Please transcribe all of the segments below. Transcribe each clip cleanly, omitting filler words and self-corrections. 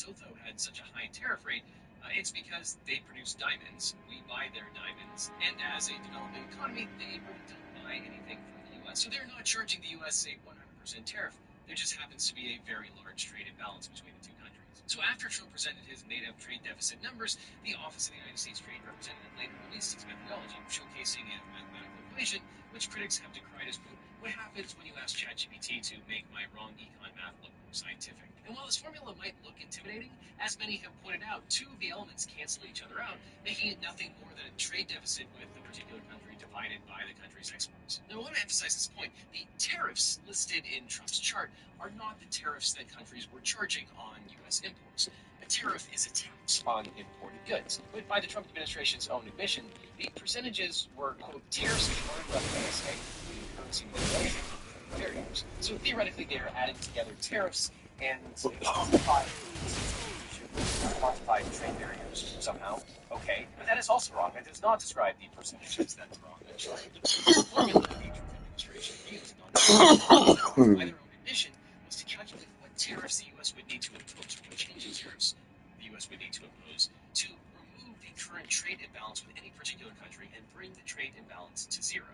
Lesotho had such a high tariff rate, it's because they produce diamonds, we buy their diamonds, and as a developing economy, they really don't buy anything from the US. So they're not charging the US a 100% tariff. There just happens to be a very large trade imbalance between the two countries. So after Trump presented his made-up trade deficit numbers, the Office of the United States Trade Representative later released its methodology, showcasing a mathematical equation, which critics have decried as, quote, what happens when you ask ChatGPT to make my wrong econ math look more scientific. And while this formula might look intimidating, as many have pointed out, two of the elements cancel each other out, making it nothing more than a trade deficit with the particular country divided by the country's exports. Now, I want to emphasize this point. The tariffs listed in Trump's chart are not the tariffs that countries were charging on U.S. imports. A tariff is a tax on imported goods. But by the Trump administration's own admission, the percentages were, quote, tariffs charged on USA, including currency manipulation barriers. So theoretically, they are adding together tariffs and quantified trade barriers somehow. Okay, but that is also wrong. It does not describe the percentages. That's wrong. The formula the Trump administration used by their own admission was to calculate what tariffs the U.S. would need to impose, or what change in tariffs the U.S. would need to impose to remove the current trade imbalance with any particular country and bring the trade imbalance to zero.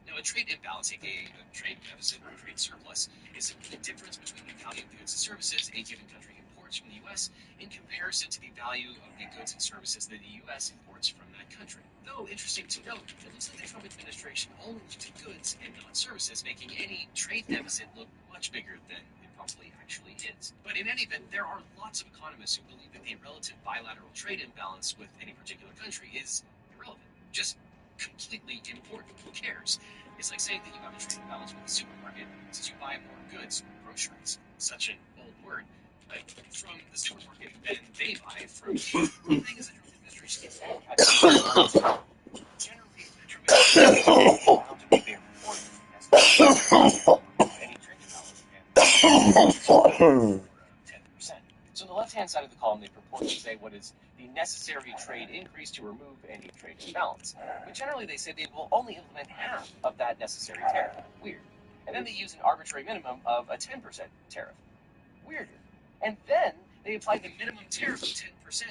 Now, a trade imbalance, aka a trade deficit or trade surplus, is simply the difference between the value of goods and services a given country imports from the U.S. in comparison to the value of the goods and services that the U.S. imports from that country. Though, interesting to note, it looks like the Trump administration only looks at goods and not services, making any trade deficit look much bigger than it probably actually is. But in any event, there are lots of economists who believe that the relative bilateral trade imbalance with any particular country is irrelevant. Just completely important. Who cares? It's like saying that you have a trade imbalance with the supermarket since you buy more goods, groceries, such an old word, from the supermarket than they buy from you. The thing is, the Trump administration gets generally attributed to how to be very important as any trade imbalance. 10%. So on the left-hand side of the column, they purport to say what is the necessary trade increase to remove any trade imbalance. But generally, they say they will only implement half of that necessary tariff. Weird. And then they use an arbitrary minimum of a 10% tariff. Weirder. And then they apply the minimum tariff of 10%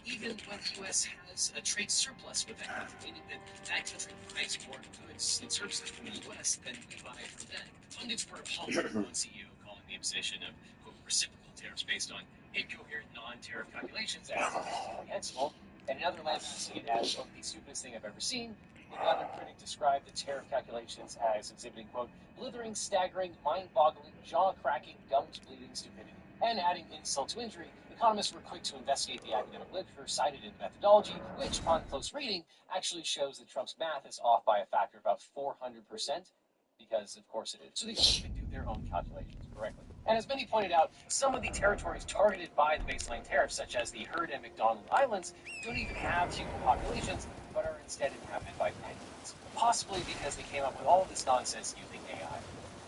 even when the U.S. has a trade surplus with that country, meaning that that country buys more goods and services from the U.S. than we buy from them. Pundits were appalled at one CEO calling the imposition of, quote, reciprocal tariffs based on incoherent non-tariff calculations as incomprehensible, and another landman seeing it as, quote, the stupidest thing I've ever seen. Another critic described the tariff calculations as exhibiting, quote, blithering, staggering, mind-boggling, jaw-cracking, gums-bleeding stupidity. And adding insult to injury, economists were quick to investigate the academic literature cited in the methodology, which, on close reading, actually shows that Trump's math is off by a factor of about 400%, because of course it is. So they can't even do their own calculations correctly. And as many pointed out, some of the territories targeted by the baseline tariffs, such as the Heard and McDonald Islands, don't even have human populations, but are instead inhabited by penguins. Possibly because they came up with all of this nonsense using AI.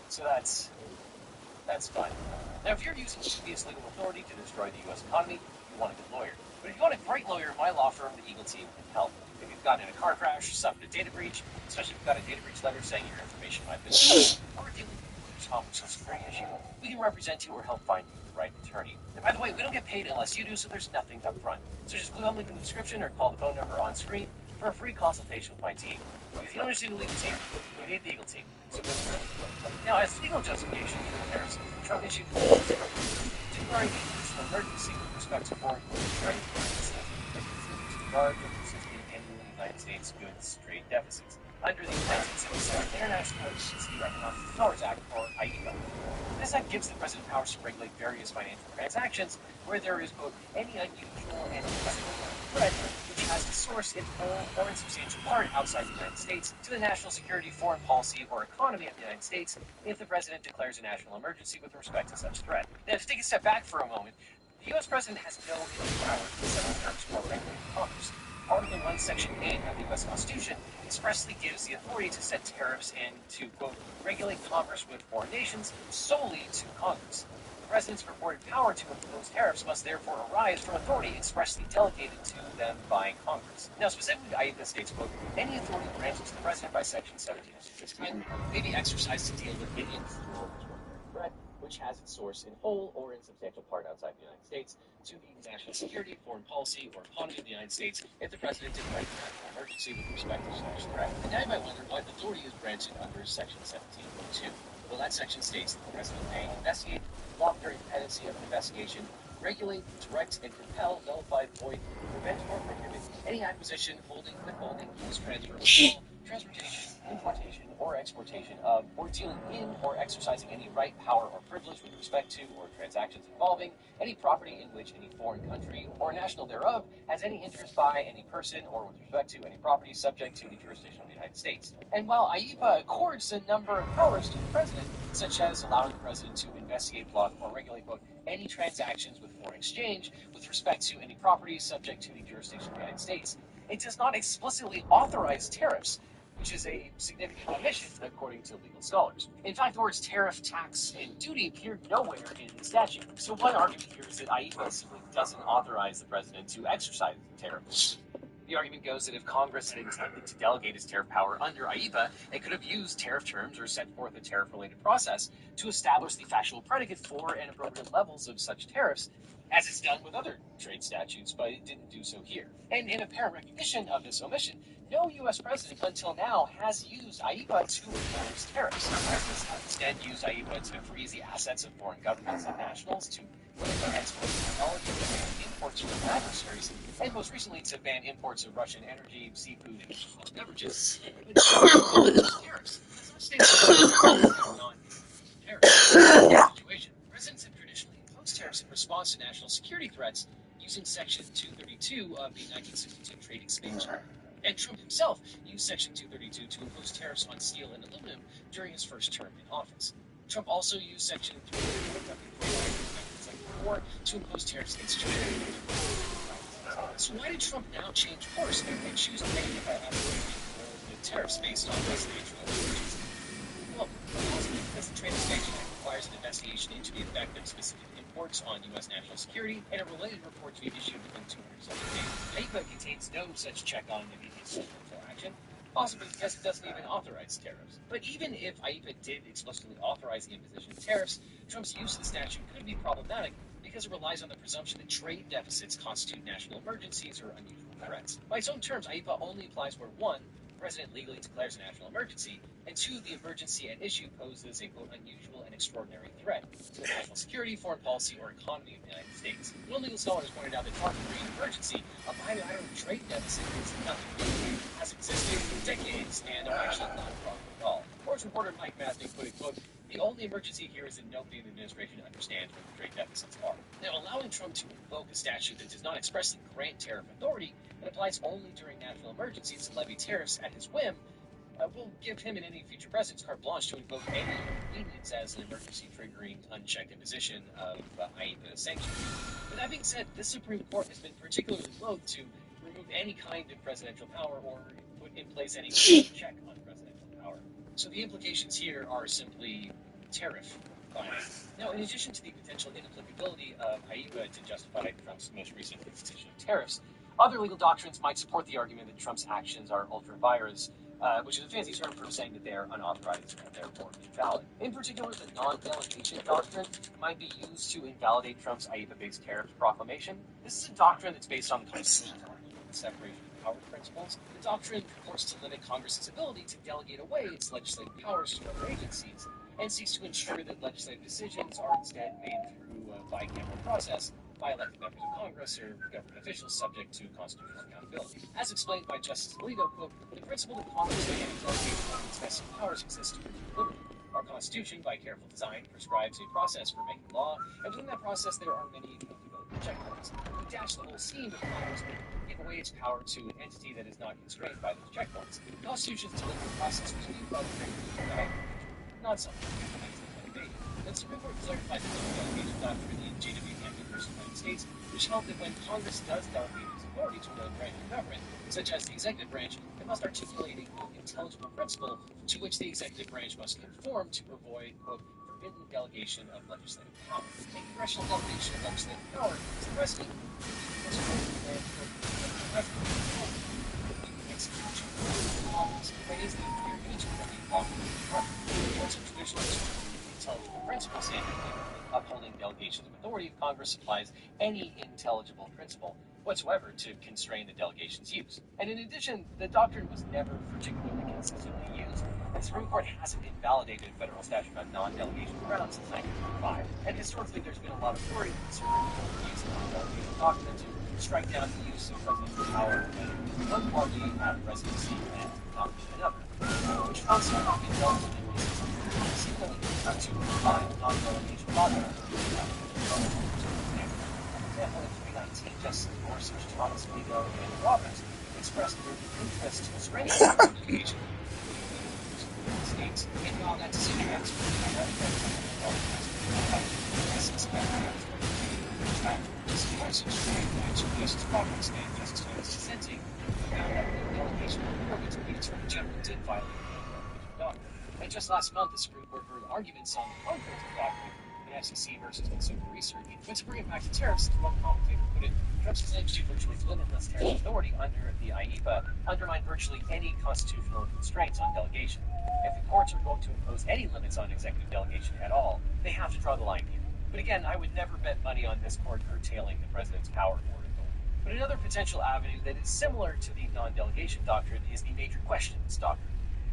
So that's fun. Now, if you're using dubious legal authority to destroy the U.S. economy, you want a good lawyer. But if you want a great lawyer, my law firm, the Eagle Team, can help. If you've gotten in a car crash, suffered a data breach, especially if you've got a data breach letter saying your information might have been stolen, or dealing with a complex security issue, we can represent you or help find you the right attorney. And by the way, we don't get paid unless you do, so there's nothing up front. So just click on the link in the description or call the phone number on screen for a free consultation with my team. If you don't understand the legal team, you need the Eagle Team. So go through it. Now, as legal justification for the tariffs, Trump issued declaring an emergency with respect to foreign trade regard to persisting in the United States goods trade deficits under the 1977 International Emergency Economic Powers Act, or IEPA. This act gives the president powers to regulate various financial transactions where there is, quote, any unusual and unjustified threat which has its source in whole or in substantial part outside the United States to the national security, foreign policy, or economy of the United States if the president declares a national emergency with respect to such threat. Now, to take a step back for a moment, the U.S. president has no immediate power to set terms or regulate commerce. Article 1, Section 8 of the U.S. Constitution expressly gives the authority to set tariffs and to, quote, regulate commerce with foreign nations solely to Congress. The president's purported power to impose tariffs must therefore arise from authority expressly delegated to them by Congress. Now, specifically, IEPA states, quote, any authority granted to the president by Section 17 of this title may be exercised to deal with any unusual or extraordinary threat which which has its source in whole or in substantial part outside the United States, to the national security, foreign policy, or economy of the United States if the president declares a national emergency with respect to such threat. And now you might wonder what authority is granted under Section 17.2. Well, that section states that the president may investigate, block during dependency of an investigation, regulate, direct, and compel, nullify, void, prevent, or prohibit any acquisition, holding, withholding, use, transfer, withdrawal, transportation, importation, or exportation of, or dealing in, or exercising any right, power, or privilege with respect to, or transactions involving, any property in which any foreign country, or national thereof, has any interest by any person, or with respect to any property subject to the jurisdiction of the United States. And while IEPA accords a number of powers to the president, such as allowing the president to investigate, block, or regulate, quote, any transactions with foreign exchange with respect to any property subject to the jurisdiction of the United States, it does not explicitly authorize tariffs, which is a significant omission according to legal scholars. In fact, the words tariff, tax, and duty appear nowhere in the statute. So one argument here is that IEPA simply doesn't authorize the president to exercise tariffs. The argument goes that if Congress had intended to delegate its tariff power under IEPA, it could have used tariff terms or set forth a tariff-related process to establish the factual predicate for and appropriate levels of such tariffs, as it's done with other trade statutes, but it didn't do so here. And in apparent recognition of this omission, no U.S. president until now has used IEPA to impose tariffs. Presidents have instead used IEPA to freeze the assets of foreign governments and nationals, to limit export of technology, to ban imports from adversaries, and most recently to ban imports of Russian energy, seafood, and alcoholic beverages. But tariffs. Some states have not tariffs situation. Presidents have traditionally imposed tariffs in response to national security threats using Section 232 of the 1962 Trade Expansion Act. And Trump himself used Section 232 to impose tariffs on steel and aluminum during his first term in office. Trump also used Section 332 of 1974 to impose tariffs against China. So why did Trump now change course and choose to make the tariffs based on this natural emergency? Well, because the Trade Expansion Act requires an investigation into the effect of specific imports on U.S. national security, and a related report to be issued within 207 days. IEPA contains no such check on immediate presidential action, possibly because it doesn't even authorize tariffs. But even if IEPA did explicitly authorize the imposition of tariffs, Trump's use of the statute could be problematic because it relies on the presumption that trade deficits constitute national emergencies or unusual threats. By its own terms, IEPA only applies where 1, the president legally declares a national emergency, and 2, the emergency at issue poses a, quote, unusual and extraordinary threat to the national security, foreign policy, or economy of the United States. One legal scholar has pointed out that far from being an emergency, a bilateral trade deficit is nothing new, has existed for decades, and are actually not a problem at all. Or as reporter Mike Matthew put it, quote, the only emergency here is that nobody in the administration understands what the trade deficits are. Now, allowing Trump to invoke a statute that does not expressly grant tariff authority and applies only during national emergencies to levy tariffs at his whim will give him and any future presidents carte blanche to invoke any inconvenience as an emergency triggering unchecked imposition of IEPA sanctions. But that being said, the Supreme Court has been particularly loath to remove any kind of presidential power or put in place any check on presidential power. So the implications here are simply tariff violence. Now, in addition to the potential inapplicability of IEPA to justify Trump's most recent imposition of tariffs, other legal doctrines might support the argument that Trump's actions are ultra vires, which is a fancy term for saying that they are unauthorized and therefore invalid. In particular, the non-delegation doctrine might be used to invalidate Trump's IEPA-based tariffs proclamation. This is a doctrine that's based on the constitutional separation of powers principles. The doctrine purports to limit Congress's ability to delegate away its legislative powers to other agencies, and seeks to ensure that legislative decisions are instead made through a bicameral process by elected members of Congress or government officials subject to constitutional accountability. As explained by Justice Alito, quote, the principle that Congress may delegate its vested powers exists to protect liberty. Our Constitution, by careful design, prescribes a process for making law, and within that process there are many accountability checkpoints. To dash the whole scheme of Congress would give away its power to an entity that is not constrained by those checkpoints. The Constitution's deliberate process was viewed by the Great not something that debate. The Supreme Court clarified the non-delegation doctrine in J.W. Hampton v. United States, which held that when Congress does delegate its authority to another branch of government, such as the executive branch, it must articulate a, quote, intelligible principle to which the executive branch must conform to avoid, quote, forbidden delegation of legislative power. A congressional delegation of legislative power is the president execution office, but is the clear agent of the executive department. Courts of traditional intelligible principle standard, upholding delegations of authority of Congress supplies any intelligible principle whatsoever to constrain the delegation's use. And in addition, the doctrine was never particularly consistently used. The Supreme Court hasn't invalidated a federal statute on non-delegation grounds since 1995, and historically there's been a lot of worry that the Supreme Court would use the non-delegation doctrine to strike down the use of presidential power when one party had the presidency and not another, which found some not being dealt with in recent years, similarly to combine non-delegation doctrine. For example, in 2019, Justice Gorsuch, Thomas Alito, and Roberts expressed their interest in strengthening delegation states, and while that decision has Justice Gorsuch, Justice Roberts, and Justice Thomas dissenting, found that the delegation of authority to the Attorney General did violate the doctrine. And just last month, the Supreme Court heard arguments on the content of the doctrine in FCC versus Consumer Research. But to bring it back to tariffs, as one commentator put it, Trump's claims to virtually limitless tariff authority under the IEPA undermine virtually any constitutional constraints on delegation. If the courts are going to impose any limits on executive delegation at all, they have to draw the line here. But again, I would never bet money on this court curtailing the president's power or authority. But another potential avenue that is similar to the non-delegation doctrine is the major questions doctrine.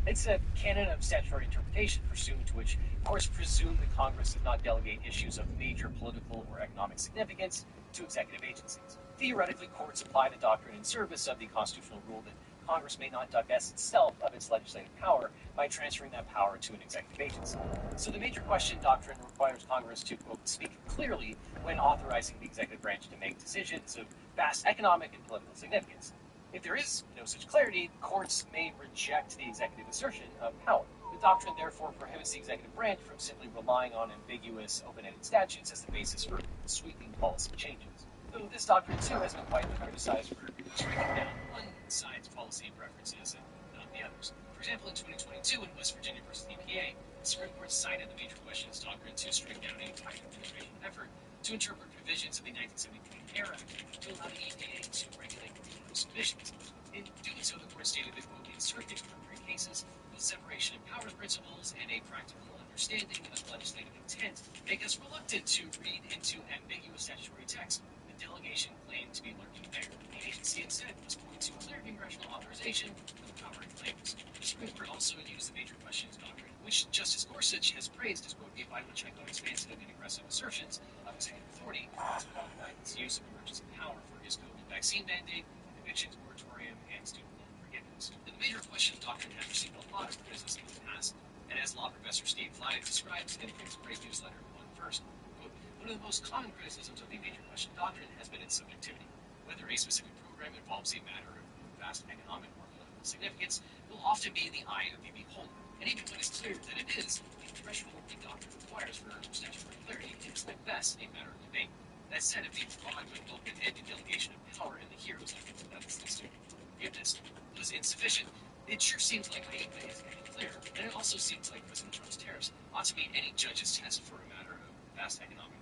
It's a canon of statutory interpretation pursuant to which courts presume that Congress does not delegate issues of major political or economic significance to executive agencies. Theoretically, courts apply the doctrine in service of the constitutional rule that Congress may not divest itself of its legislative power by transferring that power to an executive agency. So the major question doctrine requires Congress to, quote, speak clearly when authorizing the executive branch to make decisions of vast economic and political significance. If there is no such clarity, courts may reject the executive assertion of power. The doctrine therefore prohibits the executive branch from simply relying on ambiguous, open-ended statutes as the basis for sweeping policy changes. Though this doctrine too has been widely criticized for striking down one side's policy preferences and not the others. For example, in 2022 in West Virginia versus the EPA, the Supreme Court cited the major questions doctrine to strike down any Biden administration effort to interpret provisions of the 1973 AIR Act to allow the EPA to regulate gross emissions. In doing so, the court stated that, quote, in certain extraordinary cases, the separation of powers principles and a practical understanding of legislative intent make us reluctant to read into ambiguous statutory text the delegation claimed to be lurking there. The agency instead must point to clear congressional authorization of power it claims. The Supreme Court also used the major questions doctrine, which Justice Gorsuch has praised as, quote, a vital check on expansive and aggressive assertions of executive authority, as Biden's use of emergency power for his COVID vaccine mandate, evictions moratorium, and student loan forgiveness. The major questions doctrine has received a lot of criticism in the past, and as law professor Steve Flanagan describes in his great newsletter, One First, quote, one of the most common criticisms of the major question doctrine has been its subjectivity. Whether a specific program involves a matter of vast economic or political significance will often be in the eye of the beholder. And even when it's clear that it is, the threshold the doctrine requires for statutory clarity is at best a matter of debate. That said, if the broad but open-ended delegation of power in the heroes that is listed forgiveness was insufficient, it sure seems like IEPA is getting clear, and it also seems like President Trump's tariffs ought to be any judge's test for a matter of vast economic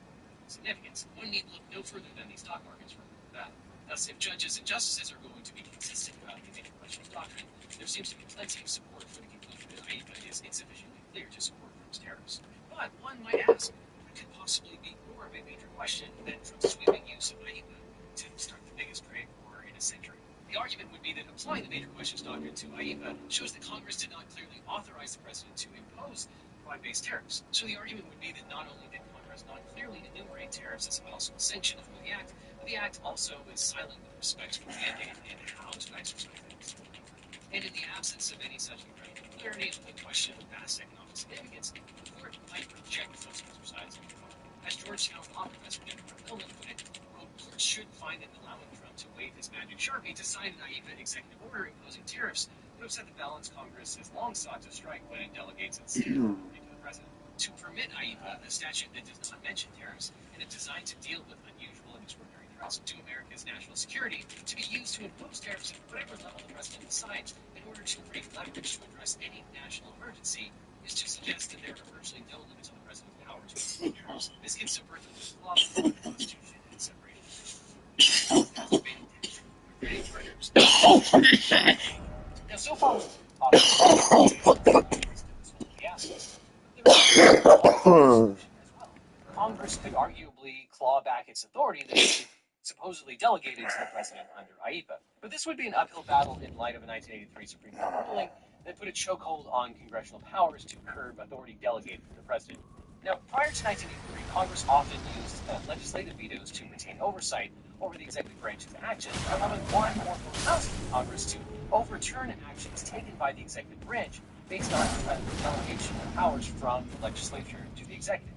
significance. One need look no further than these stock markets for that. Thus, if judges and justices are going to be consistent about the major questions doctrine, there seems to be plenty of support for the conclusion that IEPA is insufficiently clear to support Trump's tariffs. But one might ask, what could possibly be more of a major question than Trump's sweeping use of IEPA to start the biggest trade war in a century? The argument would be that applying the major questions doctrine to IEPA shows that Congress did not clearly authorize the president to impose broad-based tariffs. So the argument would be that not only did Congress not clearly enumerate tariffs as a possible sanction under the Act, but the Act also is silent with respect to the mandate and how to exercise things. And in the absence of any such congressional clarity on the question of vast economic significance, the court might reject such exercise of power. As Georgetown law professor Jennifer Millman put it, quote, courts should find that allowing Trump to wave his magic Sharpie to sign an IEPA executive order imposing tariffs would upset the balance Congress has long sought to strike when it delegates its authority to the president. To permit IEPA, a statute that does not mention tariffs and is designed to deal with unusual and extraordinary threats to America's national security, to be used to impose tariffs at whatever level the president decides in order to create leverage to address any national emergency, is to suggest that there are virtually no limits on the president's power to impose tariffs. This gives birth to the law of the Constitution and separated now, so far, its authority that is supposedly delegated to the president under IEPA. But this would be an uphill battle in light of a 1983 Supreme Court ruling that put a chokehold on congressional powers to curb authority delegated to the president. Now, prior to 1983, Congress often used legislative vetoes to retain oversight over the executive branch's actions, allowing one or both houses of Congress to overturn actions taken by the executive branch based on delegation of powers from the legislature to the executive.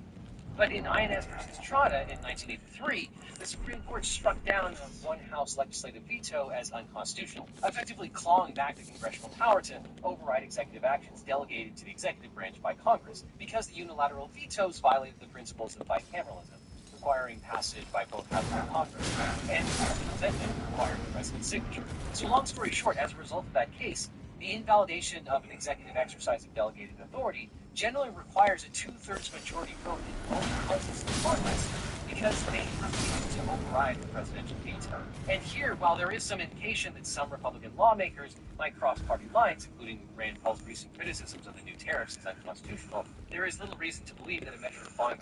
But in INS versus Trotta in 1983, the Supreme Court struck down a one-house legislative veto as unconstitutional, effectively clawing back the congressional power to override executive actions delegated to the executive branch by Congress, because the unilateral vetoes violated the principles of bicameralism, requiring passage by both houses of Congress, and presentation requiring the president's signature. So long story short, as a result of that case, the invalidation of an executive exercise of delegated authority generally requires a two-thirds majority vote in both houses of Congress, because they have to override the presidential veto. And here, while there is some indication that some Republican lawmakers might cross party lines, including Rand Paul's recent criticisms of the new tariffs as unconstitutional, there is little reason to believe that a measure of volume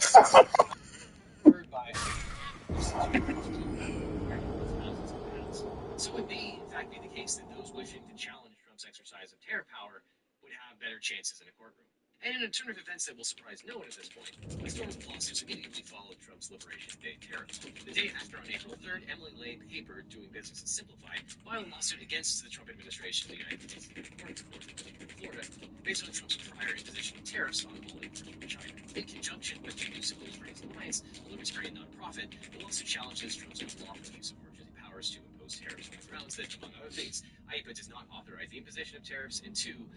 heard by so it may, in fact, be the case that those wishing to challenge Trump's exercise of tariff power would have better chances in a courtroom. And in a turn of events that will surprise no one at this point, a storm of lawsuits immediately followed Trump's Liberation Day tariffs. The day after, on April 3rd, Emily Lane Paper, doing business as Simplified, filed a lawsuit against the Trump administration in the United States Florida, based on Trump's prior imposition of tariffs on all imports from China. In conjunction with the Use of Race Alliance, a libertarian nonprofit, the lawsuit challenges Trump's unlawful use of emergency powers to impose tariffs on the grounds that, among other things, IEPA does not authorize the imposition of tariffs, and two,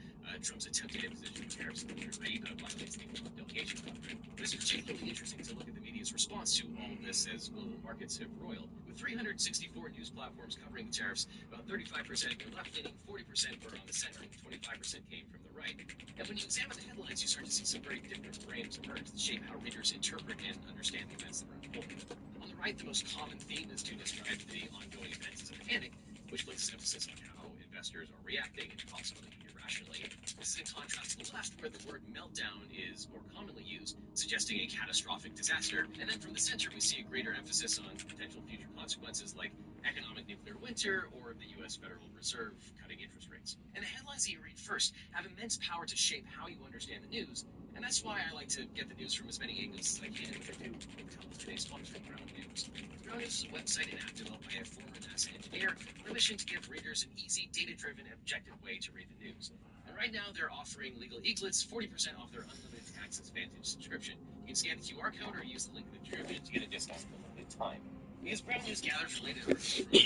Trump's attempted imposition of tariffs under IEPA violates the delegation doctrine. It is particularly interesting to look at the media's response to all of this as global markets have roiled. With 364 news platforms covering the tariffs, about 35% were left-leaning, 40% were on the center, and 25% came from the right. And when you examine the headlines, you start to see some very different frames emerge that shape how readers interpret and understand the events that are unfolding. On the right, the most common theme is to describe the ongoing events as a panic, which places emphasis on how investors are reacting and possibly irrationally. This is in contrast to the left, where the word meltdown is more commonly used, suggesting a catastrophic disaster. And then from the center, we see a greater emphasis on potential future consequences like economic nuclear winter or the U.S. Federal Reserve cutting interest rates. And the headlines that you read first have immense power to shape how you understand the news. And that's why I like to get the news from as many angles as I can, which I do with the help of today's sponsor, Ground News. Ground News is a website and app developed by a former NASA engineer on a mission to give readers an easy, data-driven, and objective way to read the news. And right now, they're offering legal eaglets 40% off their unlimited Access Vantage subscription. You can scan the QR code or use the link in the description to get a discount for a limited time. Because Ground News gathers related articles from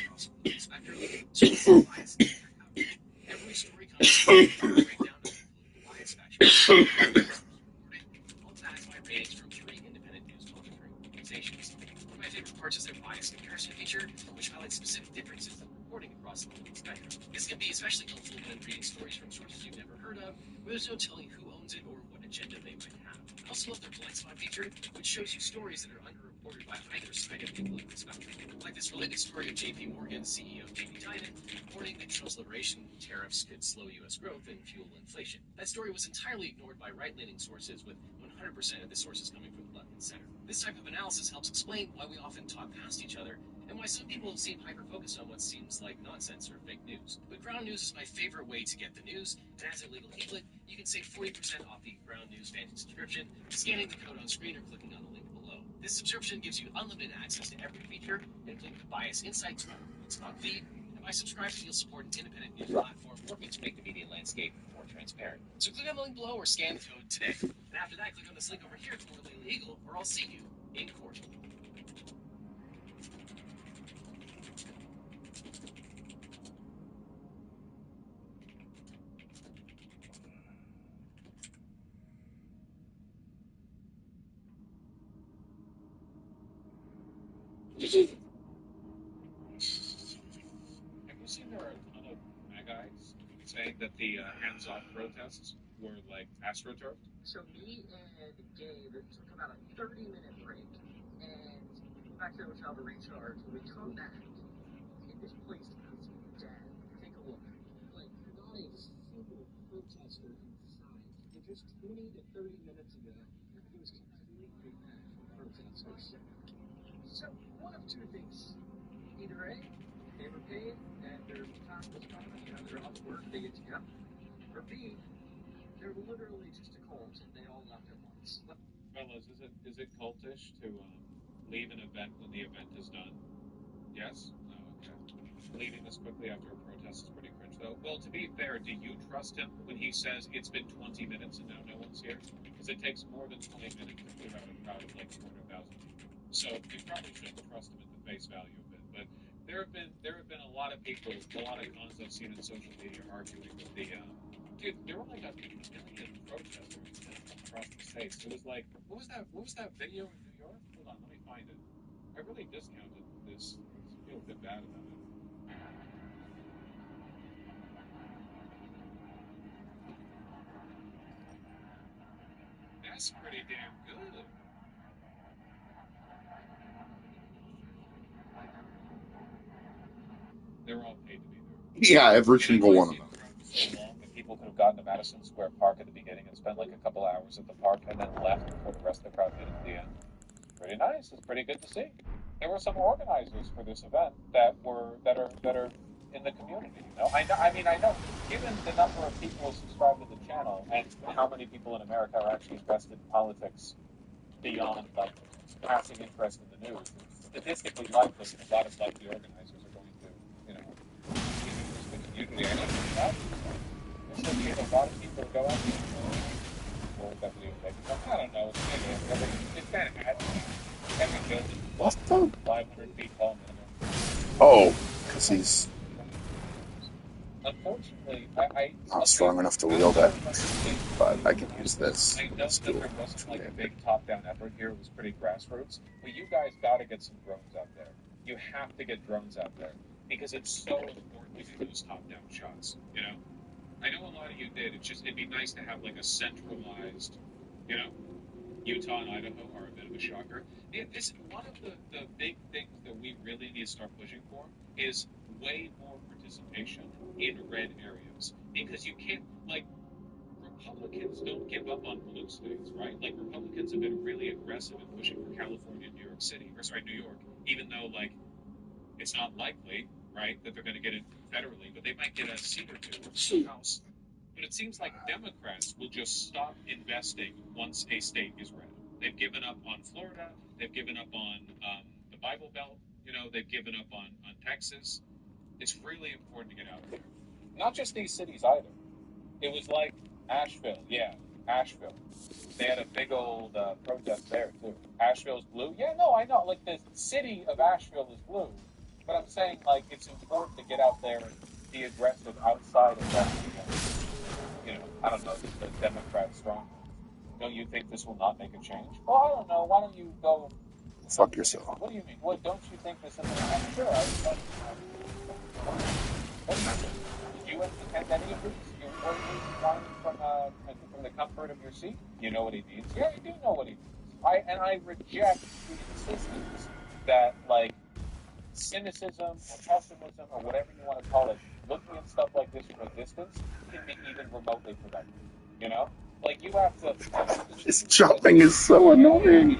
across the political spectrum, so it's bias and coverage. Every story comes with a breakdown of political bias, factual reporting, all backed by ratings from 3 independent news monitoring organizations. One of my favorite parts is their bias comparison feature, which highlights specific differences in reporting across the political spectrum. This can be especially helpful when reading stories from sources you've never heard of, where there's no telling who owns it or what agenda they might have. I also love their blind spot feature, which shows you stories that are underreported by either side of the political spectrum. Like this related story of JP Morgan CEO Jamie Dimon warning that Trump's liberation tariffs could slow U.S. growth and fuel inflation. That story was entirely ignored by right-leaning sources, with 100% of the sources coming from the left and center. This type of analysis helps explain why we often talk past each other, and why some people seem hyper-focused on what seems like nonsense or fake news. But Ground News is my favorite way to get the news, and as a legal eaglet, you can save 40% off the Ground News Vantage subscription, scanning the code on screen or clicking on the link below. This subscription gives you unlimited access to every feature, including the Bias Insight tool, one-stop feed, and by subscribing, you'll support an independent news platform working to make the media landscape more transparent. So click on the link below or scan the code today. And after that, click on this link over here for more Legal Eagle, or I'll see you in court. Have you seen there are a ton of guys saying that the hands-off protests were like astroturfed? So me and Gabe took about a 30-minute break, and we go back to the hotel to recharge. When we come back, this place is dead. Take a look. Like, not a single protester inside. And just 20 to 30 minutes ago, it was completely packed with protesters. two things. Either A, they were paid and their time was gone, they're off work, they get together. Or B, they're literally just a cult and they all left at once. Fellas, is it cultish to leave an event when the event is done? Yes? No, okay. Leaving this quickly after a protest is pretty cringe, though. Well, to be fair, do you trust him when he says it's been 20 minutes and now no one's here? Because it takes more than 20 minutes to clear out a crowd of like 200,000 people. So you probably shouldn't trust him at the face value of it. But there have been a lot of people, a lot of cons I've seen on social media arguing with the dude. There were like a million protesters across the states. It was like, what was that video in New York? Hold on, let me find it. I really discounted this. I feel a bit bad about it. That's pretty damn good. They're all paid to be there. Yeah, every And single one of them. the crowd was so long that people could have gotten to Madison Square Park at the beginning and spent like a couple hours at the park and then left before the rest of the crowd made it to the end. Pretty nice. It's pretty good to see. There were some organizers for this event that are in the community. I know. Given the number of people who subscribe to the channel and how many people in America are actually invested in politics beyond like passing interest in the news, it's statistically likely that a lot of likely organizers are going to, use the community. I know that. There's going to be a lot of people who go out there for I don't know. It's kind of every building What the? 500 feet tall minimum. Oh, because he's Unfortunately, not strong enough to wield it. But I can use this. I know Let's that do there it. wasn't like a big top-down effort here. It was pretty grassroots. But you guys got to get some drones out there. You have to get drones out there because it's so important to do those top-down shots. I know a lot of you did. It'd be nice to have like a centralized, you know, Utah and Idaho are a bit of a shocker. One of the big things that we really need to start pushing for is way more participation in red areas because you can't like Republicans don't give up on blue states, right? Like Republicans have been really aggressive in pushing for California and New York City, or sorry, New York, even though like it's not likely, right, that they're going to get it federally, but they might get a seat or two in the House. But it seems like Democrats will just stop investing once a state is red. They've given up on Florida. They've given up on the Bible Belt. They've given up on Texas. It's really important to get out there. Not just these cities either. It was like Asheville. Yeah, Asheville. They had a big old protest there too. Asheville's blue. Yeah, no, I know. Like the city of Asheville is blue, but I'm saying like it's important to get out there and be aggressive outside of that. I don't know, the Democrat strong. Don't you think this will not make a change? Well, I don't know. Why don't you go? Fuck yourself. What do you mean? What don't you think this is? I'm sure. What do you think? Did you attend any of these? What do you find from the comfort of your seat? You know what he means. Yeah, I do know what he means. I reject the insistence that like cynicism or pessimism or whatever you want to call it, looking at stuff like this from a distance can be even remotely productive. Like you have to. This jumping is so annoying.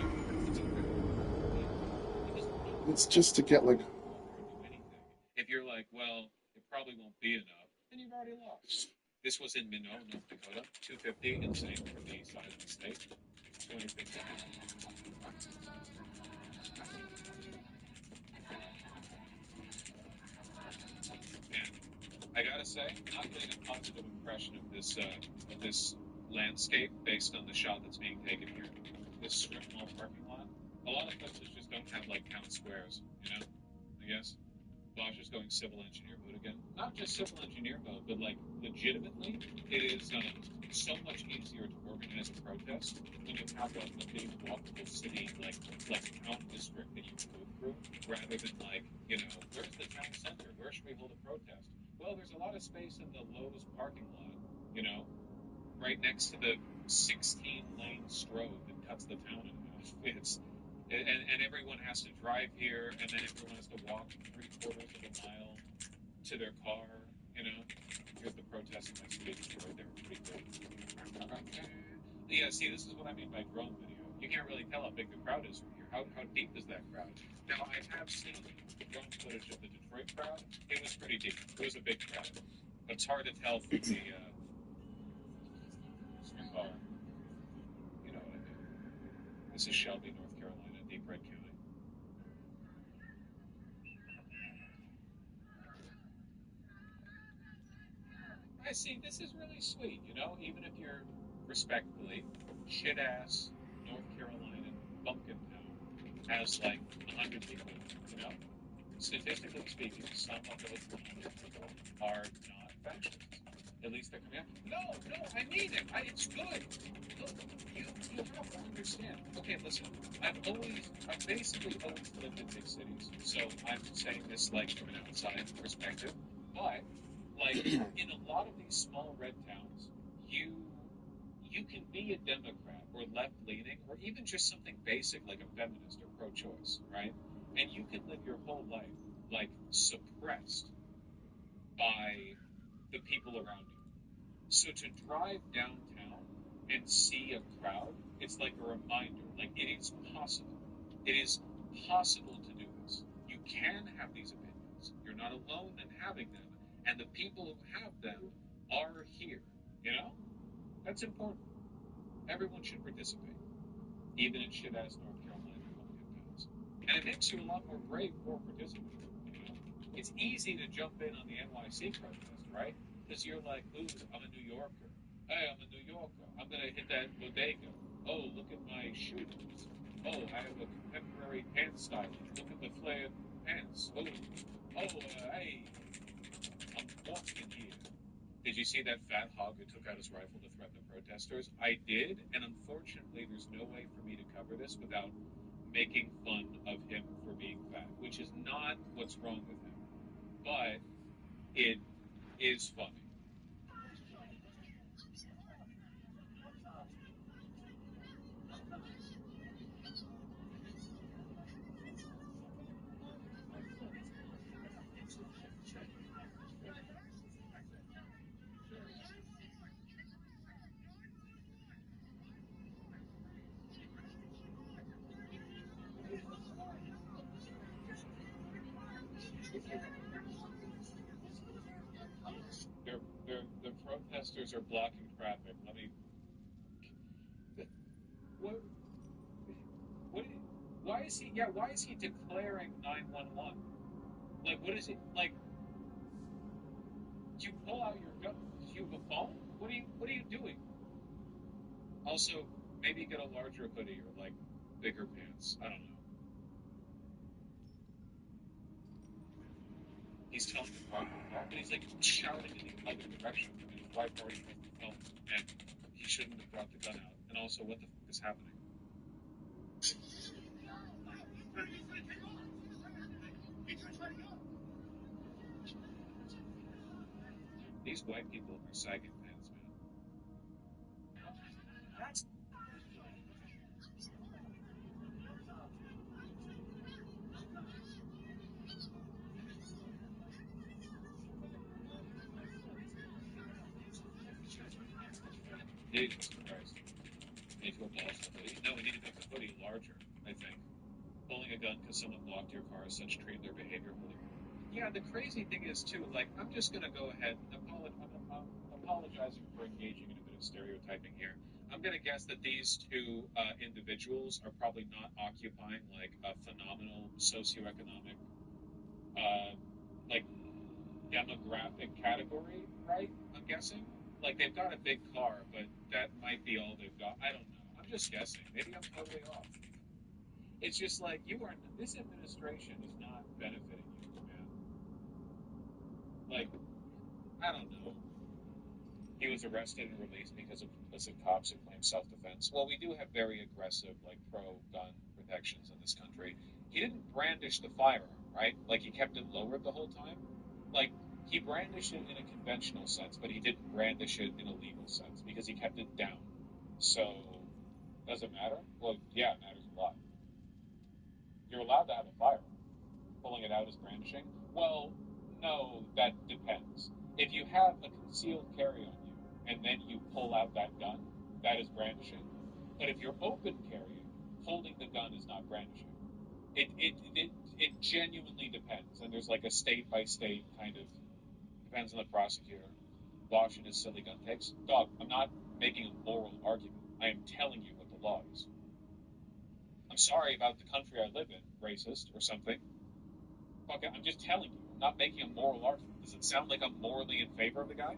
It's just to get like. If you're like, well, it probably won't be enough, then you've already lost. This was in Minot, North Dakota. 250, insane for the size of the state. 250. And I gotta say, not getting a positive impression of this landscape based on the shot that's being taken here. This strip mall parking lot. A lot of places just don't have like town squares, I guess. Bosch is going civil engineer mode again. Not just civil engineer mode, but like legitimately, it is so much easier to organize a protest when you have a big walkable city like town district that you can move through, rather than like where's the town center? Where should we hold a protest? Well, there's a lot of space in the Lowe's parking lot, right next to the 16-lane stroad that cuts the town in half. And everyone has to drive here, and then everyone has to walk 3/4 of a mile to their car. Here's the protest in my city destroyed. They were pretty good. Yeah, see, this is what I mean by drone video. You can't really tell how big the crowd is from here. How deep is that crowd? Now, I have seen drone footage of the Detroit crowd. It was pretty deep. It was a big crowd. But it's hard to tell from the, you know what I mean. This is Shelby, North Carolina, Deep Red County. I see, this is really sweet, you know, even if you're respectfully shit-ass North Carolina bumpkin town has like 100 people, you know? Statistically speaking, some of those 100 people are not fascists. At least they're coming out. No, I mean it. It's good. Look, you have to understand. Okay, listen. I've basically always lived in big cities, so I'm saying this like from an outside perspective. But like in a lot of these small red towns, you you can be a Democrat or left leaning or even just something basic like a feminist or pro choice, right? And you can live your whole life like suppressed by the people around you. So to drive downtown and see a crowd, it's like a reminder, like it is possible. It is possible to do this. You can have these opinions. You're not alone in having them. And the people who have them are here. You know? That's important. Everyone should participate, even in shit ass North Carolina pumpkin towns. And it makes you a lot more brave for participating. You know? It's easy to jump in on the NYC protest, right? Because you're like, ooh, I'm a New Yorker. Hey, I'm a New Yorker. I'm going to hit that bodega. Oh, look at my shoes. Oh, I have a contemporary pants styling. Look at the flared pants. Hey, I'm walking here. Did you see that fat hog who took out his rifle to threaten the protesters? I did, and unfortunately, there's no way for me to cover this without making fun of him for being fat, which is not what's wrong with him, but it is funny. The protesters are blocking traffic. Let me. What? What? Why is he? Yeah. Why is he declaring 911? Like, what is it? Like, you pull out your gun? Do you have a phone? What are you doing? Also, maybe get a larger hoodie or like bigger pants. I don't know. He's telling his wife to call, but he's like shouting in the other direction, and his wife already has the phone, and he shouldn't have brought the gun out. And also, what the fuck is happening? These white people are sagging pants, man. That's Jesus Christ. Need to go blast the hoodie? No, we need to make the hoodie larger, I think. Pulling a gun because someone blocked your car is such treat their behavior hoodie. Yeah, the crazy thing is too. Like, I'm just gonna go ahead and I'm apologizing for engaging in a bit of stereotyping here. I'm gonna guess that these two individuals are probably not occupying like a phenomenal socioeconomic, uh, like demographic category, right? I'm guessing. Like they've got a big car, but that might be all they've got. I don't know. I'm just guessing. Maybe I'm totally off. It's just like you are. This administration is not benefiting you, man. Like I don't know. He was arrested and released because of complicit cops who claim self-defense. Well, we do have very aggressive, like pro-gun protections in this country. He didn't brandish the firearm, right? Like he kept it lowered the whole time. Like he brandished it in a conventional sense, but he didn't brandish it in a legal sense because he kept it down. So does it matter? Well, yeah, it matters a lot. You're allowed to have a firearm. Pulling it out is brandishing? Well, no, that depends. If you have a concealed carry on you and then you pull out that gun, that is brandishing. But if you're open carrying holding the gun is not brandishing. It genuinely depends, and there's like a state by state kind of depends on the prosecutor. Washington's silly gun takes. Dog, I'm not making a moral argument. I am telling you what the law is. I'm sorry about the country I live in, racist or something. Fuck it, I'm just telling you. I'm not making a moral argument. Does it sound like I'm morally in favor of the guy?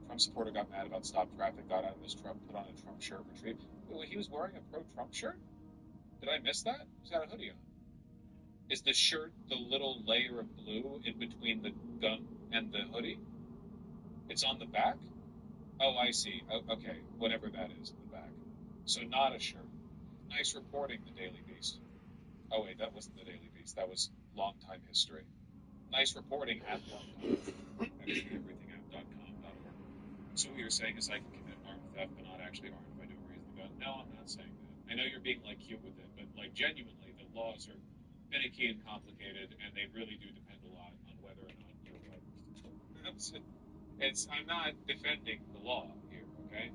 Trump supporter got mad about stop traffic, got out of his truck, put on a Trump shirt, retrieved. Wait, he was wearing a pro-Trump shirt? Did I miss that? He's got a hoodie on. Is the shirt the little layer of blue in between the gun and the hoodie? It's on the back? Oh, I see. Oh, okay, whatever that is in the back. So not a shirt. Nice reporting, the Daily Beast. Oh wait, that wasn't the Daily Beast. That was Long Time History. Nice reporting at longtime. everythingapp.com.org. So what you're saying is I can commit armed theft but not actually armed if I don't raise the gun? No, I'm not saying that. I know you're being like cute with it, but like genuinely, the laws are finicky and complicated, and they really do depend a lot on whether or not you're right. I'm not defending the law here, okay?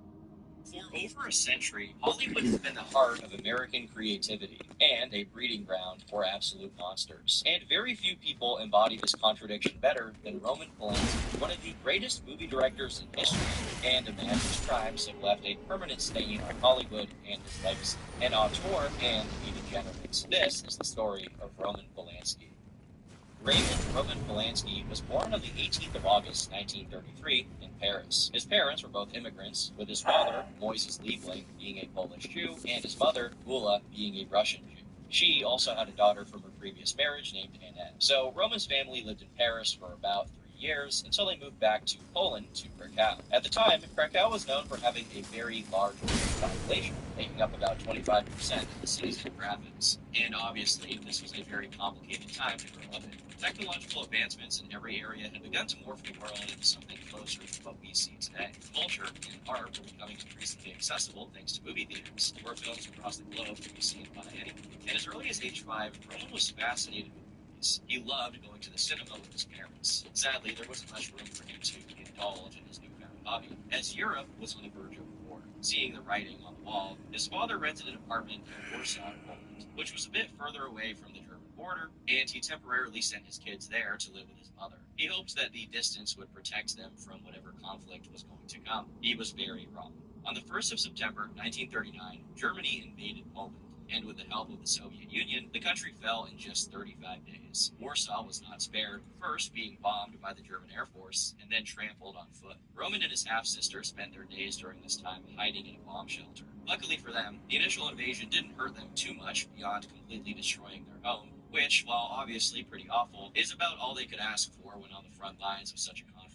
For over a century, Hollywood has been the heart of American creativity and a breeding ground for absolute monsters. And very few people embody this contradiction better than Roman Polanski, one of the greatest movie directors in history, and a man whose crimes have left a permanent stain on Hollywood and his legacy. An auteur and a degenerate. This is the story of Roman Polanski. Raymond Roman Polanski was born on the 18th of August, 1933, in Paris. His parents were both immigrants, with his father, Moises Liebling, being a Polish Jew, and his mother, Gula, being a Russian Jew. She also had a daughter from her previous marriage named Annette. So Roman's family lived in Paris for about 3 years until they moved back to Poland, to Krakow. At the time, Krakow was known for having a very large Jewish population, making up about 25% of the city's demographics. And obviously, this was a very complicated time to grow up in. Technological advancements in every area had begun to morph the world into something closer to what we see today. Culture and art were becoming increasingly accessible thanks to movie theaters, where films across the globe could be seen by anyone. And as early as age 5, Roman was fascinated with movies. He loved going to the cinema with his parents. Sadly, there wasn't much room for him to indulge in his newfound hobby, as Europe was on the verge of war. Seeing the writing on the wall, his father rented an apartment in Warsaw, Poland, which was a bit further away from the German border, and he temporarily sent his kids there to live with his mother. He hoped that the distance would protect them from whatever conflict was going to come. He was very wrong. On the 1st of September, 1939, Germany invaded Poland, and with the help of the Soviet Union, the country fell in just 35 days. Warsaw was not spared, first being bombed by the German Air Force, and then trampled on foot. Roman and his half-sister spent their days during this time hiding in a bomb shelter. Luckily for them, the initial invasion didn't hurt them too much beyond completely destroying their home, which, while obviously pretty awful, is about all they could ask for when on the front lines of such a conflict.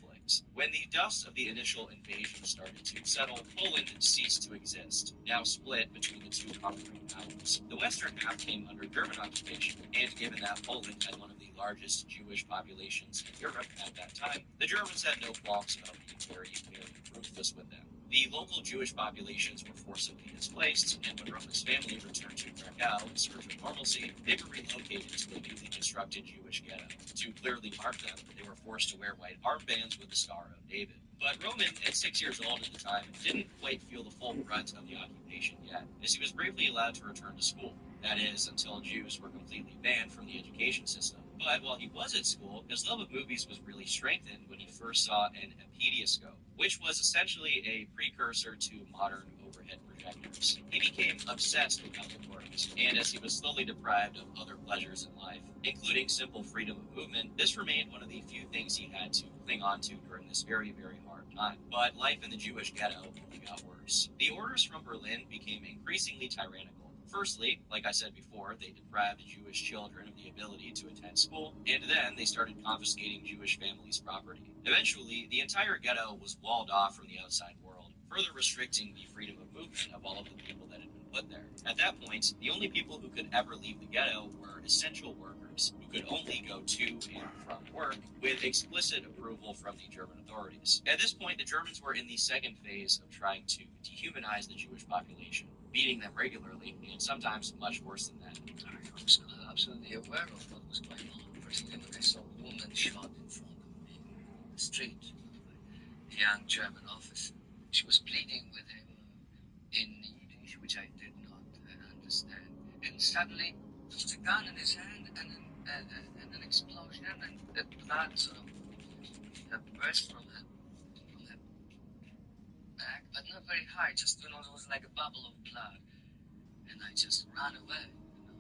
When the dust of the initial invasion started to settle, Poland ceased to exist, now split between the two conquering powers. The western half came under German occupation, and given that Poland had one of the largest Jewish populations in Europe at that time, the Germans had no qualms about being very, very ruthless with them. The local Jewish populations were forcibly displaced, and when Roman's family returned to Krakow in search of normalcy, they were relocated to a newly constructed Jewish ghetto. To clearly mark them, they were forced to wear white armbands with the Star of David. But Roman, at 6 years old at the time, didn't quite feel the full brunt of the occupation yet, as he was bravely allowed to return to school. That is, until Jews were completely banned from the education system. But while he was at school, his love of movies was really strengthened when he first saw an epedioscope, which was essentially a precursor to modern overhead projectors. He became obsessed with allegories, and as he was slowly deprived of other pleasures in life, including simple freedom of movement, this remained one of the few things he had to cling on to during this very, very hard time. But life in the Jewish ghetto only got worse. The orders from Berlin became increasingly tyrannical. Firstly, like I said before, they deprived Jewish children of the ability to attend school, and then they started confiscating Jewish families' property. Eventually, the entire ghetto was walled off from the outside world, further restricting the freedom of movement of all of the people that had been put there. At that point, the only people who could ever leave the ghetto were essential workers, who could only go to and from work with explicit approval from the German authorities. At this point, the Germans were in the second phase of trying to dehumanize the Jewish population, beating them regularly, and sometimes much worse than that. I was absolutely aware of what was going on, particularly when I saw a woman shot in front of me in the street by a young German officer. She was pleading with him in Yiddish, which I did not understand. blood sort of burst from her back, but not very high, just, it was like a bubble of blood. And I just ran away.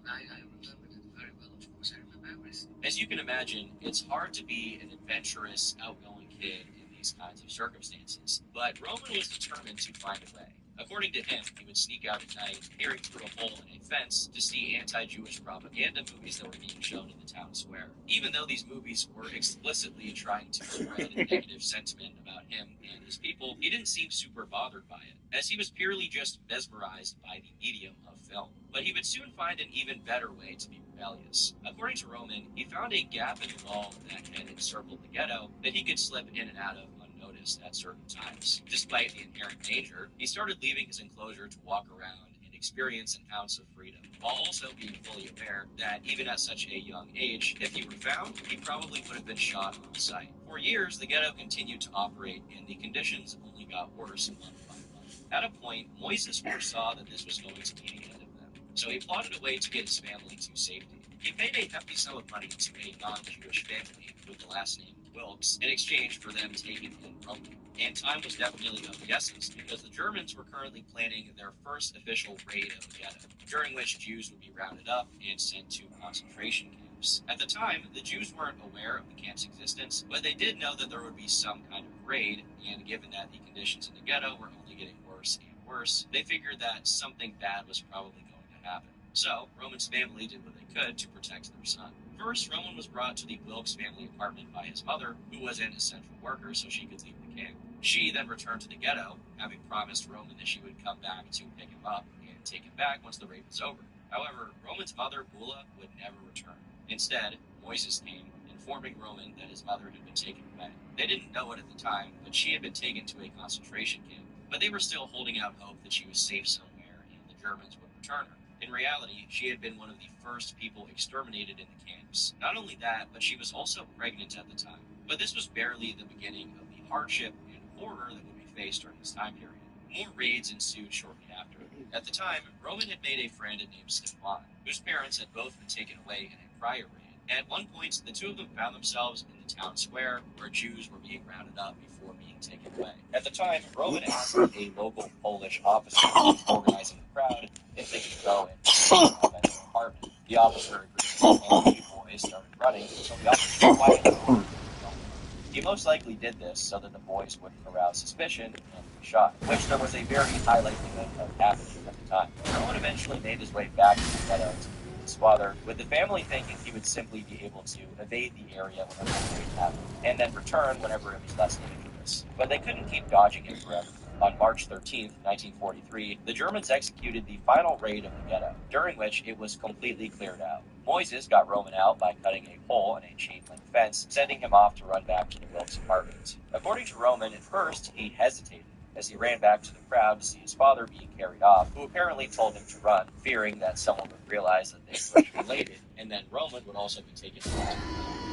I remember it very well, of course. I remember everything. As you can imagine, it's hard to be an adventurous, outgoing kid in these kinds of circumstances, but Roman was determined to find a way. According to him, he would sneak out at night, peering through a hole in a fence to see anti-Jewish propaganda movies that were being shown in the town square. Even though these movies were explicitly trying to spread a negative sentiment about him and his people, he didn't seem super bothered by it, as he was purely just mesmerized by the medium of film. But he would soon find an even better way to be rebellious. According to Roman, he found a gap in the wall that had encircled the ghetto that he could slip in and out of unnoticed at certain times. Despite the inherent danger, he started leaving his enclosure to walk around and experience an ounce of freedom, while also being fully aware that even at such a young age, if he were found, he probably would have been shot on sight. For years, the ghetto continued to operate, and the conditions only got worse month by month. At a point, Moises foresaw that this was going to be the end of them, so he plotted a way to get his family to safety. He paid a hefty sum of money to a non-Jewish family with the last name Wilkes in exchange for them taking in Roman. And time was definitely of the essence because the Germans were currently planning their first official raid of the ghetto, during which Jews would be rounded up and sent to concentration camps. At the time, the Jews weren't aware of the camp's existence, but they did know that there would be some kind of raid, and given that the conditions in the ghetto were only getting worse and worse, they figured that something bad was probably going to happen. So, Roman's family did what they could to protect their son. First, Roman was brought to the Wilkes family apartment by his mother, who was an essential worker so she could leave the camp. She then returned to the ghetto, having promised Roman that she would come back to pick him up and take him back once the raid was over. However, Roman's mother, Bula, would never return. Instead, Moises came, informing Roman that his mother had been taken away. They didn't know it at the time, but she had been taken to a concentration camp, but they were still holding out hope that she was safe somewhere and the Germans would return her. In reality, she had been one of the first people exterminated in the camps. Not only that, but she was also pregnant at the time. But this was barely the beginning of the hardship and horror that would be faced during this time period. More raids ensued shortly after. At the time, Roman had made a friend named Stefan, whose parents had both been taken away in a prior raid. At one point, the two of them found themselves in the town square where Jews were being rounded up before being taken away. At the time, Roman asked a local Polish officer who was organizing the crowd if they could go and check out that apartment. The officer agreed, and the boys started running until the officer quietly ordered them to don't. He most likely did this so that the boys wouldn't arouse suspicion and be shot, which there was a very high likelihood of happening at the time. Roman eventually made his way back to the ghetto to meet his father, with the family thinking he would simply be able to evade the area whenever the raid happened, and then return whenever it was less dangerous. But they couldn't keep dodging him forever. On March 13, 1943, the Germans executed the final raid of the ghetto, during which it was completely cleared out. Moises got Roman out by cutting a hole in a chain-link fence, sending him off to run back to the Wilkes apartment. According to Roman, at first, he hesitated as he ran back to the crowd to see his father being carried off, who apparently told him to run, fearing that someone would realize that they were related, and then Roman would also be taken away.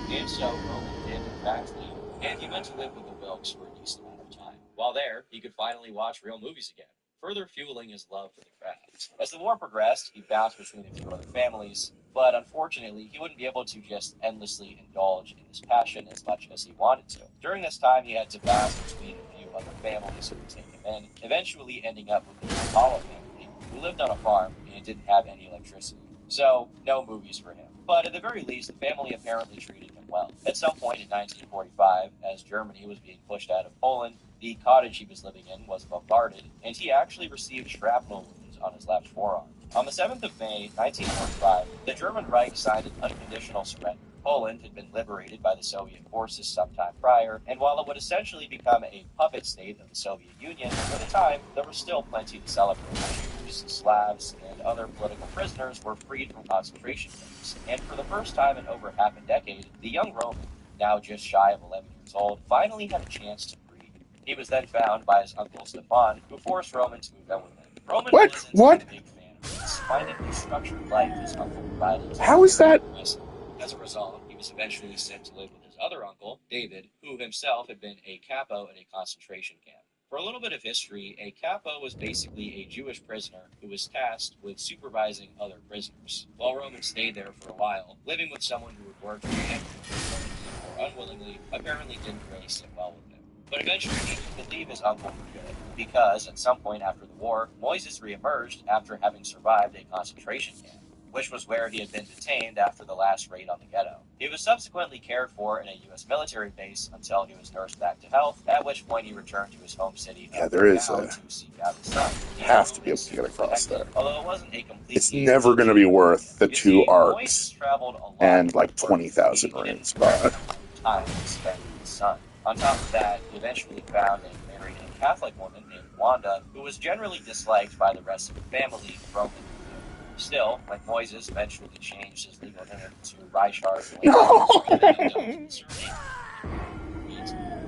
And so Roman did in fact leave, and he went to live with the Wilkes for a decent amount of time. While there, he could finally watch real movies again, further fueling his love for the craft. As the war progressed, he bounced between a few other families, but unfortunately, he wouldn't be able to just endlessly indulge in this passion as much as he wanted to. During this time, he had to bounce between a few other families who would take him in, eventually ending up with the Apollo family, who lived on a farm and didn't have any electricity. So, no movies for him. But at the very least, the family apparently treated him well. At some point in 1945, as Germany was being pushed out of Poland, the cottage he was living in was bombarded, and he actually received shrapnel wounds on his left forearm. On the 7th of May, 1945, the German Reich signed an unconditional surrender. Poland had been liberated by the Soviet forces sometime prior, and while it would essentially become a puppet state of the Soviet Union, for the time, there was still plenty to celebrate. Jews, Slavs, and other political prisoners were freed from concentration camps, and for the first time in over half a decade, the young Roman, now just shy of 11 years old, finally had a chance to breathe. He was then found by his uncle Stefan, who forced Roman to move in with him. Roman wasn't a big fan of this, finding the structured life his uncle provided. How is that? As a result, he was eventually sent to live with his other uncle, David, who himself had been a capo at a concentration camp. For a little bit of history, a capo was basically a Jewish prisoner who was tasked with supervising other prisoners. While Roman stayed there for a while, living with someone who would work for him unwillingly, apparently didn't really sit well with him. But eventually, he could leave his uncle for good, because at some point after the war, Moises reemerged after having survived a concentration camp, which was where he had been detained after the last raid on the ghetto. He was subsequently cared for in a U.S. military base until he was nursed back to health, at which point he returned to his home city there is to a seek out his son. have to be able to get across there. Although it wasn't a complete. It's never going to be worth the 2 arcs traveled a lot and like 20,000 runes, but time spent with his son. On top of that, he eventually found and married a Catholic woman named Wanda, who was generally disliked by the rest of the family, Roman. Still, when Moises eventually changed his legal name to Reichard,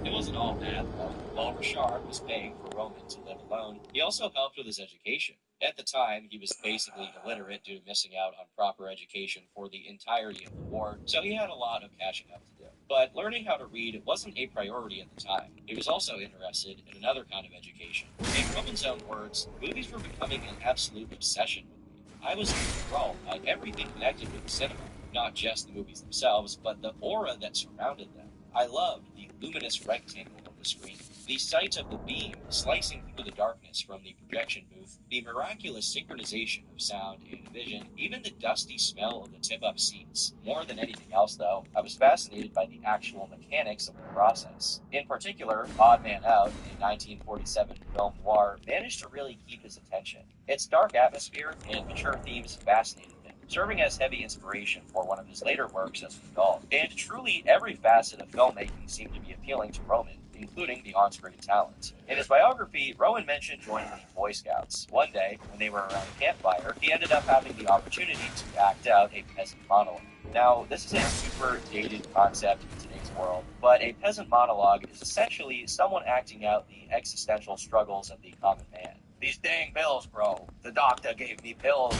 it wasn't all bad, though. While Richard was paying for Roman to live alone, he also helped with his education. At the time, he was basically illiterate due to missing out on proper education for the entirety of the war, so he had a lot of catching up to do. But learning how to read wasn't a priority at the time. He was also interested in another kind of education. In Roman's own words, movies were becoming an absolute obsession with me. I was enthralled by everything connected with cinema, not just the movies themselves, but the aura that surrounded them. I loved the luminous rectangle of the screen, the sight of the beam slicing through the darkness from the projection booth, the miraculous synchronization of sound and vision, even the dusty smell of the tip-up seats. More than anything else, though, I was fascinated by the actual mechanics of the process. In particular, Odd Man Out, a 1947 film noir, managed to really keep his attention. Its dark atmosphere and mature themes fascinated him, serving as heavy inspiration for one of his later works as an adult. And truly, every facet of filmmaking seemed to be appealing to Roman, including the on-screen talent. In his biography, Rowan mentioned joining the Boy Scouts. One day, when they were around a campfire, he ended up having the opportunity to act out a peasant monologue. Now, this is a super dated concept in today's world, but a peasant monologue is essentially someone acting out the existential struggles of the common man. These dang pills, bro. The doctor gave me pills.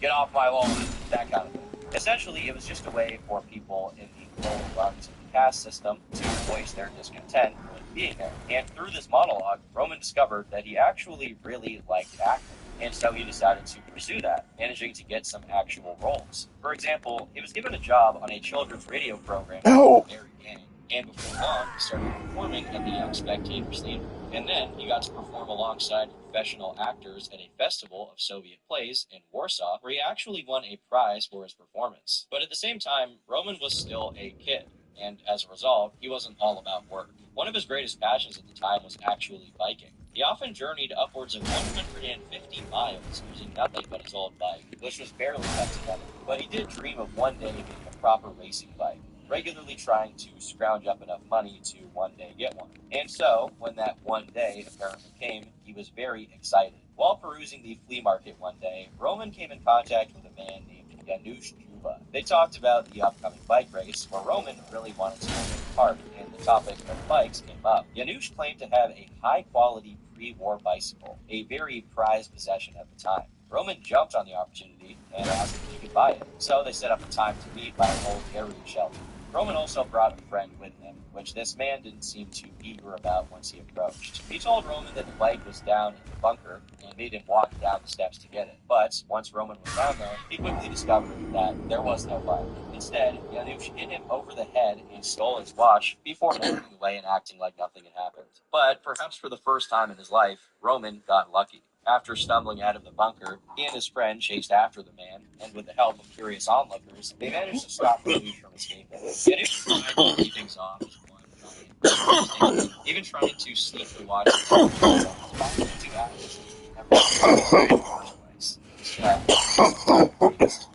Get off my lawn. That kind of thing. Essentially, it was just a way for people in the lower rungs of the caste system to voice their discontent with being there. And through this monologue, Roman discovered that he actually really liked acting. And so he decided to pursue that, managing to get some actual roles. For example, he was given a job on a children's radio program called Mary Gang. And before long, he started performing at the Young Spectators Theater. And then he got to perform alongside professional actors at a festival of Soviet plays in Warsaw, where he actually won a prize for his performance. But at the same time, Roman was still a kid, and as a result, he wasn't all about work. One of his greatest passions at the time was actually biking. He often journeyed upwards of 150 miles using nothing but his old bike, which was barely kept together. But he did dream of one day getting a proper racing bike, regularly trying to scrounge up enough money to one day get one. And so, when that one day apparently came, he was very excited. While perusing the flea market one day, Roman came in contact with a man named Janusz Juba. They talked about the upcoming bike race, where Roman really wanted to take part, and the topic of bikes came up. Janusz claimed to have a high-quality pre-war bicycle, a very prized possession at the time. Roman jumped on the opportunity and asked if he could buy it. So they set up a time to meet by an old area shelter. Roman also brought a friend with him, which this man didn't seem too eager about once he approached. He told Roman that the bike was down in the bunker and made him walk down the steps to get it. But once Roman was down there, he quickly discovered that there was no bike. Instead, Janusz hit him over the head and stole his watch before walking away and acting like nothing had happened. But perhaps for the first time in his life, Roman got lucky. After stumbling out of the bunker, he and his friend chased after the man, and with the help of curious onlookers, they managed to stop Janusz from escaping. Janusz tried to keep things off as one, even trying to sneak the watch to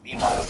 Meanwhile,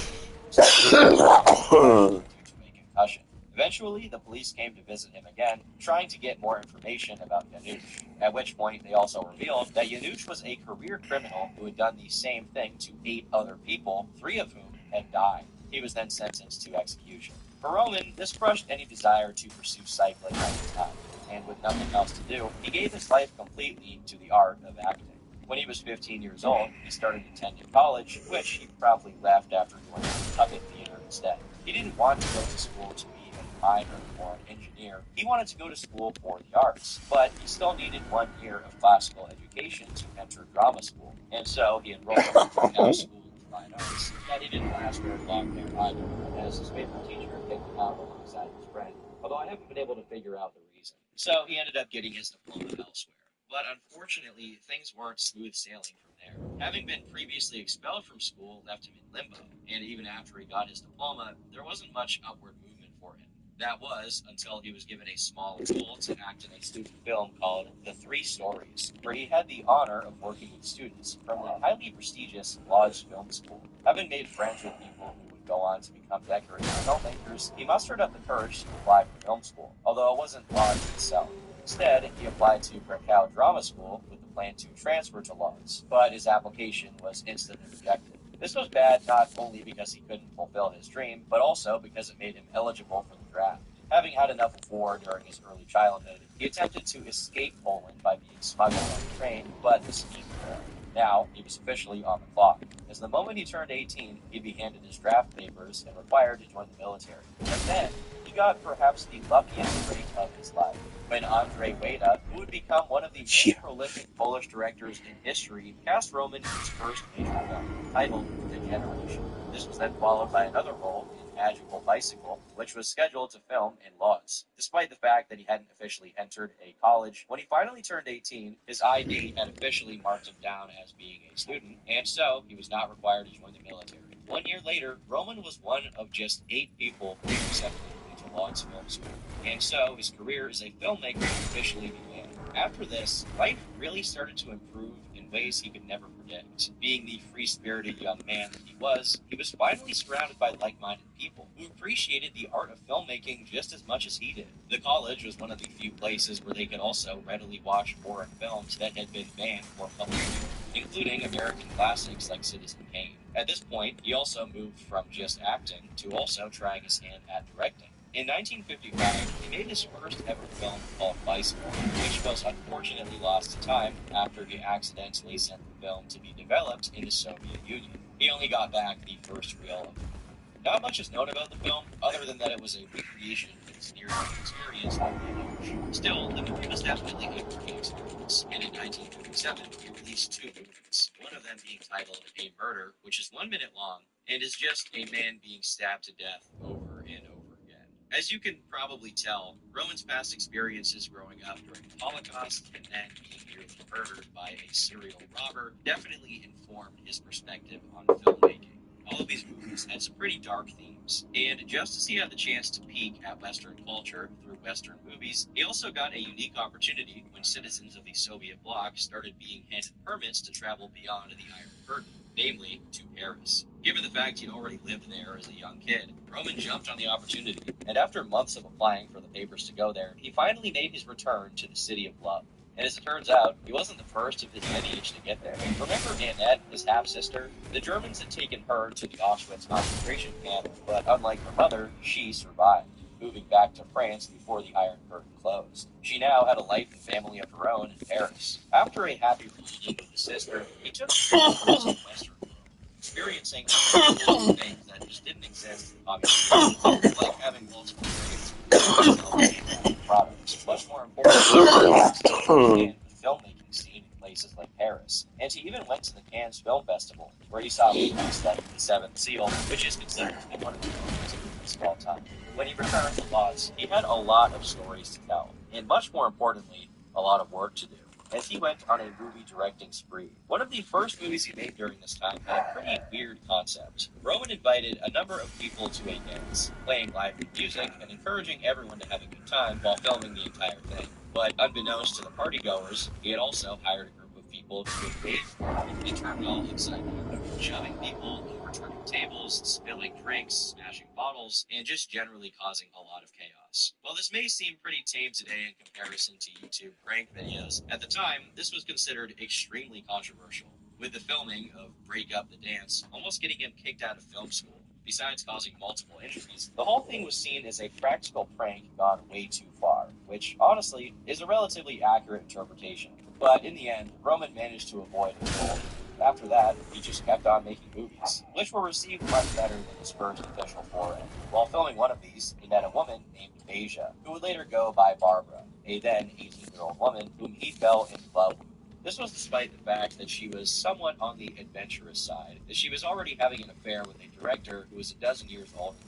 due to a concussion. Eventually, the police came to visit him again, trying to get more information about Janusz. At which point, they also revealed that Janusz was a career criminal who had done the same thing to 8 other people, 3 of whom had died. He was then sentenced to execution. For Roman, this crushed any desire to pursue cycling at the time, and with nothing else to do, he gave his life completely to the art of acting. When he was 15 years old, he started attending college, which he promptly left after he went to puppet theater instead. He didn't want to go to school to be a miner or an engineer. He wanted to go to school for the arts, but he still needed 1 year of classical education to enter drama school. And so he enrolled in a school of fine arts. That he didn't last very long there either, as his favorite teacher kicked him out alongside his friend. although I haven't been able to figure out the reason. So he ended up getting his diploma elsewhere. But unfortunately, things weren't smooth sailing from there. Having been previously expelled from school left him in limbo, and even after he got his diploma, there wasn't much upward movement for him. That was until he was given a small role to act in a student film called The Three Stories, where he had the honor of working with students from the highly prestigious Lodge Film School. Having made friends with people who would go on to become decorated filmmakers, he mustered up the courage to apply for film school, although it wasn't Lodge itself. Instead, he applied to Krakow Drama School with the plan to transfer to Lodz, but his application was instantly rejected. This was bad not only because he couldn't fulfill his dream, but also because it made him eligible for the draft. Having had enough of war during his early childhood, he attempted to escape Poland by being smuggled on a train, but the scheme failed. Now, he was officially on the clock, as the moment he turned 18, he'd be handed his draft papers and required to join the military. And then, he got perhaps the luckiest break of his life, when Andrzej Wajda, who would become one of the most prolific Polish directors in history, cast Roman in his first major film, titled The Generation. This was then followed by another role in Magical Bicycle, which was scheduled to film in Lodz. Despite the fact that he hadn't officially entered a college, when he finally turned 18, his ID had officially marked him down as being a student, and so he was not required to join the military. 1 year later, Roman was one of just 8 people who were accepted into Lodz Film School, and so his career as a filmmaker officially began. After this, life really started to improve in ways he could never predict. Being the free-spirited young man that he was finally surrounded by like-minded people who appreciated the art of filmmaking just as much as he did. The college was one of the few places where they could also readily watch foreign films that had been banned for public view, including American classics like Citizen Kane. At this point, he also moved from just acting to also trying his hand at directing. In 1955, he made his first ever film called Bicycle, which was unfortunately lost to time after he accidentally sent the film to be developed in the Soviet Union. He only got back the first reel of it. Not much is known about the film, other than that it was a recreation of his near-death experience on the Age. Still, the movie was definitely a learning experience, and in 1957, he released 2 movies, one of them being titled A Murder, which is 1 minute long, and is just a man being stabbed to death over and over again. As you can probably tell, Roman's past experiences growing up during the Holocaust and then being nearly murdered by a serial robber definitely informed his perspective on filmmaking. All of these movies had some pretty dark themes, and just as he had the chance to peek at Western culture through Western movies, he also got a unique opportunity when citizens of the Soviet bloc started being handed permits to travel beyond the Iron Curtain, namely to Paris. Given the fact he already lived there as a young kid, Roman jumped on the opportunity, and after months of applying for the papers to go there, he finally made his return to the City of Love. And as it turns out, he wasn't the first of his lineage to get there. Remember Annette, his half-sister? The Germans had taken her to the Auschwitz concentration camp, but unlike her mother, she survived, moving back to France before the Iron Curtain closed. She now had a life and family of her own in Paris. After a happy reunion with his sister, he took a trip to the Western world, experiencing things that just didn't exist in communist, like having multiple products. Much more importantly, the filmmaking scene in places like Paris. And he even went to the Cannes Film Festival, where he saw movies like The Seventh Seal, which is considered to be one of the greatest movies of all time. When he returned to Lodz, he had a lot of stories to tell, and much more importantly, a lot of work to do, as he went on a movie directing spree. One of the first movies he made during this time had a pretty weird concept. Roman invited a number of people to a dance, playing live music and encouraging everyone to have a good time while filming the entire thing. But unbeknownst to the partygoers, he had also hired a group of people to invade and they turned all upside down, shoving people, overturning tables, spilling drinks, smashing bottles, and just generally causing a lot of chaos. While this may seem pretty tame today in comparison to YouTube prank videos, at the time, this was considered extremely controversial, with the filming of Break Up the Dance almost getting him kicked out of film school. Besides causing multiple injuries, the whole thing was seen as a practical prank gone way too far, which, honestly, is a relatively accurate interpretation. But in the end, Roman managed to avoid it. After that, he just kept on making movies, which were received much better than his first official foray. While filming one of these, he met a woman named Beja, who would later go by Barbara, a then 18-year-old woman whom he fell in love with. This was despite the fact that she was somewhat on the adventurous side, as she was already having an affair with a director who was a dozen years older.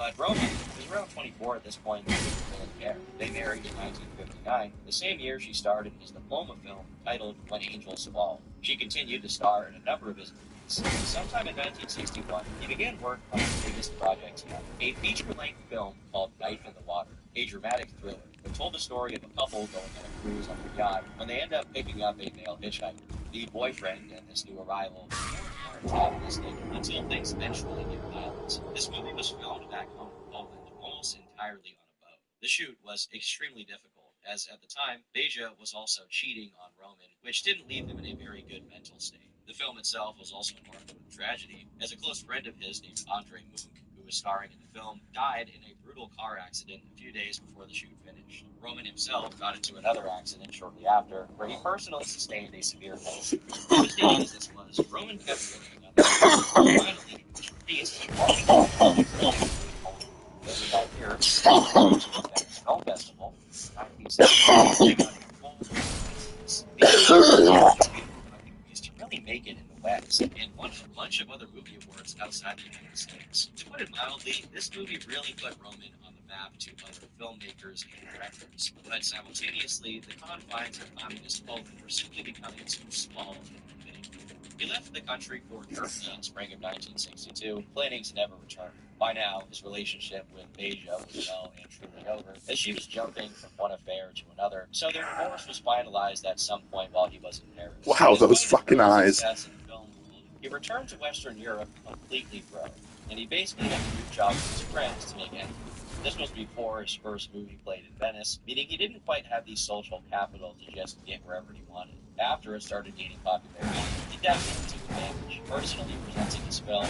But Roman was around 24 at this point and didn't really care. They married in 1959, the same year she starred in his diploma film titled When Angels Fall. She continued to star in a number of his movies. Sometime in 1961, he began work on his biggest project yet, a feature-length film called Knife in the Water, a dramatic thriller that told the story of a couple going on a cruise on their yacht when they end up picking up a male hitchhiker. The boyfriend and this new arrival are antagonistic until things eventually get violent. This movie was filmed back home in Poland almost entirely on a boat. The shoot was extremely difficult, as at the time, Beja was also cheating on Roman, which didn't leave him in a very good mental state. The film itself was also marked with tragedy, as a close friend of his named Andre Munk, who was starring in the film, died in a brutal car accident a few days before the shoot finished. Roman himself got into another accident shortly after, where he personally sustained a severe head. Devastating as this was, Roman kept working on it. Finally, which released that year, Film Festival, 1970, to really make it in the West and won a bunch of other movie awards outside the United States. To put it mildly, this movie really put Roman on the map to other filmmakers and directors, but simultaneously, the confines of communist Poland were simply becoming too small and limiting. He left the country for Germany in spring of 1962, planning to never return. By now, his relationship with Beja was well and truly over, as she was jumping from one affair to another, so their divorce was finalized at some point while he was in Paris. Wow, those Despite his fucking early eyes. success in the film world, he returned to Western Europe completely broke, and he basically had to do jobs with his friends to make ends meet. This was before his first movie played in Venice, meaning he didn't quite have the social capital to just get wherever he wanted. After it started gaining popularity, he definitely took advantage, personally presenting his film.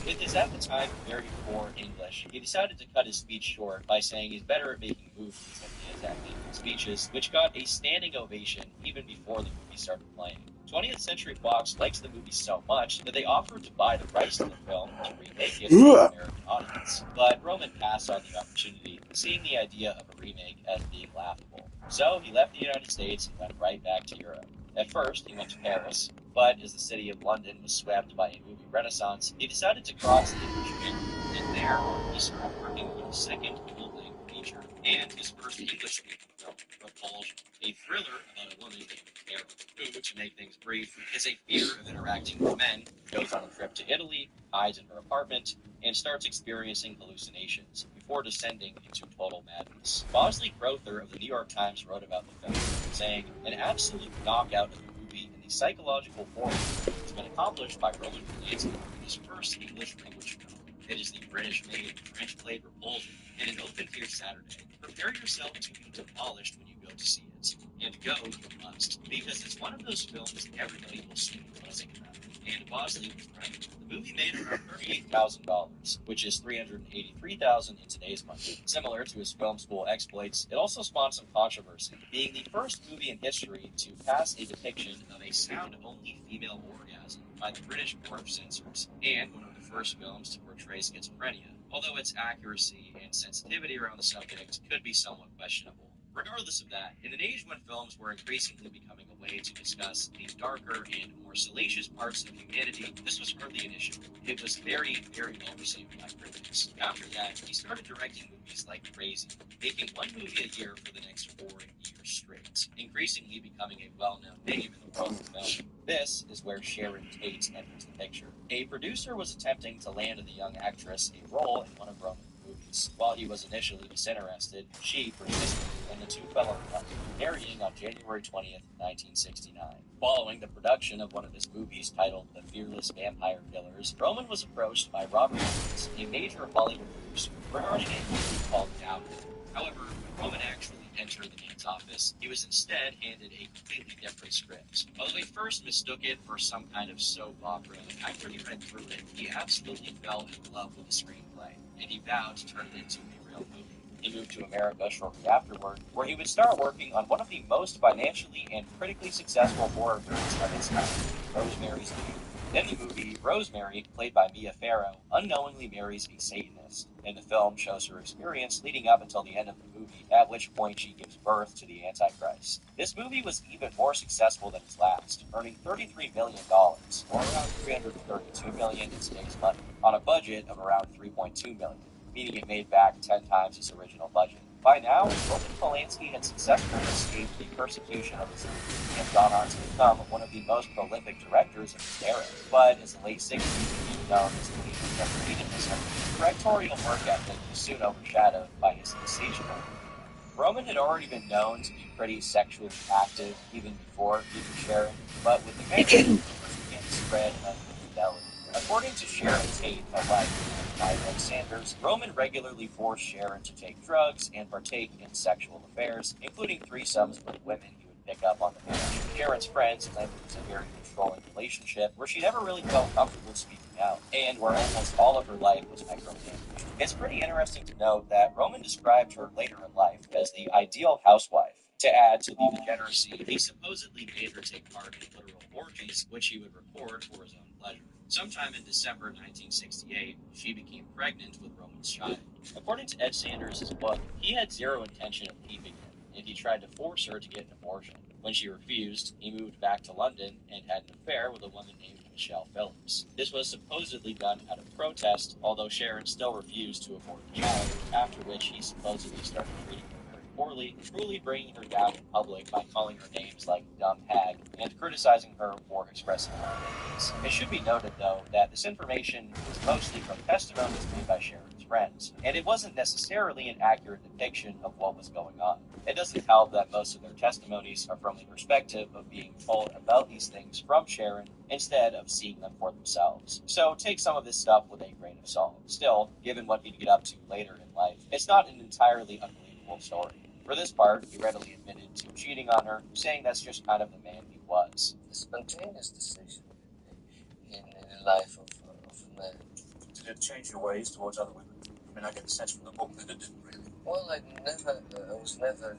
With his at the time very poor English, he decided to cut his speech short by saying he's better at making movies than he is at making speeches, which got a standing ovation even before the movie started playing. 20th Century Fox likes the movie so much that they offered to buy the rights to the film to remake it for the American audience. But Roman passed on the opportunity, seeing the idea of a remake as being laughable. So he left the United States and went right back to Europe. At first, he went to Paris, but as the city of London was swept by a movie renaissance, he decided to cross the English Channel. And there, he started working on his second full-length feature and his first English-speaking film, Repulsion, a thriller about a woman named Carol, who, to make things brief, has a fear of interacting with men, goes on a trip to Italy, hides in her apartment, and starts experiencing hallucinations before descending into total madness. Bosley Crowther of the New York Times wrote about the film, saying, "An absolute knockout of a movie in the psychological form has been accomplished by Roman Polanski in his first English-language film. It is the British-made, French-played Repulsion, and it opened here Saturday. Prepare yourself to be demolished when you go to see it. And go you must, because it's one of those films everybody will soon be buzzing about." And Bosley was right. The movie made around $38,000, which is $383,000 in today's money. Similar to his film school exploits, it also spawned some controversy, being the first movie in history to pass a depiction of a sound-only female orgasm by the British Board of Censors, and one of the first films to portray schizophrenia, although its accuracy and sensitivity around the subject could be somewhat questionable. Regardless of that, in an age when films were increasingly becoming a way to discuss the darker and more salacious parts of humanity, this was hardly an issue. It was very, very well received by critics. After that, he started directing movies like crazy, making one movie a year for the next 4 years straight, increasingly becoming a well-known name in the world of film. This is where Sharon Tate enters the picture. A producer was attempting to land the young actress a role in one of Roman's movies. While he was initially disinterested, she persisted, and the two fell in love, marrying on January 20th, 1969. Following the production of one of his movies titled The Fearless Vampire Killers, Roman was approached by Robert Evans, a major Hollywood producer, regarding a movie called Downhill. However, when Roman actually entered the man's office, he was instead handed a completely different script. Although he first mistook it for some kind of soap opera, after he read through it, he absolutely fell in love with the screenplay, and he vowed to turn it into a real movie. He moved to America shortly afterward, where he would start working on one of the most financially and critically successful horror movies of its time, Rosemary's Baby. In the movie, Rosemary, played by Mia Farrow, unknowingly marries a Satanist, and the film shows her experience leading up until the end of the movie, at which point she gives birth to the Antichrist. This movie was even more successful than its last, earning $33 million, or around $332 million in today's money, on a budget of around $3.2 million. meaning it made back 10 times its original budget. By now, Roman Polanski had successfully escaped the persecution of his youth and gone on to become one of the most prolific directors of his era. But as the late 60s became known as the age of hedonism, his directorial work ethic was soon overshadowed by his insatiable. Roman had already been known to be pretty sexually active even before meeting Sharon, but with the marriage, rumors began to spread of infidelity. According to Sharon Tate, a wife by Ed Sanders, Roman regularly forced Sharon to take drugs and partake in sexual affairs, including threesomes with women he would pick up on the beach. Sharon's friends claimed it was a very controlling relationship where she never really felt comfortable speaking out, and where almost all of her life was micromanaged. It's pretty interesting to note that Roman described her later in life as the ideal housewife. To add to the degeneracy, he supposedly made her take part in literal orgies, which he would record for his own pleasure. Sometime in December 1968, she became pregnant with Roman's child. According to Ed Sanders' book, he had zero intention of keeping her, and he tried to force her to get an abortion. When she refused, he moved back to London and had an affair with a woman named Michelle Phillips. This was supposedly done out of protest, although Sharon still refused to abort the child, after which he supposedly started treating her very poorly, cruelly bringing her down in public by calling her names like dumb hag and criticizing her for expressing her opinions. It should be noted, though, that this information was mostly from testimonies made by Sharon's friends, and it wasn't necessarily an accurate depiction of what was going on. It doesn't help that most of their testimonies are from the perspective of being told about these things from Sharon instead of seeing them for themselves. So take some of this stuff with a grain of salt. Still, given what he'd get up to later in life, it's not an entirely unbelievable story. For this part, he readily admitted to cheating on her, saying that's just kind of the man he was. A spontaneous decision in the life of a man. Did it change your ways towards other women? I mean, I get the sense from the book that it didn't really. Well, I was never,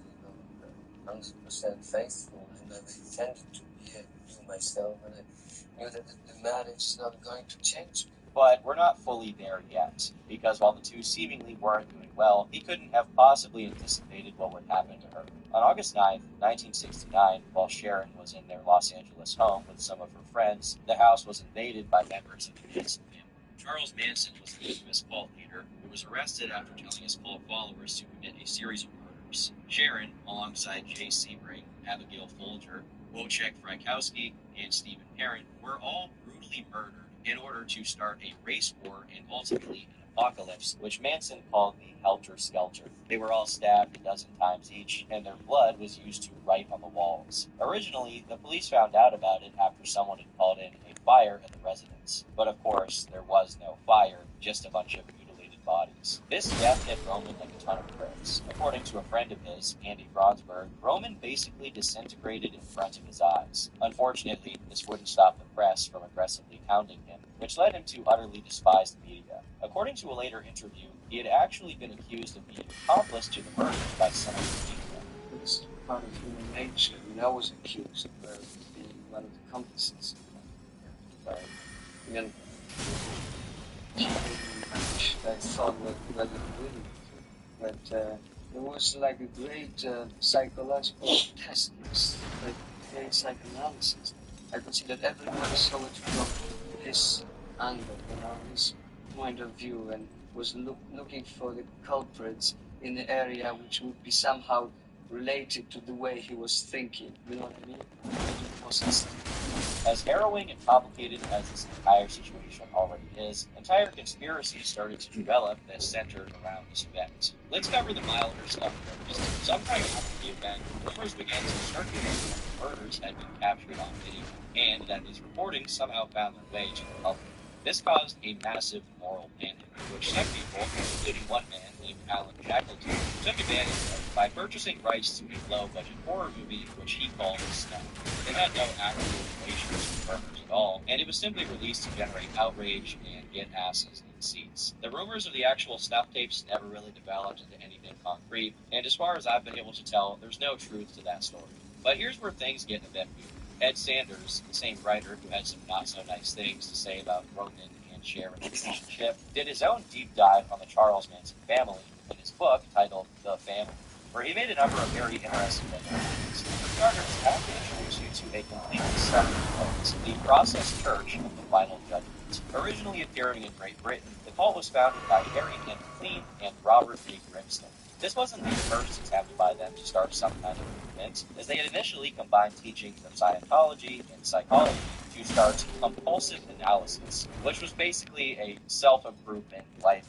100% faithful. I never intended to be myself, and I knew that the marriage is not going to change me. But we're not fully there yet, because while the two seemingly weren't doing well, he couldn't have possibly anticipated what would happen to her. On August 9th, 1969, while Sharon was in their Los Angeles home with some of her friends, the house was invaded by members of the Manson family. Charles Manson was the infamous cult leader who was arrested after telling his cult followers to commit a series of murders. Sharon, alongside Jay Sebring, Abigail Folger, Wojciech Frykowski, and Stephen Parent, were all brutally murdered in order to start a race war and ultimately an apocalypse, which Manson called the Helter Skelter. They were all stabbed a dozen times each, and their blood was used to write on the walls. Originally, the police found out about it after someone had called in a fire at the residence. But of course, there was no fire, just a bunch of mutilated bodies. This death hit Roman like a ton of bricks. According to a friend of his, Andy Bronsberg, Roman basically disintegrated in front of his eyes. Unfortunately, this wouldn't stop the press from aggressively hounding him, which led him to utterly despise the media. According to a later interview, he had actually been accused of being an accomplice to the murders by some of the media. It's part of human nature. I mean, I was accused of being one of the accomplices. But, again, I thought that rather really, but it was like a great psychological test, like great psychoanalysis. I could see that everyone saw it from his angle, his point of view, and was looking for the culprits in the area which would be somehow related to the way he was thinking. You know what I mean? It was as harrowing and complicated as this entire situation already is, entire conspiracies started to develop that centered around this event. Let's cover the milder stuff first. Sometime after the event, rumors began to circulate that the murders had been captured on video, and that these recordings somehow found their way to the public. This caused a massive moral panic, which some people, including one man named Alan Shackleton, took advantage of by purchasing rights to a low-budget horror movie which he called Snuff. It had no actual relation to the murders at all, and it was simply released to generate outrage and get asses in seats. The rumors of the actual Snuff tapes never really developed into anything concrete, and as far as I've been able to tell, there's no truth to that story. But here's where things get a bit weird. Ed Sanders, the same writer who had some not-so-nice things to say about Roman and Sharon's relationship, did his own deep dive on the Charles Manson family in his book titled The Family, where he made a number of very interesting developments. starters, I have to introduce you to a completely separate cult, the Process Church of the Final Judgment. Originally appearing in Great Britain, the cult was founded by Harry N. Clean and Robert A. Grimston. This wasn't the first attempt by them to start some kind of movement, as they had initially combined teachings of Scientology and psychology to start compulsive analysis, which was basically a self-improvement life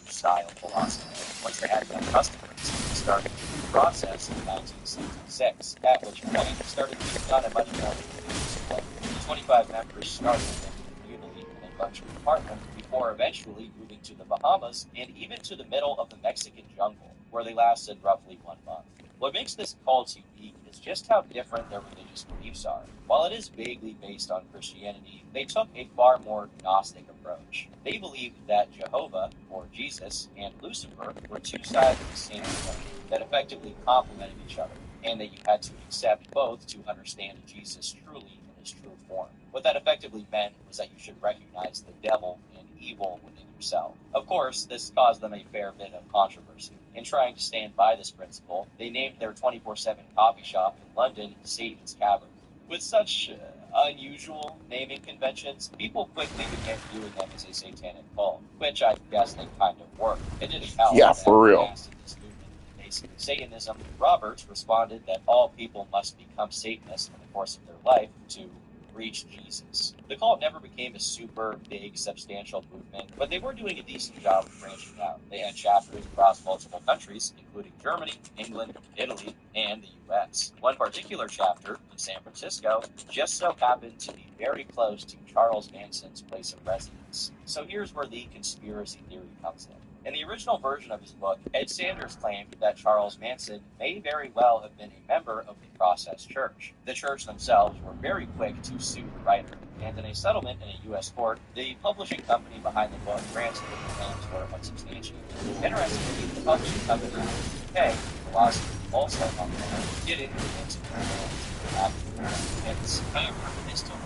style philosophy. Once they had enough customers, they started the process in 1966, at which point they started taking on a much more inclusive way. The 25 members started communally in a bunch of apartments before eventually moving to the Bahamas and even to the middle of the Mexican jungle, where they lasted roughly 1 month. What makes this cult unique is just how different their religious beliefs are. While it is vaguely based on Christianity, they took a far more Gnostic approach. They believed that Jehovah, or Jesus, and Lucifer were two sides of the same coin that effectively complemented each other, and that you had to accept both to understand Jesus truly in his true form. What that effectively meant was that you should recognize the devil and evil within yourself. Of course, this caused them a fair bit of controversy. In trying to stand by this principle, they named their 24/7 coffee shop in London Satan's Cavern. With such unusual naming conventions, people quickly began viewing them as a satanic cult, which I guess they kind of were. It didn't help Yeah, that for real. asked in this movement basically Satanism, Roberts responded that all people must become Satanists in the course of their life to reach Jesus. The cult never became a super big, substantial movement, but they were doing a decent job of branching out. They had chapters across multiple countries, including Germany, England, Italy, and the US. One particular chapter, in San Francisco, just so happened to be very close to Charles Manson's place of residence. So here's where the conspiracy theory comes in. In the original version of his book, Ed Sanders claimed that Charles Manson may very well have been a member of the Process Church. The church themselves were very quick to sue the writer, and in a settlement in a U.S. court, the publishing company behind the book granted that the claims were unsubstantiated. Interestingly, the publishing company in the UK, the lawsuit also hung there, didn't get into the hits. However, they still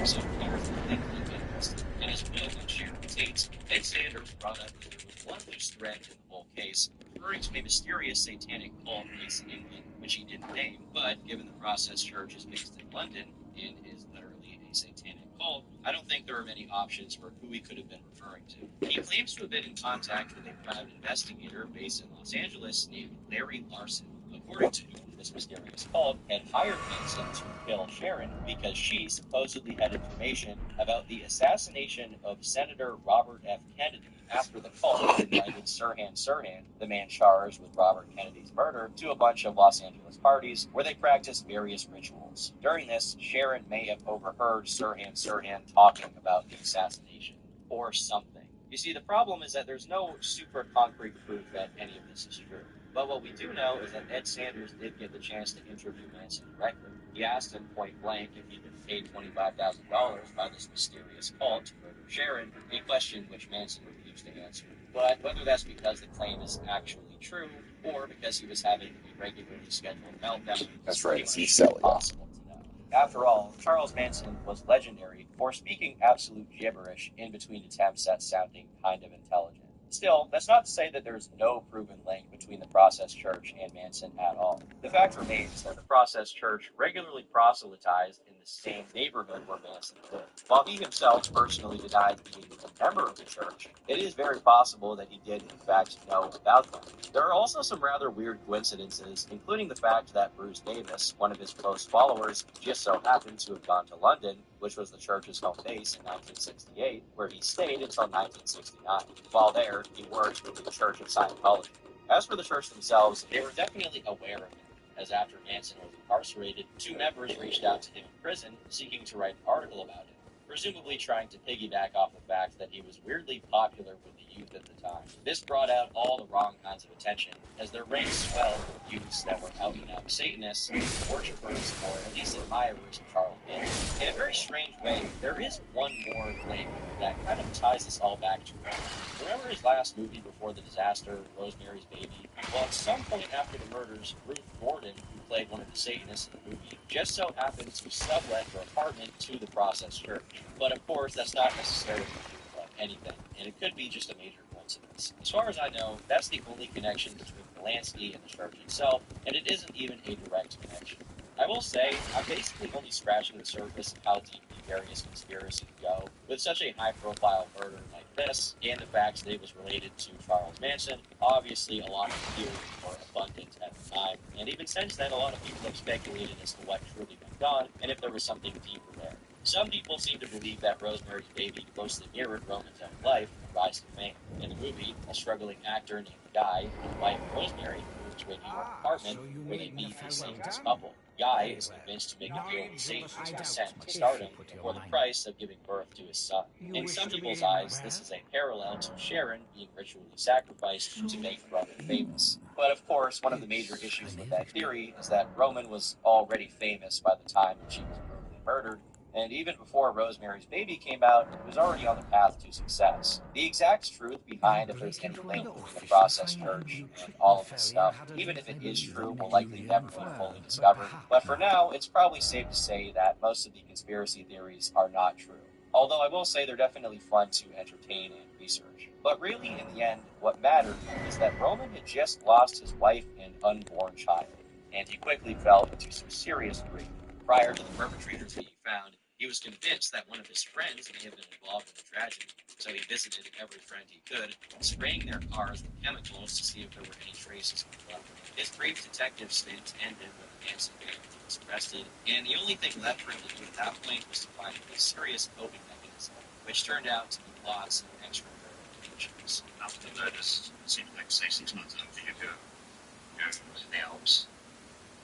so here's the thing that interesting. In his book on Sharon Tate, Ed Sanders brought up that there was one loose thread in the whole case, referring to a mysterious satanic cult based in England, which he didn't name, but given the Process Church is based in London and is literally a satanic cult, I don't think there are many options for who he could have been referring to. He claims to have been in contact with a private investigator based in Los Angeles named Larry Larson, according to whom this mysterious cult had hired Manson to kill Sharon because she supposedly had information about the assassination of Senator Robert F. Kennedy after the cult invited Sirhan Sirhan, the man charged with Robert Kennedy's murder, to a bunch of Los Angeles parties where they practiced various rituals. During this, Sharon may have overheard Sirhan Sirhan talking about the assassination, or something. You see, the problem is that there's no super concrete proof that any of this is true. But what we do know is that Ed Sanders did get the chance to interview Manson directly. He asked him point blank if he'd been paid $25,000 by this mysterious cult to murder Sharon, a question which Manson refused to answer. But whether that's because the claim is actually true, or because he was having a regularly scheduled meltdown, That's is right, pretty it's much Celia. impossible to know. After all, Charles Manson was legendary for speaking absolute gibberish in between attempts at sounding kind of intelligent. Still, that's not to say that there's no proven link between the Process Church and Manson at all. The fact remains that the Process Church regularly proselytized in the same neighborhood where Manson lived. While he himself personally denied being a member of the church, it is very possible that he did in fact know about them. There are also some rather weird coincidences, including the fact that Bruce Davis, one of his close followers, just so happened to have gone to London, which was the church's home base in 1968, where he stayed until 1969. While there, he worked with the Church of Scientology. As for the church themselves, they were definitely aware of him, as after Manson was incarcerated, 2 members reached out to him in prison seeking to write an article about him, presumably trying to piggyback off the fact that he was weirdly popular with the youth at the time. This brought out all the wrong kinds of attention, as their ranks swelled with youths that were out and out Satanists, worshippers, or at least admirers of Charles Manson. In a very strange way, there is one more link that kind of ties this all back to Rome. Remember his last movie before the disaster, Rosemary's Baby? Well, at some point after the murders, Ruth Gordon, who played one of the Satanists in the movie, just so happened to sublet her apartment to the Process Church. But of course, that's not necessarily proof of anything, and it could be just a major coincidence. parts of this. As far as I know, that's the only connection between Polanski and the church itself, and it isn't even a direct connection. I will say, I'm basically only scratching the surface of how deep the various conspiracies go. With such a high-profile murder like this, and the fact that it was related to Charles Manson, obviously a lot of theories were abundant at the time, and even since then a lot of people have speculated as to what truly went on, and if there was something deeper there. Some people seem to believe that Rosemary's Baby closely mirrored Roman's own life and rise to fame. In the movie, a struggling actor named Guy and wife Rosemary move to a New York apartment where they meet a same-sex couple. Guy is convinced to make a deal with Satan to ascend to stardom for the price of giving birth to his son. In some people's eyes, this is a parallel to Sharon being ritually sacrificed to make Roman famous. But of course, one of the major issues with that theory is that Roman was already famous by the time that she was brutally murdered, and even before Rosemary's Baby came out, he was already on the path to success. The exact truth behind if there's any link between the process church and all of this stuff, even if it is true, will likely never be fully discovered. But for now, it's probably safe to say that most of the conspiracy theories are not true. Although I will say they're definitely fun to entertain and research. But really, in the end, what mattered is that Roman had just lost his wife and unborn child, and he quickly fell into some serious grief. Prior to the perpetrators being found, he was convinced that one of his friends may have been involved in the tragedy, so he visited every friend he could, spraying their cars with chemicals to see if there were any traces of blood. His brief detective stint ended when the Manson family was arrested, and the only thing left for him to do at that point was to find a serious coping mechanism, which turned out to be lots of extramarital relations. After the murders, it seemed like, say, 6 months after you go in the Alps,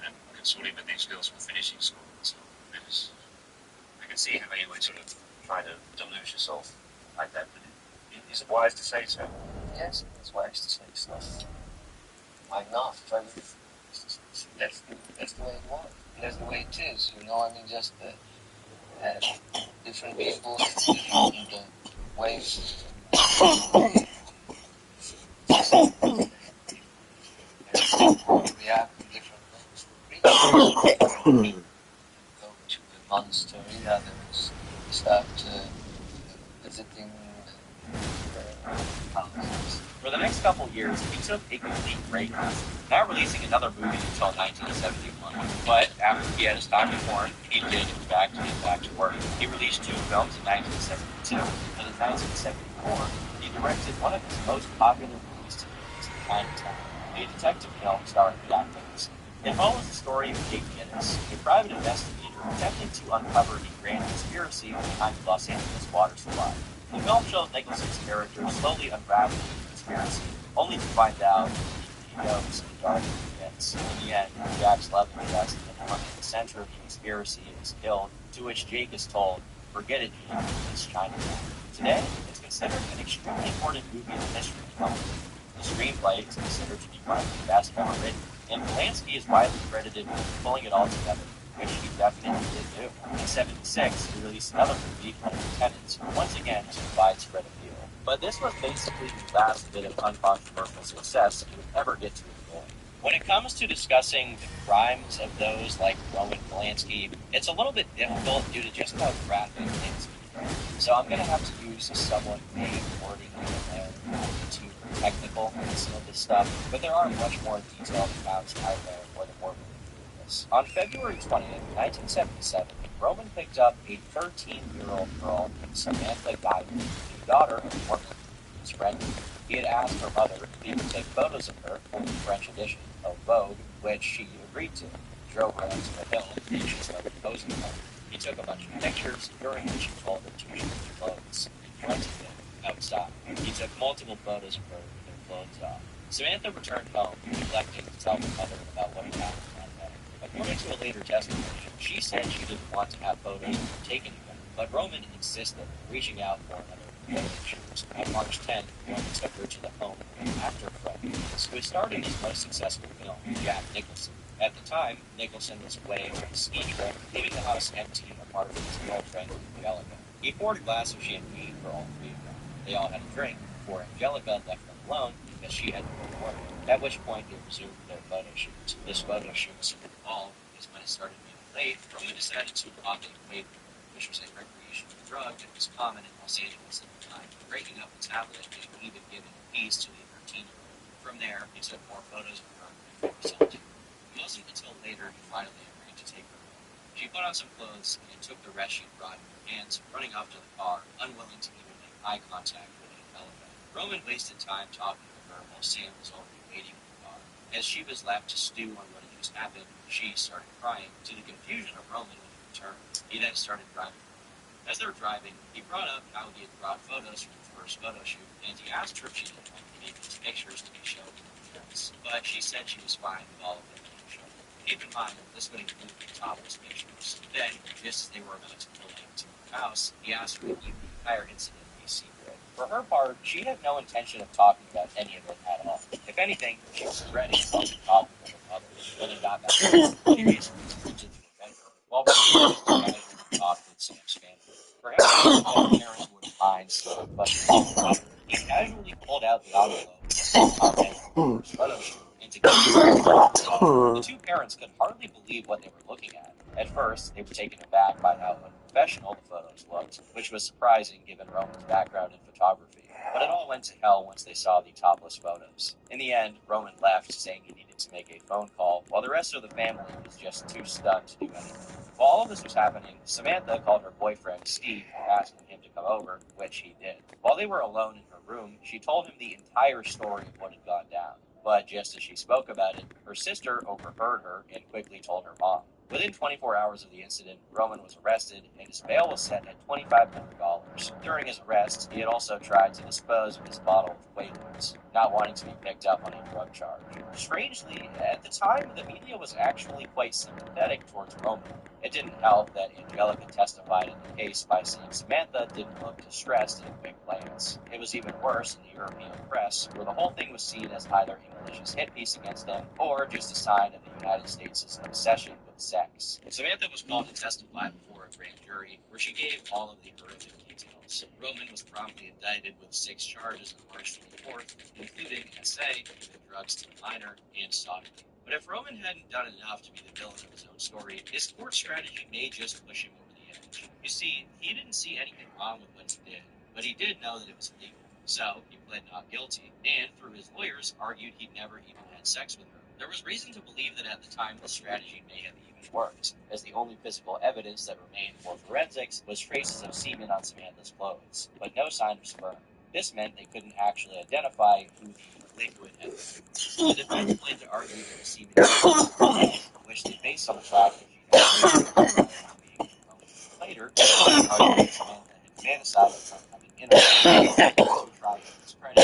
and consorting with these girls from finishing school and so on. I can see how you would sort of try to delude yourself like that, but is it wise to say so? Yes, it's wise to say so. Why not? Try to, that's the way it was. That's the way it is, you know. I mean, just different people, different ways react in different ways. Go to the monastery, others start visiting houses. For the next couple years, he took a complete break, not releasing another movie until 1971. But after he had his time in porn, he did in fact get back to work. He released 2 films in 1972, and in 1974, he directed one of his most popular movies to date, Chinatown, a detective film starring Jack Nicholson. It follows the story of Jake Guinness, a private investigator attempting to uncover the grand conspiracy behind the Los Angeles water supply. The film shows Nicholson's character slowly unraveling the conspiracy, only to find out he knows the dark bits. In the end, Jack's love interest and the one at the center of the conspiracy is killed, to which Jake is told, "Forget it, Jake, it's Chinatown." Today, it's considered an extremely important movie in the history of filmmaking. The screenplay is considered to be one of the best ever written, and Polanski is widely credited with pulling it all together, which he definitely did do. In '76, he released another movie called Lieutenants, once again to widespread appeal. But this was basically the last bit of uncontroversial success he would ever get to enjoy. When it comes to discussing the crimes of those like Roman Polanski, it's a little bit difficult due to just how graphic things can be. So I'm going to have to use a somewhat vague wording here and there, not too technical in some of this stuff, but there are much more detailed accounts out there for the more this. On February 20th, 1977, Roman picked up a 13-year-old girl named Samantha Guyton, the daughter of a worker, his friend. He had asked her mother if he would take photos of her for the French edition of Vogue, which she agreed to. He drove her out to the hill, and she started posing for him. He took a bunch of pictures, during which he told her to change her clothes in front of him outside. He took multiple photos of her with her clothes off. Samantha returned home, neglecting to tell her mother about what had happened that day. According to a later testimony, she said she didn't want to have photos taken of her, but Roman insisted, reaching out for another photo shoot. On March 10th, Roman took her to the home of an actor friend who had starred in his most successful film, Jack Nicholson. At the time, Nicholson was away on a ski trip, leaving the house empty apart from his girlfriend, Angelica. He poured a glass of champagne for all 3 of them. They all had a drink before Angelica left them alone because she had to go to work, at which point they resumed their photo shoot. This photo shoot soon evolved because when it started being late, Roman decided to opt in away from her, which was a recreational drug that was common in Los Angeles at the time, breaking up the tablet and even giving a piece to the 13-year-old. From there, he took more photos of her before selling. It wasn't until later he finally agreed to take her home. She put on some clothes and took the rest she'd brought in her hands, running off to the car, unwilling to even make eye contact with any elevator. Roman wasted time talking to her while Sam was already waiting in the car. As she was left to stew on what had just happened, she started crying, to the confusion of Roman when he returned. He then started driving. As they were driving, he brought up how he had brought photos from the first photo shoot, and he asked her if she didn't want any of these pictures to be shown to her parents. But she said she was fine with all of them being shown. Keep in mind, this would include the topless pictures. Then, just as they were about to pull into her house, he asked her to keep the entire incident a secret. For her part, she had no intention of talking about any of it at all. If anything, she regretted causing problems with her mother. When they got back home, she basically turned into a vendor, while Roman just casually talked with Sam's family. Perhaps his parents wouldn't mind seeing but he casually pulled out the envelope with content from the first photo shoot and to the two parents could hardly believe what they were looking at. At first, they were taken aback by how unprofessional the photos looked, which was surprising given Roman's background in photography. But it all went to hell once they saw the topless photos. In the end, Roman left, saying he needed to make a phone call, while the rest of the family was just too stunned to do anything. While all of this was happening, Samantha called her boyfriend, Steve, asking him to come over, which he did. While they were alone in her room, she told him the entire story of what had gone down. But just as she spoke about it, her sister overheard her and quickly told her mom. Within 24 hours of the incident, Roman was arrested and his bail was set at $2,500. During his arrest, he had also tried to dispose of his bottle of Quaaludes, not wanting to be picked up on a drug charge. Strangely, at the time, the media was actually quite sympathetic towards Roman. It didn't help that Angelica testified in the case by saying Samantha didn't look distressed at a quick glance. It was even worse in the European press, where the whole thing was seen as either a malicious hit piece against them or just a sign of the United States' obsession with sex. Samantha was called to testify before a grand jury, where she gave all of the horrific details. Roman was promptly indicted with 6 charges on March 24th, including SA, giving drugs to a minor, and sodomy. But if Roman hadn't done enough to be the villain of his own story, his court strategy may just push him over the edge. You see, he didn't see anything wrong with what he did, but he did know that it was illegal. So, he pled not guilty, and through his lawyers, argued he'd never even had sex with her. There was reason to believe that at the time the strategy may have even worked, as the only physical evidence that remained for forensics was traces of semen on Samantha's clothes, but no sign of sperm. This meant they couldn't actually identify who the liquid had been. The defense planned to argue that the semen was which they based on the fact that she had prior to being Roman. Later, argued that Samantha had fantasized about coming in to try to discredit.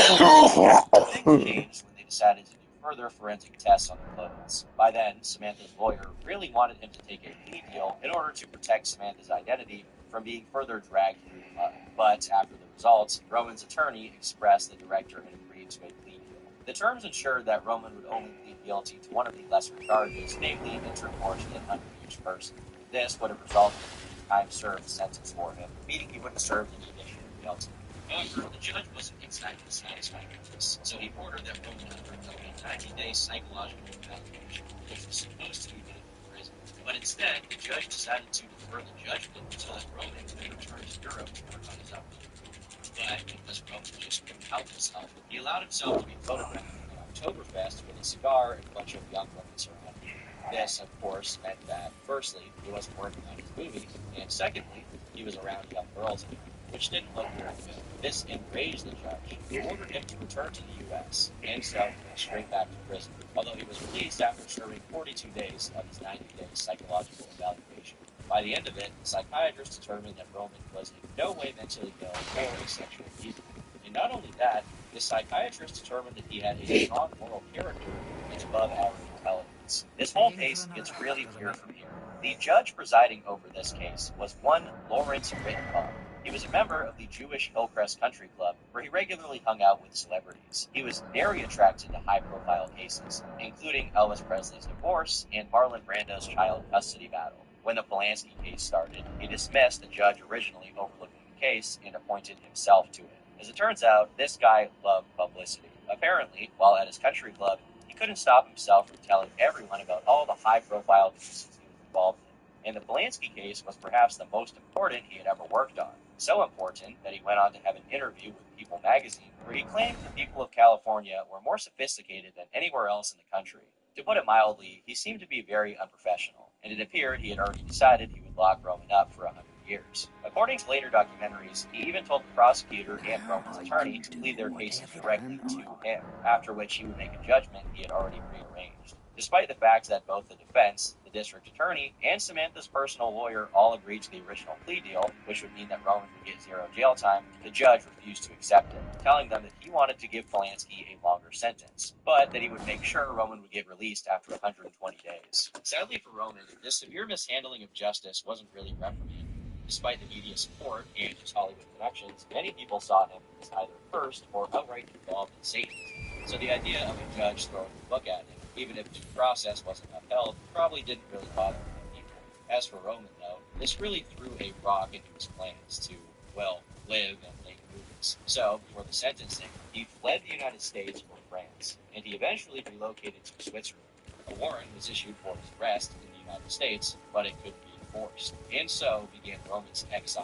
Things changed when they decided to do further forensic tests on the clothes. By then, Samantha's lawyer really wanted him to take a plea deal in order to protect Samantha's identity from being further dragged through the mud. But after the results, Roman's attorney expressed the director had agreed to a plea deal. The terms ensured that Roman would only plead guilty to one of the lesser charges, namely intercourse with an underage person. This would have resulted in a time-served sentence for him, meaning he wouldn't serve any additional guilty. However, the judge wasn't exactly satisfied with this, so he ordered that Roman undergo a 90-day psychological evaluation, which was supposed to be done in prison. But instead, the judge decided to defer the judgment so that Roman could return to Europe to work on his updated movie. But because Roman just couldn't help himself, he allowed himself to be photographed at Oktoberfest with a cigar and a bunch of young women surrounding him. This, of course, meant that, firstly, he wasn't working on his movie, and secondly, he was around young girls again, which didn't look very good. This enraged the judge, who ordered him to return to the U.S., and so he went straight back to prison, although he was released after serving 42 days of his 90-day psychological evaluation. By the end of it, the psychiatrist determined that Roman was in no way mentally ill or a sexual deviant. And not only that, the psychiatrist determined that he had a strong moral character and above average intelligence. This whole case gets really weird from here. The judge presiding over this case was one Lawrence Rittenbaugh. He was a member of the Jewish Hillcrest Country Club, where he regularly hung out with celebrities. He was very attracted to high-profile cases, including Elvis Presley's divorce and Marlon Brando's child custody battle. When the Polanski case started, he dismissed the judge originally overlooking the case and appointed himself to it. As it turns out, this guy loved publicity. Apparently, while at his country club, he couldn't stop himself from telling everyone about all the high-profile cases he was involved in. And the Polanski case was perhaps the most important he had ever worked on. So important that he went on to have an interview with People magazine where he claimed the people of California were more sophisticated than anywhere else in the country. To put it mildly, he seemed to be very unprofessional, and it appeared he had already decided he would lock Roman up for 100 years. According to later documentaries, he even told the prosecutor and Roman's attorney to plead their cases directly to him, after which he would make a judgment he had already prearranged. Despite the fact that both the defense, the district attorney, and Samantha's personal lawyer all agreed to the original plea deal, which would mean that Roman would get 0 jail time, the judge refused to accept it, telling them that he wanted to give Polanski a longer sentence, but that he would make sure Roman would get released after 120 days. Sadly for Roman, this severe mishandling of justice wasn't really reprimanded. Despite the media support and his Hollywood connections, many people saw him as either cursed or outright involved in Satanism. So the idea of a judge throwing a book at him, even if due process wasn't upheld, probably didn't really bother many people. As for Roman, though, this really threw a rock into his plans to, well, live and make movies. So, before the sentencing, he fled the United States for France, and he eventually relocated to Switzerland. A warrant was issued for his arrest in the United States, but it couldn't be enforced, and so began Roman's exile.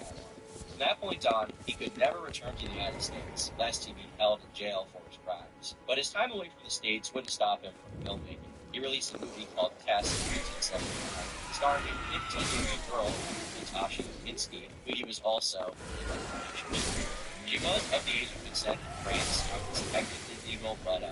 From that point on, he could never return to the United States, lest he be held in jail for his crimes. But his time away from the States wouldn't stop him from filmmaking. He released a movie called Tess in 1979, starring a 15-year-old girl, Natasha Kinski, who he was also in a relationship. She was of the age of consent in France, so it was technically legal, but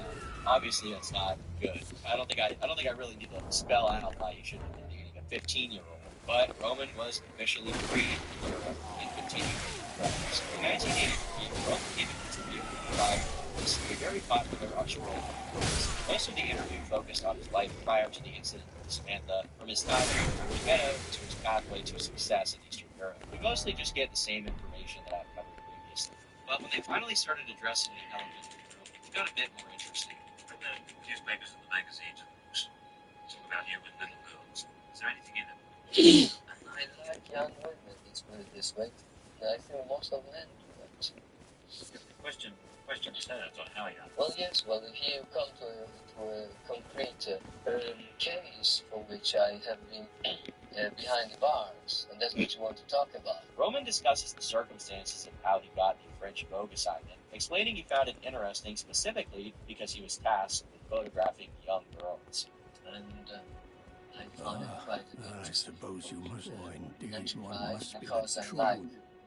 obviously that's not good. I don't think I really need to spell out why you shouldn't be dating a 15-year-old. But Roman was officially free in Europe and continued making films. In 1983, Roman gave an interview with Five Worlds, a very popular Australian podcast. Most of the interview focused on his life prior to the incident with Samantha, from his time in Meadow to his pathway to success in Eastern Europe. We mostly just get the same information that I've covered previously. But when they finally started addressing the elephant in the room, it got a bit more interesting. But the newspapers and the magazines and books talk about you with little girls. Is there anything in it? I like young women, let's put it this way. And I think most of men do that. The question turns on how young. Well, yes, well, if you come to a concrete case for which I have been behind the bars, and that's what you want to talk about. Roman discusses the circumstances of how he got the French Vogue assignment, explaining he found it interesting specifically because he was tasked with photographing young girls. And I found it quite I suppose you must know indeed one must be because I true. like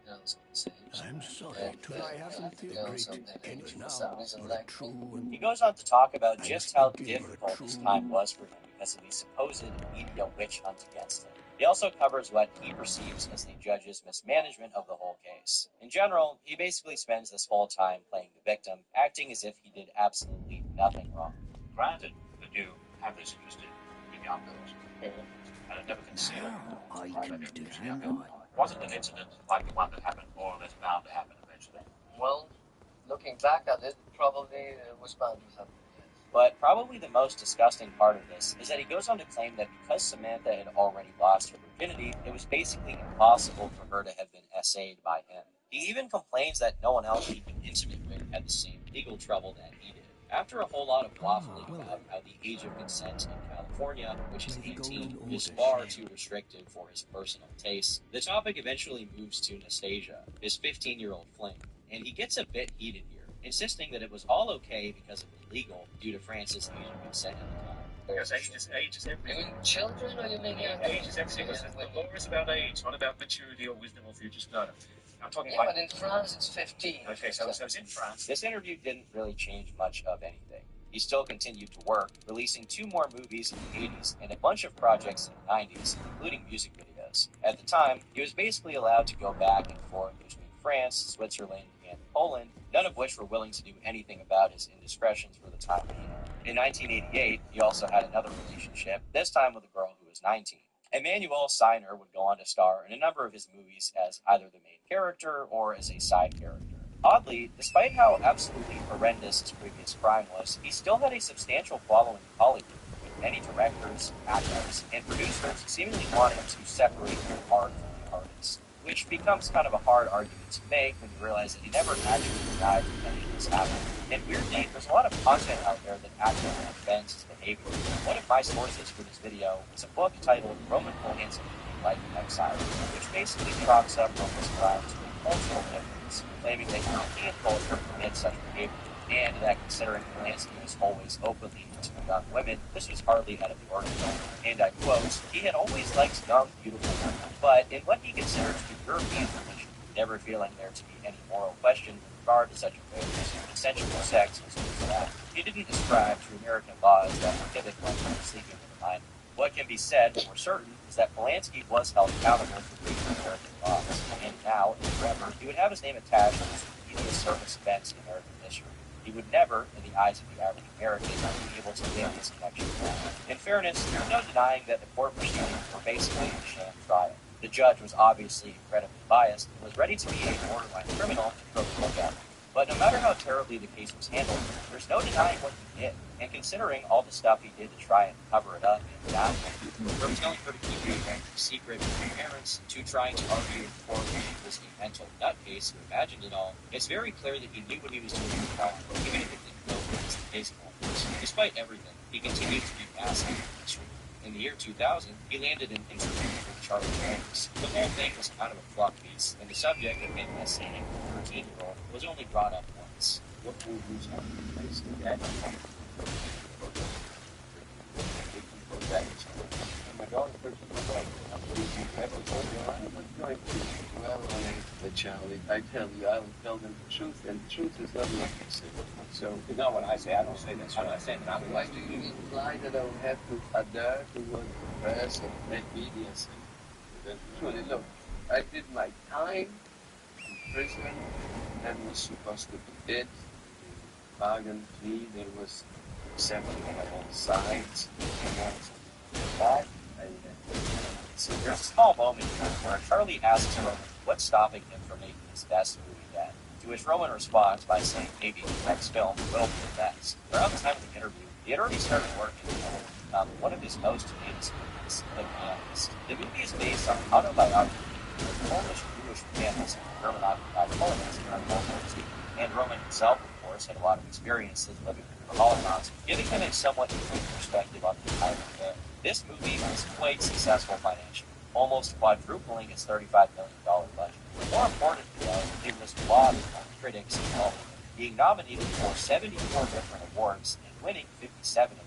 girls on the stage. I'm sorry to I haven't the girls great on the any stage now for some reason for a like true and He goes on to talk about I just must how be given a difficult this true- time was for him because of the supposed media witch hunt against him. He also covers what he perceives as the judge's mismanagement of the whole case. In general, he basically spends this whole time playing the victim, acting as if he did absolutely nothing wrong. Granted that you have this interest in young girls, and have never concealed I why can they do deny. happen. Was it an incident like the one that happened, more or less bound to happen eventually? Well, looking back at it, probably it was bound to happen. But probably the most disgusting part of this is that he goes on to claim that because Samantha had already lost her virginity, it was basically impossible for her to have been essayed by him. He even complains that no one else he'd been intimate with had the same legal trouble that he did. After a whole lot of waffling about how the age of consent in California, which is 18, is far too restrictive for his personal tastes, the topic eventually moves to Nastasia, his 15-year-old fling, and he gets a bit heated here, insisting that it was all okay because it was legal due to France's age of consent at the time. Because age is You everything. mean children, or you mean Age is everything. The law is about age, not about maturity or wisdom or future stardom. I'm talking Yeah, like... but in France it's 15. Okay, so it's in France. This interview didn't really change much of anything. He still continued to work, releasing 2 more movies in the 80s and a bunch of projects in the 90s, including music videos. At the time, he was basically allowed to go back and forth between France, Switzerland, and Poland, none of which were willing to do anything about his indiscretions for the time being. In 1988, he also had another relationship, this time with a girl who was 19. Emmanuel Seiner would go on to star in a number of his movies as either the main character or as a side character. Oddly, despite how absolutely horrendous his previous crime was, he still had a substantial following in Hollywood, with many directors, actors, and producers seemingly wanting to separate the art from the artist, which becomes kind of a hard argument to make when you realize that he never actually died when any of this happened. And weirdly, there's a lot of content out there that actually defends his behavior. One of my sources for this video is a book titled Roman Polanski, Life in Exile, which basically chalks up Roman's crime to a cultural difference, claiming that European culture permits such behavior, and that considering Polanski was always openly into young women, this was hardly out of the ordinary. And I quote, he had always liked young, beautiful women, but in what he considered to be European religion, never feeling there to be any moral question with regard to such affairs, consensual sex was always allowed. He didn't ascribe to American laws that prohibit one from sleeping with a minor. What can be said for certain is that Polanski was held accountable for breaching American laws, and now and forever he would have his name attached to some hideous service events in American history. He would never, in the eyes of the average American, be able to win his connection. In fairness, there's no denying that the court proceedings were basically a sham trial. The judge was obviously incredibly biased and was ready to be a borderline criminal to throw the book at him. But no matter how terribly the case was handled, there's no denying what he did. And considering all the stuff he did to try and cover it up and down, from telling her to keep the event secret from her parents to trying to argue in court that he was a mental nutcase who imagined it all, it's very clear that he knew what he was doing in crime, even if it didn't go against the case law. Despite everything, he continued to be massive and extreme. In the year 2000, he landed an interview with Charlie Banks. The whole thing was kind of a fluff piece, and the subject of him messaging a 13-year-old was only brought up once. What movies have you placed that? My daughter first well, Charlie, I tell you, I will tell them the truth, and the truth is not what they say. So, It's not what I say. I don't say that. I'm not saying that I'm why do you imply that I will have to adhere to what the press and net media say? Truly, look, I did my time in prison. That was supposed to be it. Bargain plea, there was accepted on all sides. But there's a small moment here where Charlie asks Roman what's stopping him from making his best movie yet. To which Roman responds by saying maybe the next film will be the best. Around the time of the interview, he had already started working on one of his most famous movies, The Pianist. The movie is based on an autobiography of a Polish-Jewish pianist in German-occupied Poland during World War II. And Roman himself, of course, had a lot of experiences living through the Holocaust, giving him a somewhat unique perspective on the entire affair. This movie was quite successful financially, almost quadrupling its $35 million budget. More importantly, though, it was lauded by critics and all, being nominated for 74 different awards and winning 57 of them.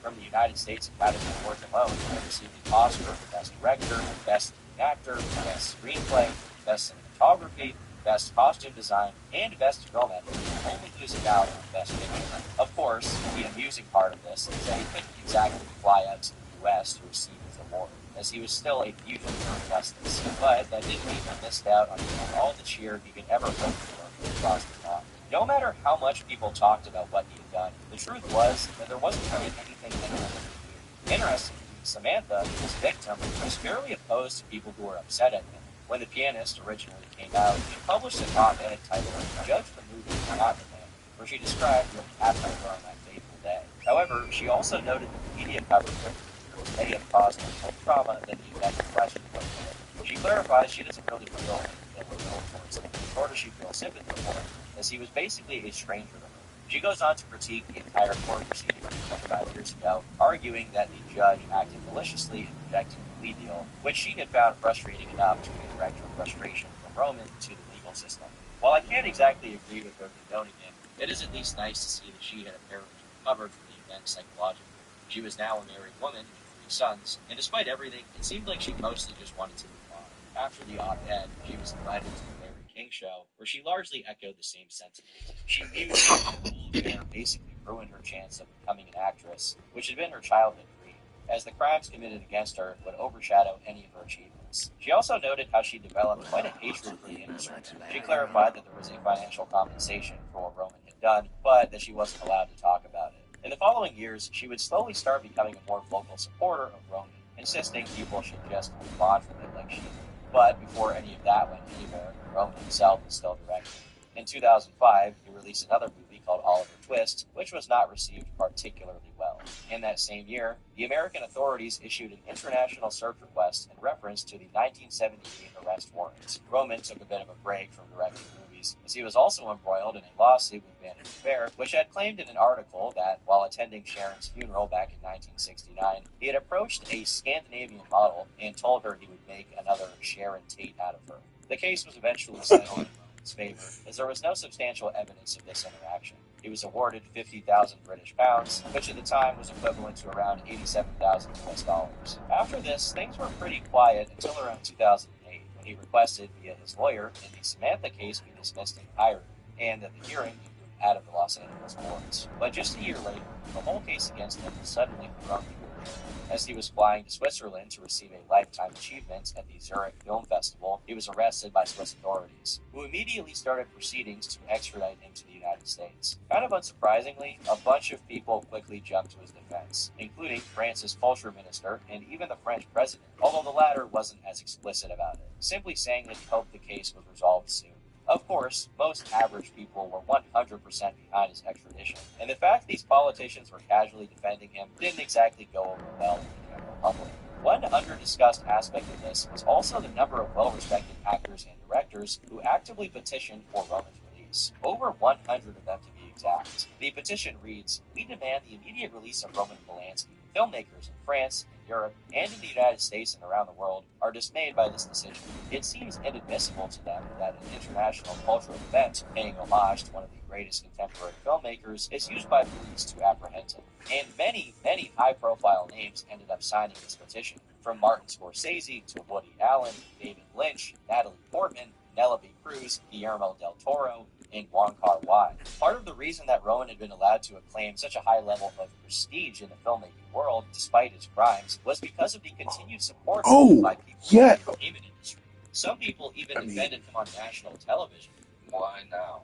From the United States Academy Award alone, it received the Oscar for Best Director, Best Actor, Best Screenplay, Best Cinematography, Best Costume Design, and Best Film Editing, only losing out on Best Picture. Of course, the amusing part of this is that he couldn't exactly fly out to the U.S. to receive his award, as he was still a fugitive from justice. But that didn't mean he missed out on all the cheer he could ever hope for across the pond. No matter how much people talked about what he had done, the truth was that there wasn't really anything anyone could do. Interestingly, Samantha, his victim, was fairly opposed to people who were upset at him. When The Pianist originally came out, she published an op-ed titled Judge the Movie, Not the Man, where she described what happened to her on that fateful day. However, she also noted that the media coverage of the movie may have caused more trauma than the event in question would have. She clarifies she doesn't really feel ill towards him, nor does she feel sympathy for him, as he was basically a stranger to her. She goes on to critique the entire court proceeding 25 years ago, arguing that the judge acted maliciously in rejecting the plea deal, which she had found frustrating enough to redirect her frustration from Roman to the legal system. While I can't exactly agree with her condoning him, it is at least nice to see that she had apparently recovered from the event psychologically. She was now a married woman with 3 sons, and despite everything, it seemed like she mostly just wanted to move on. After the op-ed, she was invited to the Larry King show, where she largely echoed the same sentiments. She viewed the whole affair basically ruined her chance of becoming an actress, which had been her childhood dream, as the crimes committed against her would overshadow any of her achievements. She also noted how she developed quite a hatred for the industry. She clarified that there was a financial compensation for what Roman had done, but that she wasn't allowed to talk about it. In the following years, she would slowly start becoming a more vocal supporter of Roman, insisting people should just move on from it like she did. But before any of that went anywhere, Roman himself was still directing. In 2005, he released another movie called Oliver Twist, which was not received particularly well. In that same year, the American authorities issued an international search request in reference to the 1978 arrest warrant. Roman took a bit of a break from directing movies, as he was also embroiled in a lawsuit with Vanity Fair, which had claimed in an article that, while attending Sharon's funeral back in 1969, he had approached a Scandinavian model and told her he would make another Sharon Tate out of her. The case was eventually settled in Roman's favor, as there was no substantial evidence of this interaction. He was awarded 50,000 British pounds, which at the time was equivalent to around 87,000 US dollars. After this, things were pretty quiet until around 2008, when he requested via his lawyer that the Samantha case be dismissed entirely, and that the hearing be moved out of the Los Angeles courts. But just a year later, the whole case against him was suddenly thrown into the wind. As he was flying to Switzerland to receive a lifetime achievement at the Zurich Film Festival, he was arrested by Swiss authorities, who immediately started proceedings to extradite him to the United States. Kind of unsurprisingly, a bunch of people quickly jumped to his defense, including France's culture minister and even the French president, although the latter wasn't as explicit about it, simply saying that he hoped the case was resolved soon. Of course, most average people were 100% behind his extradition, and the fact these politicians were casually defending him didn't exactly go over well with the general public. One under-discussed aspect of this was also the number of well-respected actors and directors who actively petitioned for Roman's release. Over 100 of them to be exact. The petition reads, "We demand the immediate release of Roman Polanski. Filmmakers in France, in Europe, and in the United States and around the world are dismayed by this decision. It seems inadmissible to them that an international cultural event paying homage to one of the greatest contemporary filmmakers is used by police to apprehend him." And many, many high-profile names ended up signing this petition, from Martin Scorsese to Woody Allen, David Lynch, Natalie Portman, Penelope Cruz, Guillermo del Toro, and Wong Kar-wai. Part of the reason that Roman had been allowed to acclaim such a high level of prestige in the filmmaking world, despite his crimes, was because of the continued support by people in the entertainment industry. Some people even defended him on national television. Why now?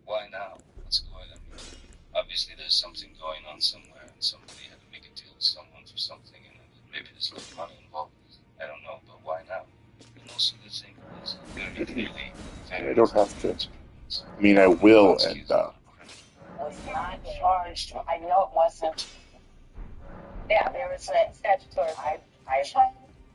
Why now? What's going on? Obviously, there's something going on somewhere, and somebody had to make a deal with someone for something, and maybe there's a little money involved. I don't know, but why now? And also, the thing is, you're really I don't have to. I mean, I will, and was not charged. I know it wasn't. Yeah, there was a statutory.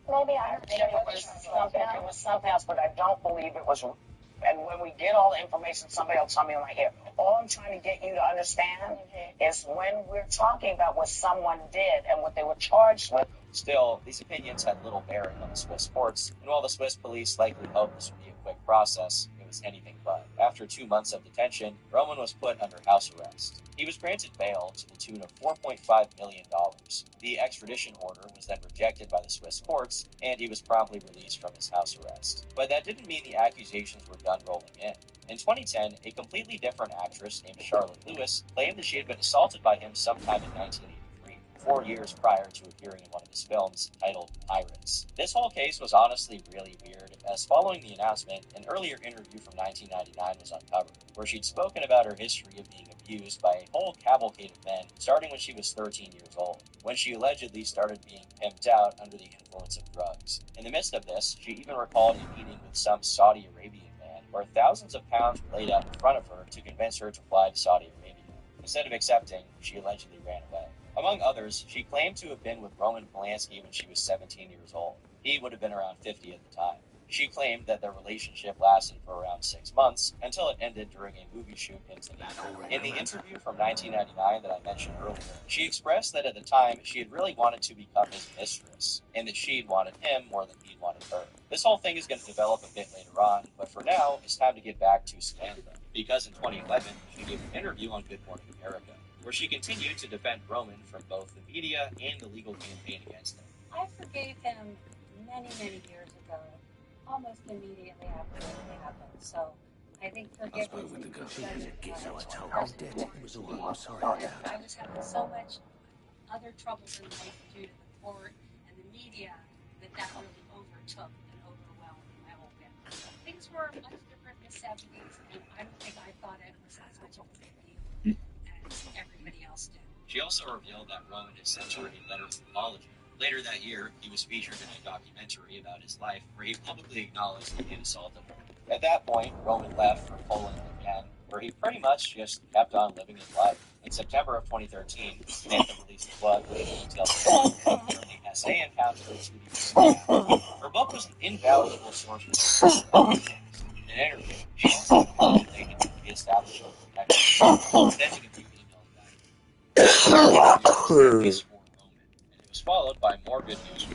Maybe I heard it was something else, but I don't believe it was. And when we get all the information, somebody will tell me in my ear. All I'm trying to get you to understand is when we're talking about what someone did and what they were charged with. Still, these opinions had little bearing on the Swiss courts, and while the Swiss police likely hoped this would be a quick process, it was anything but. After 2 months of detention, Roman was put under house arrest. He was granted bail to the tune of $4.5 million. The extradition order was then rejected by the Swiss courts, and he was promptly released from his house arrest. But that didn't mean the accusations were done rolling in. In 2010, a completely different actress named Charlotte Lewis claimed that she had been assaulted by him sometime in 1983, 4 years prior to appearing in one of his films titled Pirates. This whole case was honestly really weird, as following the announcement, an earlier interview from 1999 was uncovered, where she'd spoken about her history of being abused by a whole cavalcade of men starting when she was 13 years old, when she allegedly started being pimped out under the influence of drugs. In the midst of this, she even recalled a meeting with some Saudi Arabian man where thousands of pounds were laid out in front of her to convince her to fly to Saudi Arabia. Instead of accepting, she allegedly ran away. Among others, she claimed to have been with Roman Polanski when she was 17 years old. He would have been around 50 at the time. She claimed that their relationship lasted for around 6 months, until it ended during a movie shoot in Tunisia. In the interview from 1999 that I mentioned earlier, she expressed that at the time she had really wanted to become his mistress, and that she'd wanted him more than he'd wanted her. This whole thing is going to develop a bit later on, but for now, it's time to get back to Samantha, because in 2011, she gave an interview on Good Morning America, where she continued to defend Roman from both the media and the legal campaign against him. I forgave him many, many years ago, almost immediately after it happened. So I think forgiveness is I was having so much other troubles in life due to the court and the media that really overtook and overwhelmed my whole family. Things were much different in the 70s, and I don't think I thought it was as much of a big deal as everybody else did. She also revealed that Roman had sent her a letter of apology. Later that year, he was featured in a documentary about his life where he publicly acknowledged that he had assaulted her. At that point, Roman left for Poland again, where he pretty much just kept on living his life. In September of 2013, Samantha released a book which detailed the essay encounter with Her book was an invaluable source of in an interview. She also acknowledged that they could reestablish a connection, sending a few emails back. It was followed by more good news.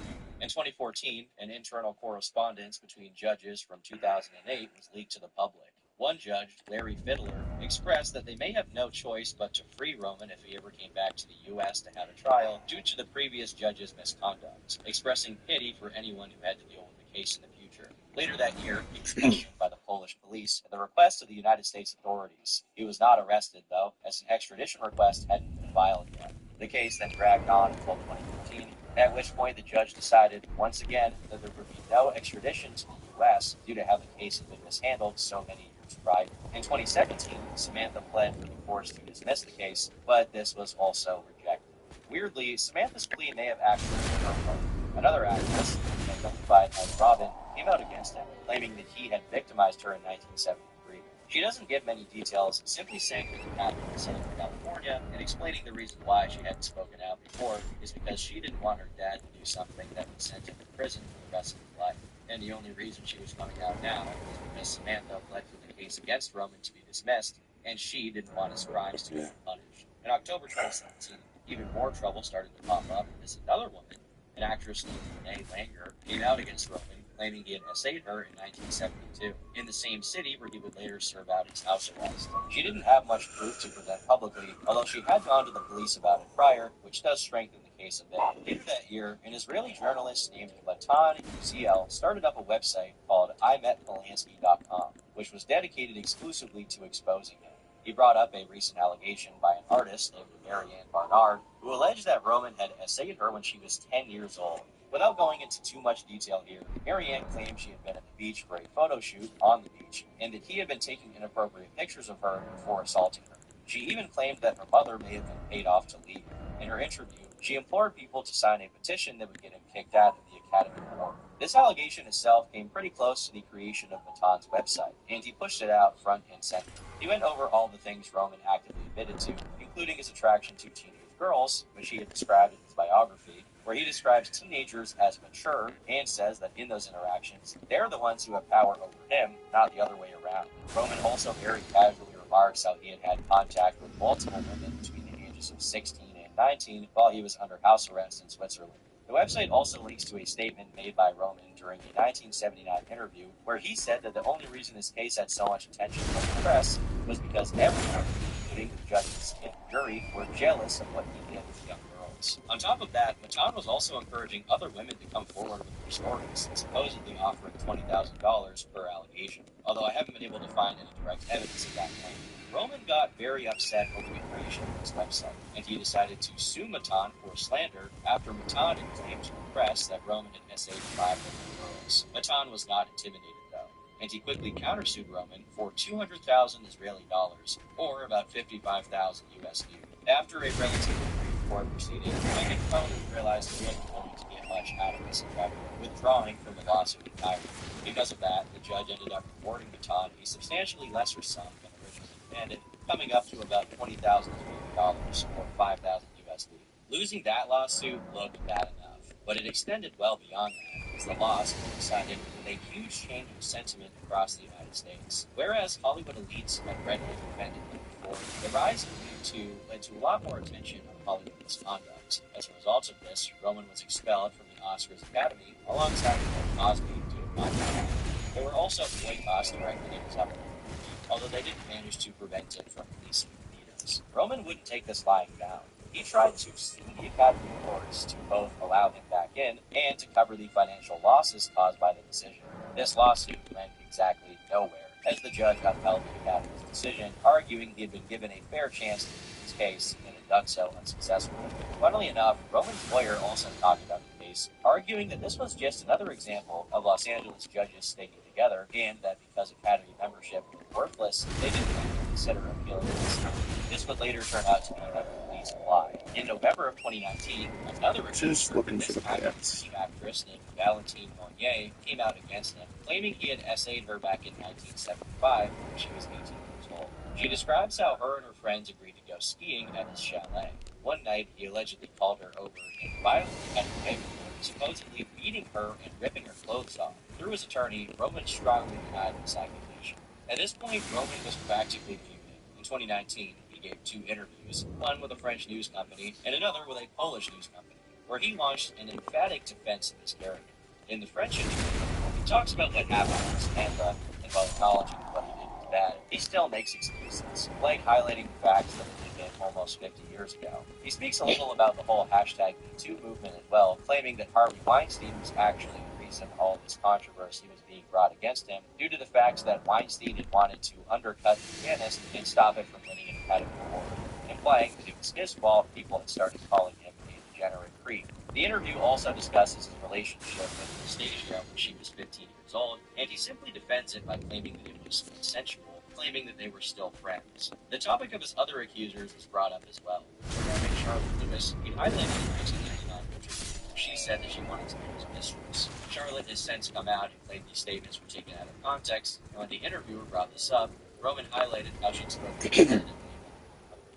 In 2014, an internal correspondence between judges from 2008 was leaked to the public. One judge, Larry Fiddler, expressed that they may have no choice but to free Roman if he ever came back to the U.S. to have a trial due to the previous judge's misconduct, expressing pity for anyone who had to deal with the case in the future. Later that year, he was questioned by the Polish police at the request of the United States authorities. He was not arrested, though, as an extradition request hadn't been filed yet. The case then dragged on until 2015, at which point the judge decided, once again, that there would be no extradition to the U.S. due to how the case had been mishandled so many years prior. In 2017, Samantha pled for the courts to dismiss the case, but this was also rejected. Weirdly, Samantha's plea may have actually been her fault. Another actress, identified as Robin, came out against him, claiming that he had victimized her in 1973. She doesn't give many details, simply saying that it happened in Southern California, and explaining the reason why she hadn't spoken out before is because she didn't want her dad to do something that would send him to prison for the rest of his life. And the only reason she was coming out now was because Samantha pled for the case against Roman to be dismissed, and she didn't want his crimes to go unpunished. In October 2017, even more trouble started to pop up as another woman, an actress named Renee Langer, came out against Roman, claiming he had essayed her in 1972, in the same city where he would later serve out his house arrest. She didn't have much proof to present publicly, although she had gone to the police about it prior, which does strengthen the case a bit. Later that year, an Israeli journalist named Matan Uziel started up a website called IMetPolansky.com, which was dedicated exclusively to exposing him. He brought up a recent allegation by an artist named Marianne Barnard, who alleged that Roman had essayed her when she was 10 years old. Without going into too much detail here, Marianne claimed she had been at the beach for a photo shoot on the beach, and that he had been taking inappropriate pictures of her before assaulting her. She even claimed that her mother may have been paid off to leave. In her interview, she implored people to sign a petition that would get him kicked out of the Academy Award. This allegation itself came pretty close to the creation of Matan's website, and he pushed it out front and center. He went over all the things Roman actively admitted to, including his attraction to teenage girls, which he had described in his biography, where he describes teenagers as mature and says that in those interactions, they're the ones who have power over him, not the other way around. Roman also very casually remarks how he had had contact with multiple women between the ages of 16 and 19 while he was under house arrest in Switzerland. The website also links to a statement made by Roman during a 1979 interview where he said that the only reason his case had so much attention from the press was because everyone, including the judges and the jury, were jealous of what he did with young girls. On top of that, Matan was also encouraging other women to come forward with their stories, supposedly offering $20,000 per allegation, although I haven't been able to find any direct evidence of that claim. Roman got very upset over the creation of his website, and he decided to sue Matan for slander after Matan had claimed to the press that Roman had essayed 5 different girls. Matan was not intimidated, though, and he quickly countersued Roman for 200,000 Israeli dollars, or about 55,000 USD. After a relatively brief court proceeding, I think Roman realized he wasn't going to get much out of this endeavor, withdrawing from the lawsuit entirely. Because of that, the judge ended up rewarding Matan a substantially lesser sum than originally demanded, coming up to about 20,000 Israeli dollars, or 5,000 USD. Losing that lawsuit looked bad enough, but it extended well beyond that, as the loss coincided with a huge change of sentiment across the United States. Whereas Hollywood elites had readily defended him before, the rise of Me Too led to a lot more attention on Hollywood misconduct. As a result of this, Roman was expelled from the Oscars Academy alongside Bill Cosby due to conduct. There were also boycotts directed at his upcoming movie, although they didn't manage to prevent him from releasing the vetoes. Roman wouldn't take this lying down. He tried to sue the Academy Awards to both allow him back in and to cover the financial losses caused by the decision. This lawsuit went exactly nowhere, as the judge upheld the Academy's decision, arguing he had been given a fair chance to plead his case and had done so unsuccessfully. Funnily enough, Roman's lawyer also talked about the case, arguing that this was just another example of Los Angeles judges sticking together, and that because Academy membership was worthless, they didn't even consider appealing the decision. This would later turn out to be a complete lie. In November of 2019, another Just accuser, looking for this the time pants. British actress named Valentine Monnier, came out against him, claiming he had essayed her back in 1975 when she was 18 years old. She describes how her and her friends agreed to go skiing at his chalet. One night, he allegedly called her over and violently had her way with her, supposedly beating her and ripping her clothes off. Through his attorney, Roman strongly denied this accusation. At this point, Roman was practically fuming. In 2019, he gave 2 interviews, one with a French news company and another with a Polish news company. where he launched an emphatic defense of his character. In the French interview, he talks about what happened to Samantha, and while acknowledging what he did was bad, he still makes excuses, like highlighting the facts that it had been almost 50 years ago. He speaks a little about the whole hashtag #MeToo movement as well, claiming that Harvey Weinstein was actually the reason all this controversy was being brought against him, due to the facts that Weinstein had wanted to undercut the pianist and stop it from winning an Academy Award, implying that it was his fault people had started calling him a degenerate creep. The interview also discusses his relationship with Anastasia when she was 15 years old, and he simply defends it by claiming that it was consensual, claiming that they were still friends. The topic of his other accusers is brought up as well. Regarding Charlotte Lewis, he highlighted in 1999 interview. She said that she wanted to be his mistress. Charlotte has since come out and claimed these statements were taken out of context, and when the interviewer brought this up, Roman highlighted how she'd spoken competitively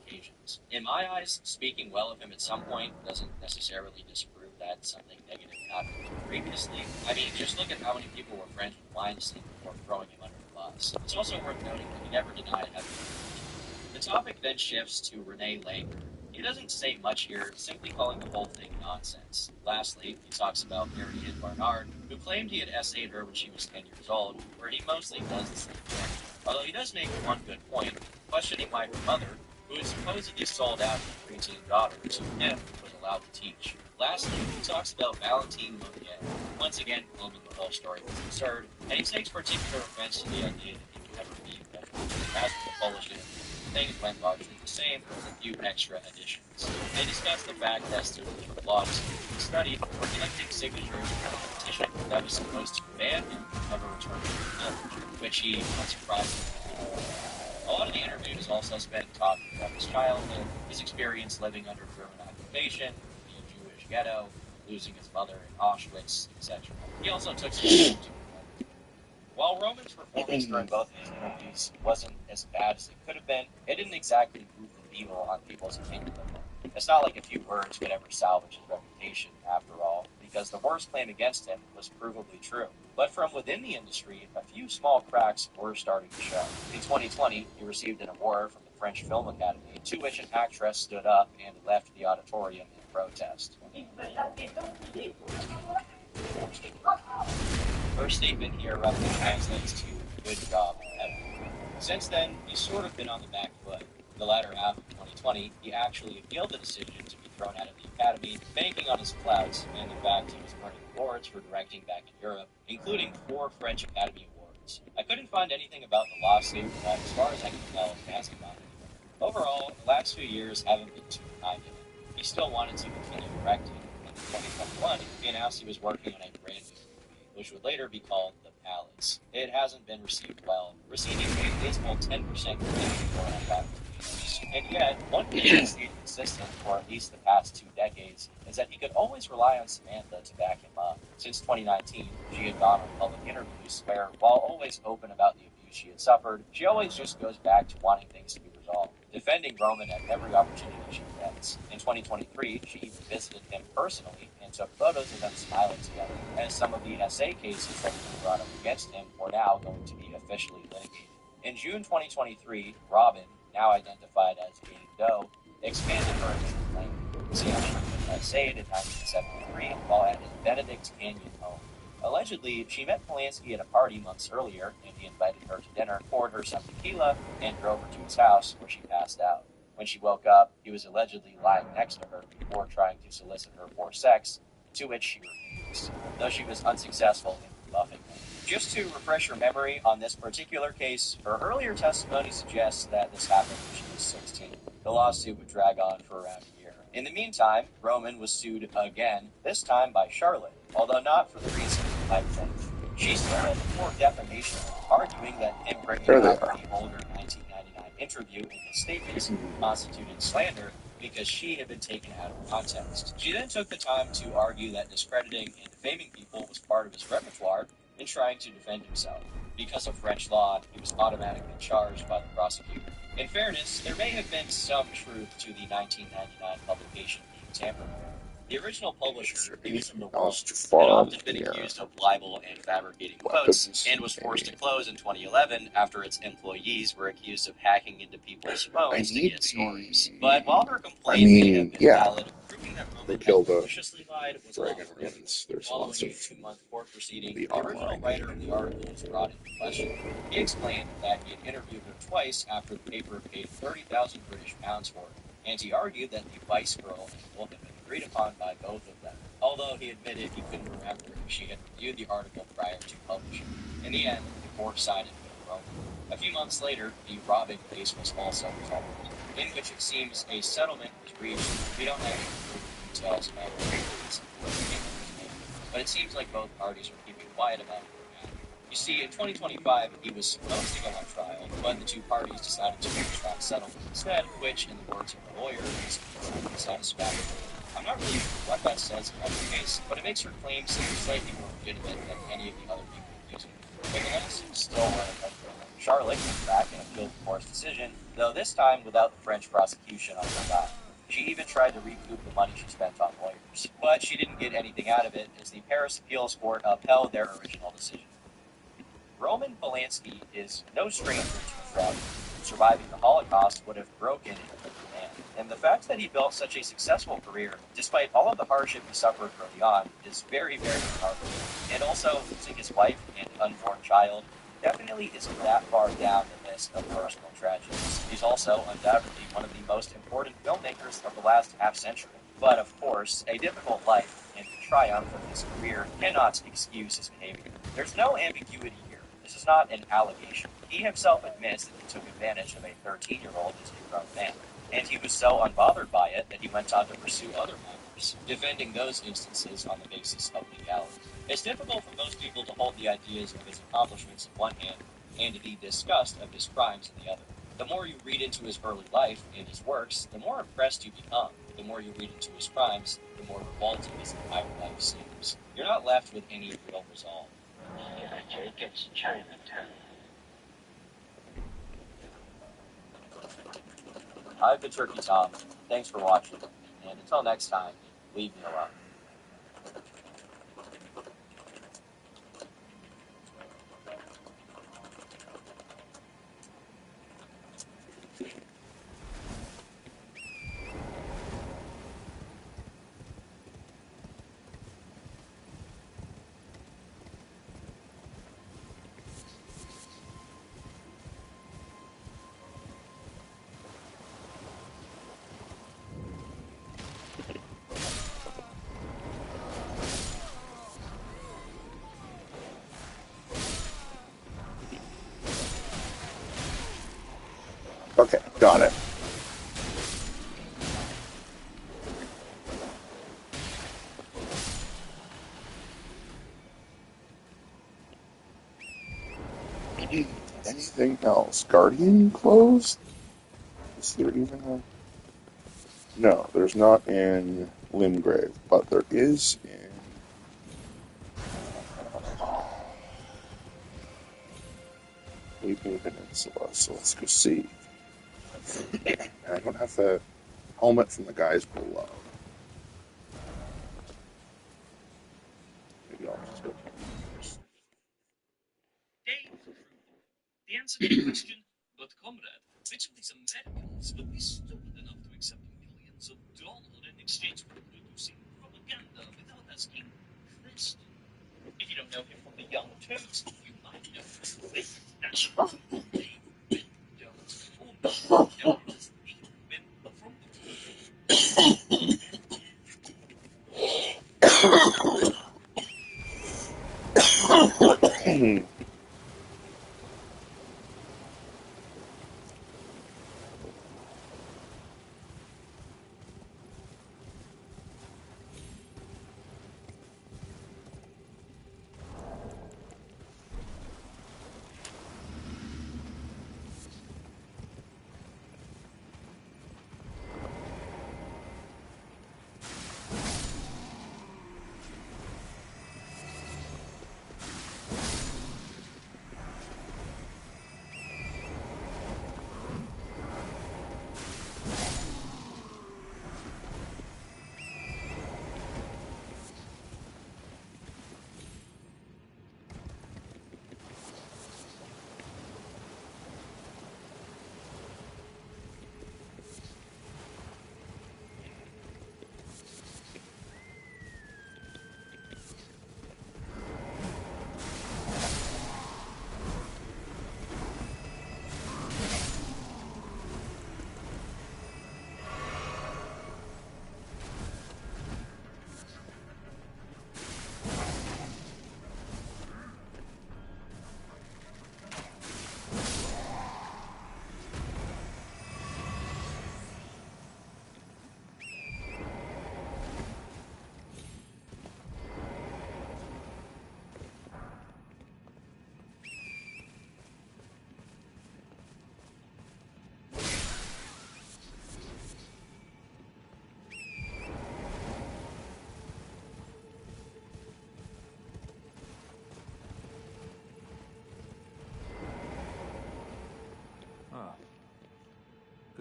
occasions. In my eyes, speaking well of him at some point doesn't necessarily disprove that something negative happened previously. I mean, just look at how many people were friends with Weinstein before throwing him under the bus. It's also worth noting that he never denied having the topic then shifts to Renee Langer. He doesn't say much here, simply calling the whole thing nonsense. Lastly, he talks about Mary Ann Barnard, who claimed he had essayed her when she was 10 years old, where he mostly does the same thing. Although he does make one good point, questioning why her mother, who had supposedly sold out her preteen daughter to him, was allowed to teach. Lastly, he talks about Valentine Monnier, once again claiming the whole story was absurd, and he takes particular offense to the idea that he would ever be as with the Polish interview. Things went largely the same, with a few extra additions. They discussed the fact that students from law school studied were collecting signatures for a petition that was supposed to ban him from ever returning to college, which he unsurprisingly did. A lot of the interview is also spent talking about his childhood, his experience living under German occupation, the Jewish ghetto, losing his mother in Auschwitz, etc. He also took some time to while Roman's performance during both of these interviews wasn't as bad as it could have been, it didn't exactly move the needle on people's opinion of him. It's not like a few words could ever salvage his reputation, after all, because the worst claim against him was provably true. But from within the industry, a few small cracks were starting to show. In 2020, he received an award from the French Film Academy, to which an actress stood up and left the auditorium in protest. Her statement here roughly translates to "good job, everyone." Since then, he's sort of been on the back foot. The latter half of 2020, he actually appealed the decision to be thrown out of the Academy, banking on his clout and the fact he was earning awards for directing back in Europe, including 4 French Academy Awards. I couldn't find anything about the lawsuit, but as far as I can tell, it hasn't gone anywhere. Overall, the last few years haven't been too kind to him. He still wanted to continue directing, and in 2021, he announced he was working on a brand new which would later be called The Palace. It hasn't been received well, receiving a dismal 10% rating for Rotten Tomatoes. And yet, one thing that stayed consistent for at least the past 2 decades is that he could always rely on Samantha to back him up. Since 2019, she had gone on public interviews where, while always open about the abuse she had suffered, she always just goes back to wanting things to be resolved, defending Roman at every opportunity she gets. In 2023, she even visited him personally and took photos of them smiling together, as some of the SA cases that had been brought up against him were now going to be officially litigated. In June 2023, Robin, now identified as Jane Doe, expanded her initial claim, saying she was SA'd in 1973 while at his Benedict Canyon home. Allegedly, she met Polanski at a party months earlier, and he invited her to dinner, poured her some tequila, and drove her to his house, where she passed out. When she woke up, he was allegedly lying next to her before trying to solicit her for sex, to which she refused, though she was unsuccessful in rebuffing him. Just to refresh your memory on this particular case, her earlier testimony suggests that this happened when she was 16. The lawsuit would drag on for around a year. In the meantime, Roman was sued again, this time by Charlotte, although not for the reason you might think. She sued him for defamation, arguing that him bringing up the older 1999 interview in his statements constituted slander because she had been taken out of context. She then took the time to argue that discrediting and defaming people was part of his repertoire in trying to defend himself. Because of French law, he was automatically charged by the prosecutor. In fairness, there may have been some truth to the 1999 publication being tampered with. The original publisher, News from the World, had often been accused of libel and fabricating quotes, and was forced to close in 2011 after its employees were accused of hacking into people's phones to get stories. But while her complaint may have been valid, proving that They killed a maliciously lied was dragon awful. ruins. There's Following lots a of 2-month court proceeding, the the original online writer of the article was brought into question. He explained that he had interviewed her twice after the paper paid 30,000 British pounds for it, and he argued that the Vice Girl angle had been agreed upon by both of them, although he admitted he couldn't remember if she had reviewed the article prior to publishing. In the end, the court sided with Roman. A few months later, the robbing case was also resolved, in which it seems a settlement was reached. We don't actually know the details about the reasons for the payment, but it seems like both parties were keeping quiet about it. You see, in 2025, he was supposed to go on trial, but the two parties decided to extract settlement instead, which, in the words of the lawyer, is truly satisfactory. I'm not really sure what that says about the case, but it makes her claim seem slightly more legitimate than any of the other people accused. But the lawsuit still went ahead. Charlotte came back and appealed the court's decision, though this time without the French prosecution on her side. She even tried to recoup the money she spent on lawyers, but she didn't get anything out of it as the Paris Appeals Court upheld their original decision. Roman Polanski is no stranger to tragedy. Surviving the Holocaust would have broken any man, and the fact that he built such a successful career, despite all of the hardship he suffered early on, is very, very remarkable. And also, losing his wife and unborn child definitely isn't that far down the list of personal tragedies. He's also undoubtedly one of the most important filmmakers of the last half-century. But of course, a difficult life and the triumph of his career cannot excuse his behavior. There's no ambiguity here. This is not an allegation. He himself admits that he took advantage of a 13-year-old as a grown man, and he was so unbothered by it that he went on to pursue other minors, defending those instances on the basis of legality. It's difficult for most people to hold the ideas of his accomplishments in one hand and the disgust of his crimes in the other. The more you read into his early life and his works, the more impressed you become. The more you read into his crimes, the more revolting his entire life seems. You're not left with any real resolve. Yeah, Jake, it's Chinatown. I've been Turkey Tom. Thanks for watching, and until next time, leave me alone. Okay, got it. Anything else? Guardian closed? Is there even a... No, there's not in Limgrave, but there is in... Weeping Peninsula, so let's go see. I don't have the helmet from the guys below. Maybe I'll just go. Dave, the answer to the question, but comrade, which of these Americans would be stupid enough to accept millions of dollars in exchange for producing propaganda without asking a question? If you don't know him from the Young Turks, you might know him from that's Dave Windows, or maybe know him as Dave Win from the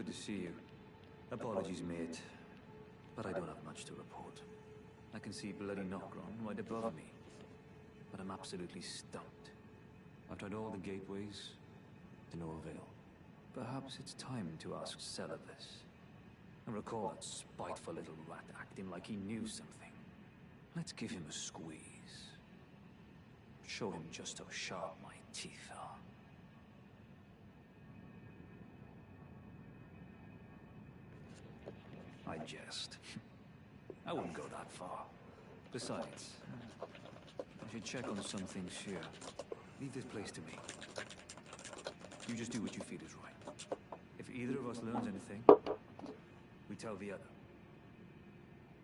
good to see you. Apologies, mate, but I don't have much to report. I can see bloody Nokron right above me, but I'm absolutely stumped. I've tried all the gateways, to no avail. Perhaps it's time to ask Celibus. I recall that spiteful little rat acting like he knew something. Let's give him a squeeze. Show him just how sharp my teeth are. I jest. I wouldn't go that far. Besides, I should check on some things here. Leave this place to me. You just do what you feel is right. If either of us learns anything, we tell the other.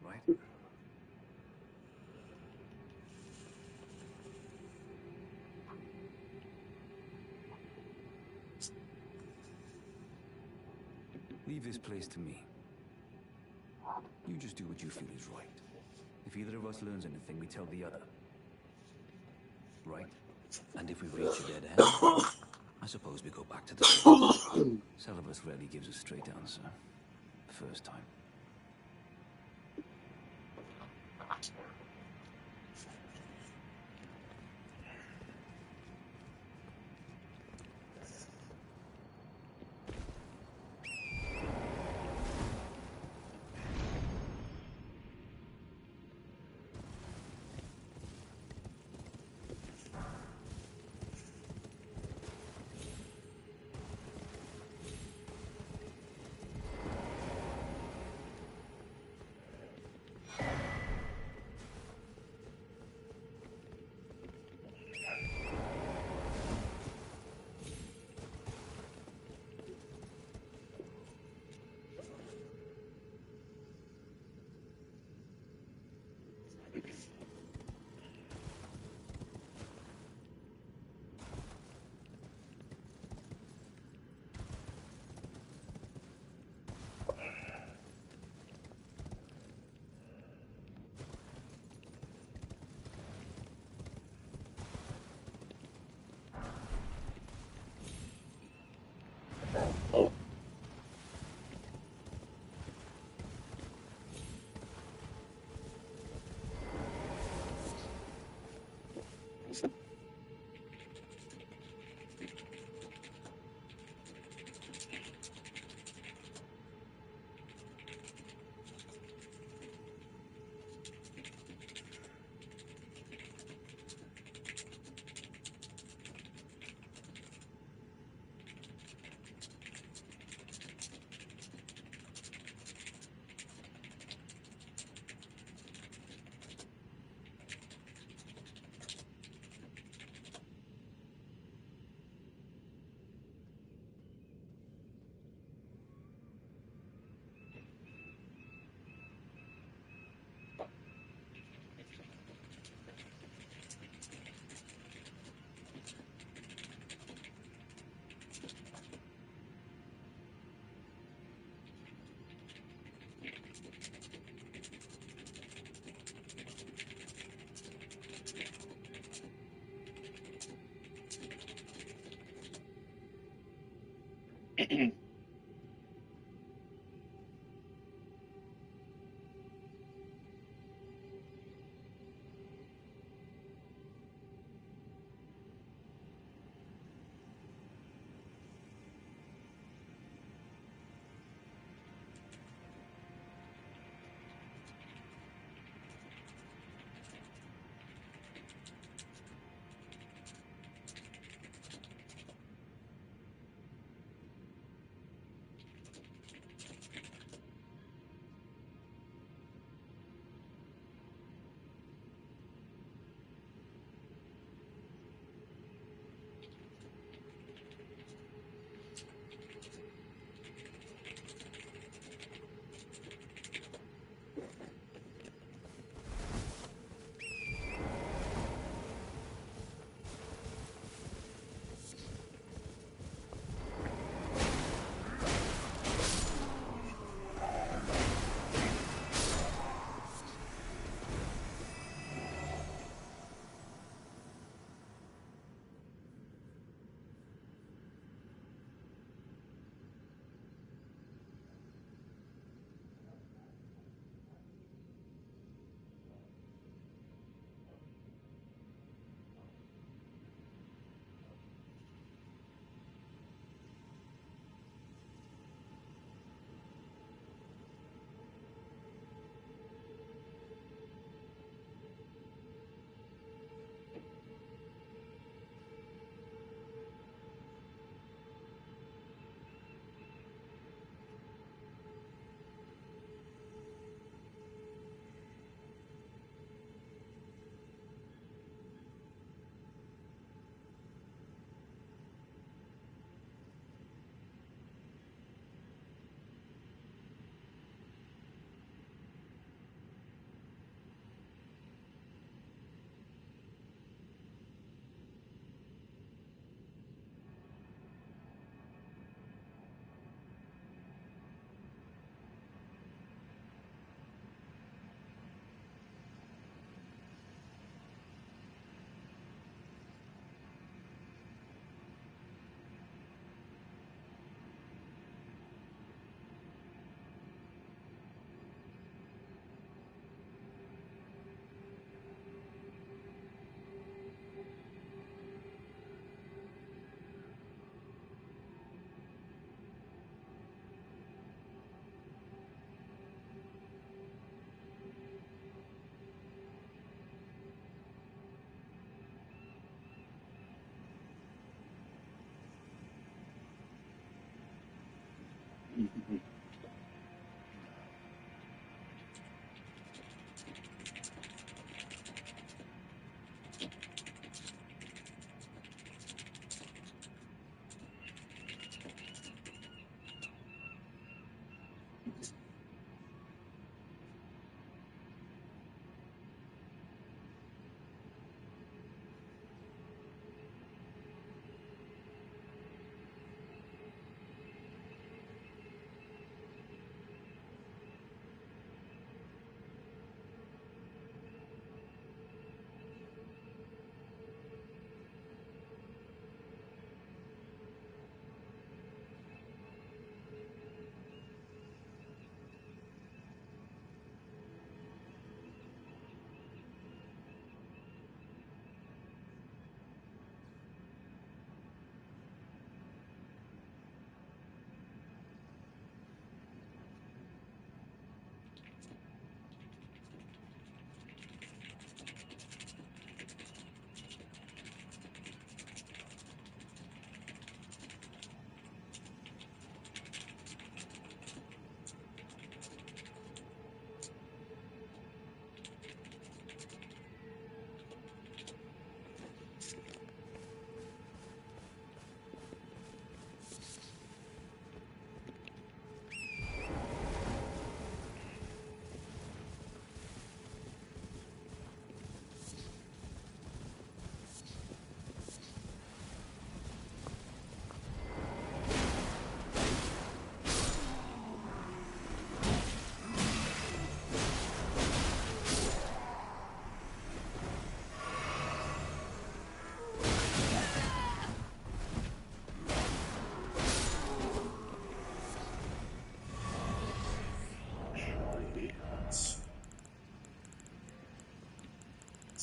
Right? Leave this place to me. You just do what you feel is right. If either of us learns anything, we tell the other. Right? And if we reach a dead end, I suppose we go back to the source. Celibus rarely gives a straight answer. First time.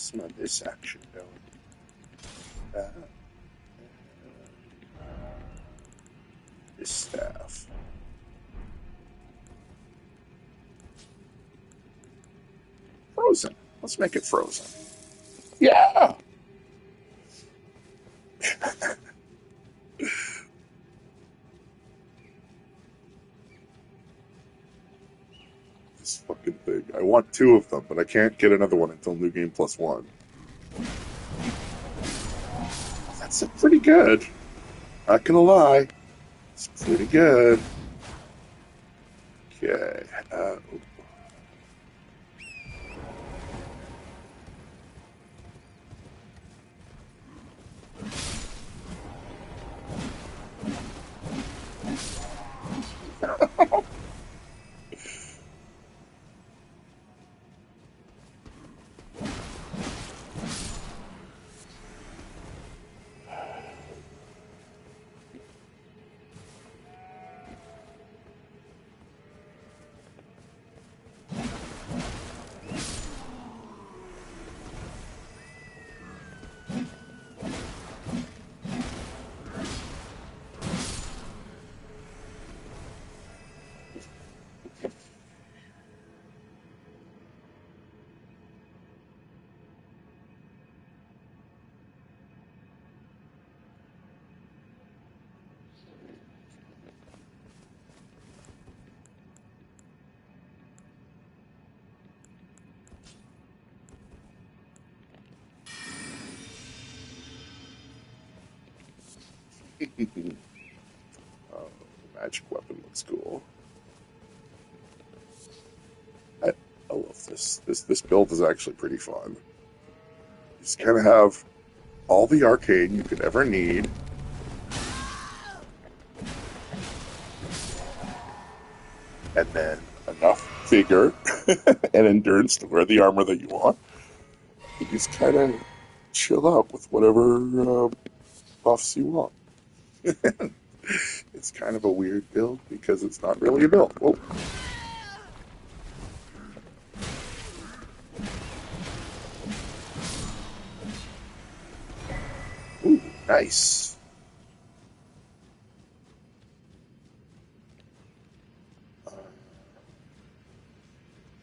some of this action going. That. This staff. Frozen. Let's make it frozen. Yeah! This fucking thing. I want 2 of them, but I can't get another one until New Game Plus 1. That's pretty good. Not gonna lie. It's pretty good. Okay. Oh, the magic weapon looks cool. I love this. This build is actually pretty fun. You just kind of have all the arcade you could ever need. And then enough vigor and endurance to wear the armor that you want. You just kind of chill out with whatever buffs you want. It's kind of a weird build because it's not really a build. Whoa. Ooh, nice.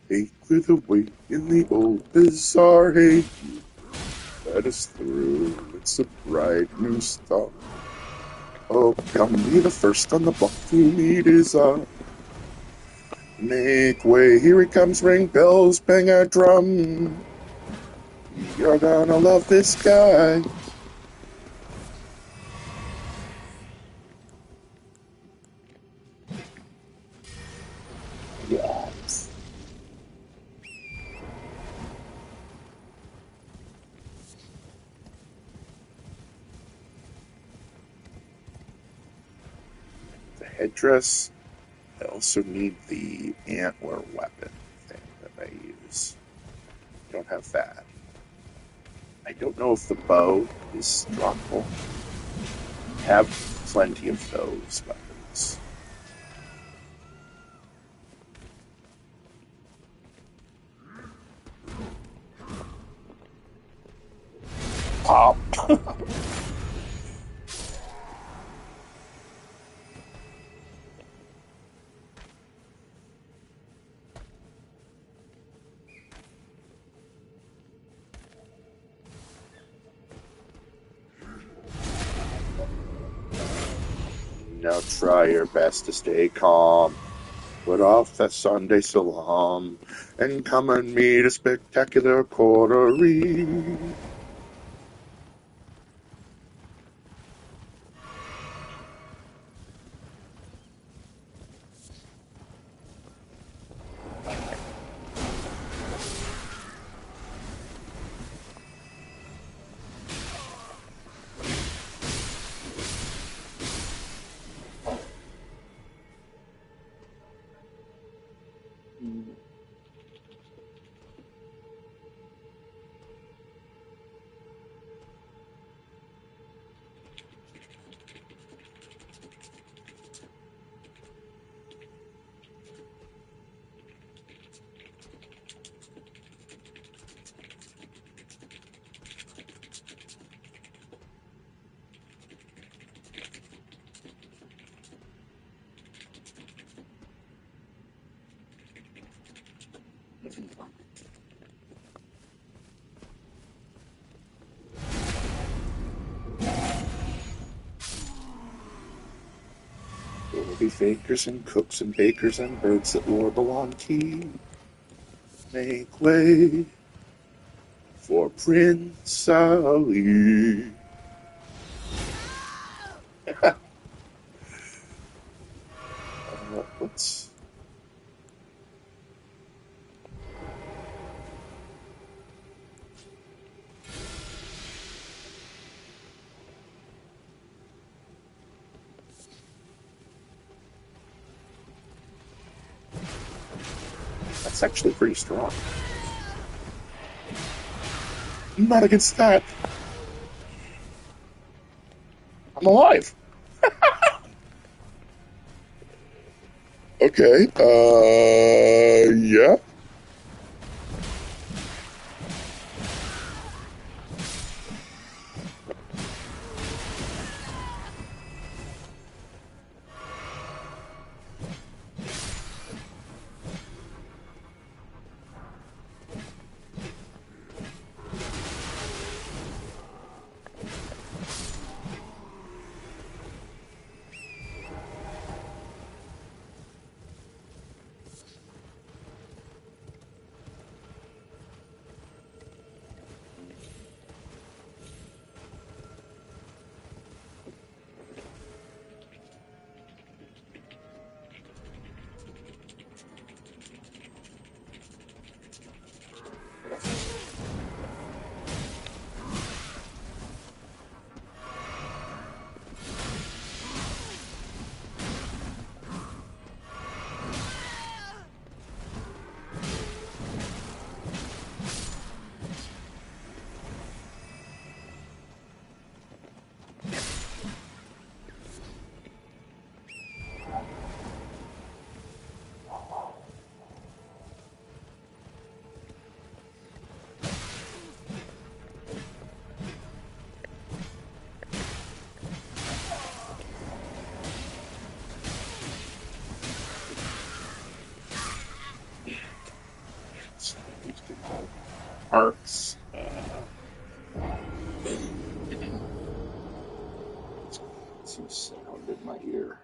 Hey, clear the way in the old bazaar. Hey, let us through. It's a bright new start. Oh, come be the first on the block to meet is make way, here he comes, ring bells, bang a drum. You're gonna love this guy. Yes. The headdress. I also need the antler weapon thing that I use. Don't have that. I don't know if the bow is droppable. Have plenty of those weapons. Pop. Now try your best to stay calm. Put off that Sunday salam and come and meet a spectacular coterie. There will be fakers and cooks and bakers and birds that warble on key. Make way for Prince Ali. Let's. That's actually pretty strong. I'm not against that. I'm alive. Okay. Yeah. Arcs. Some sound in my ear.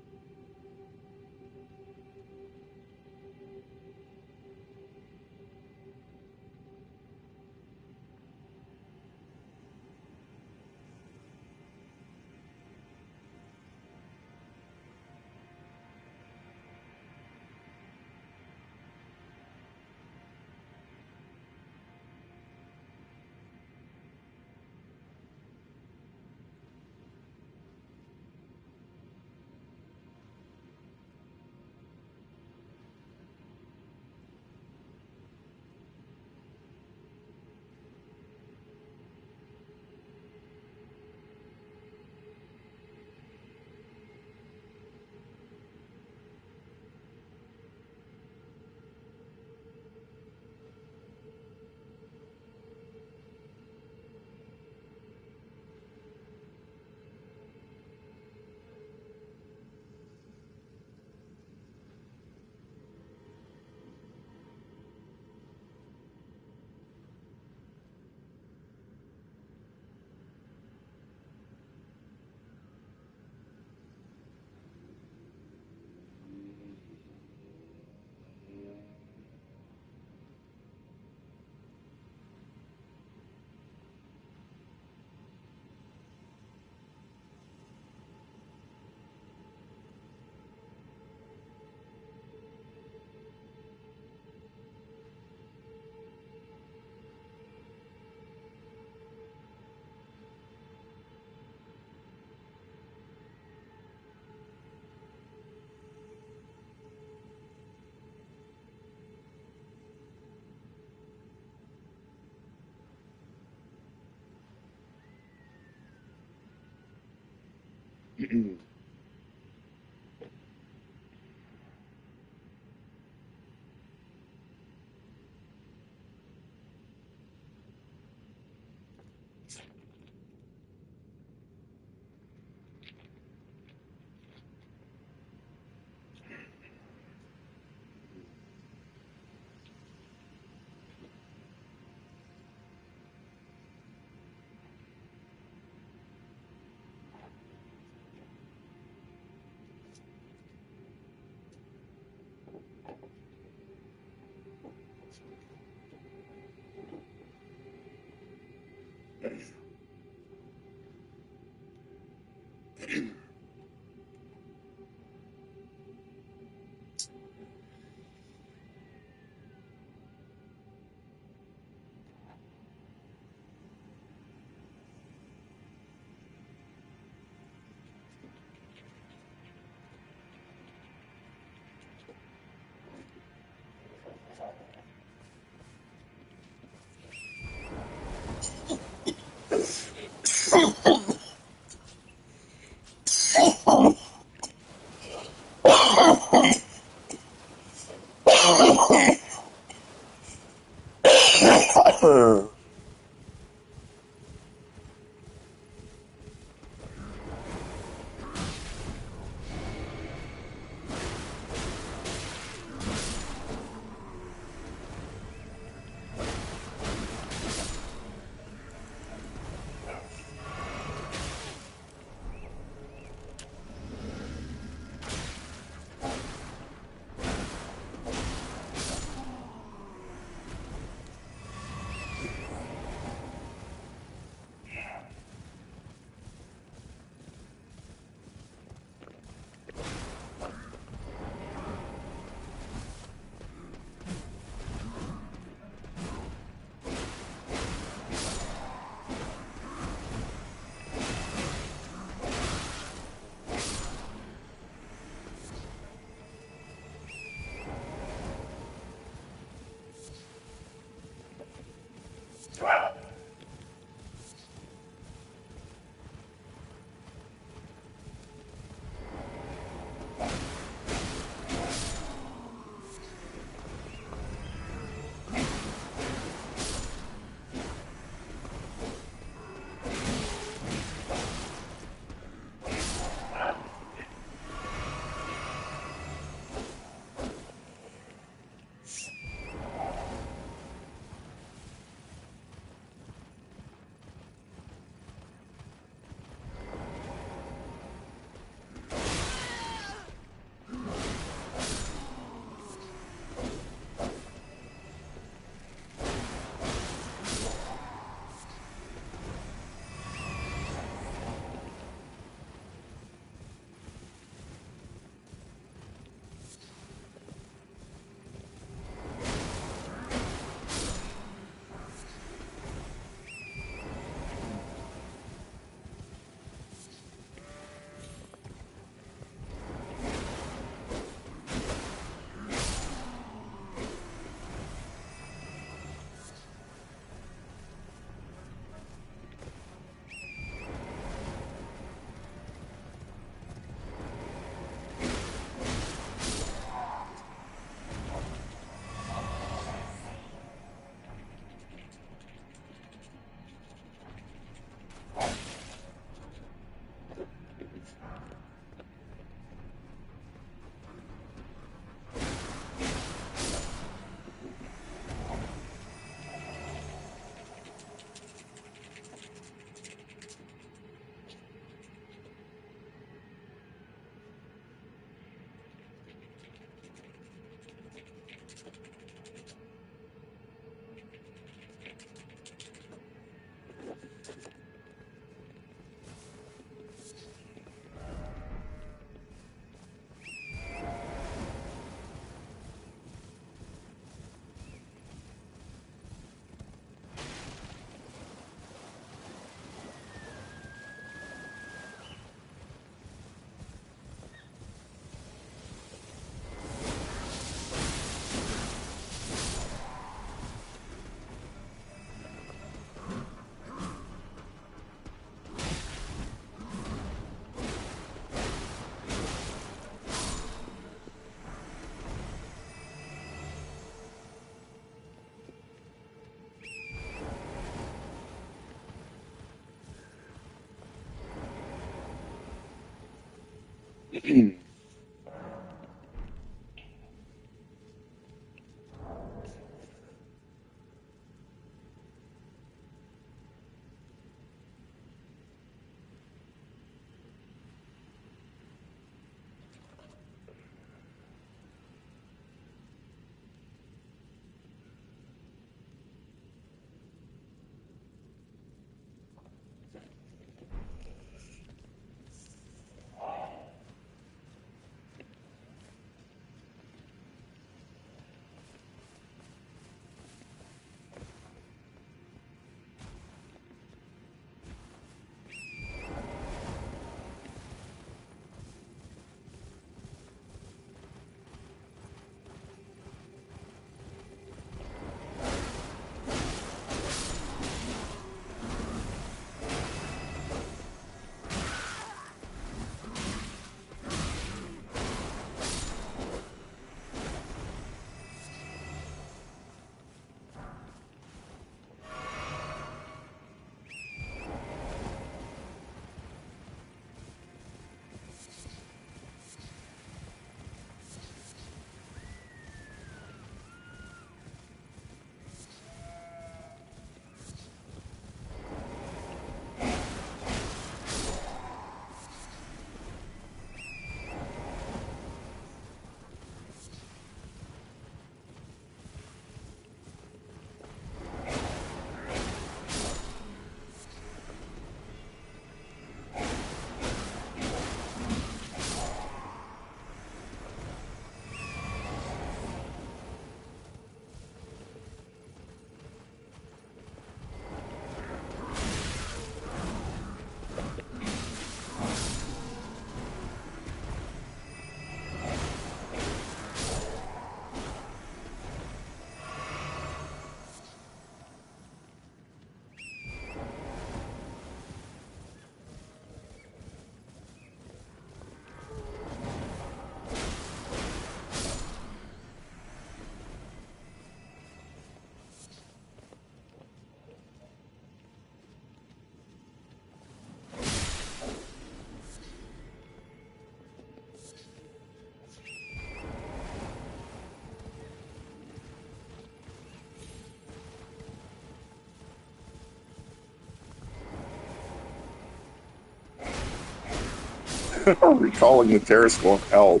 Recalling the terrace won't help.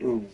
Ooh.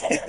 Yeah.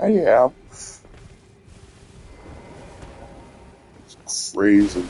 Yeah. It's crazy.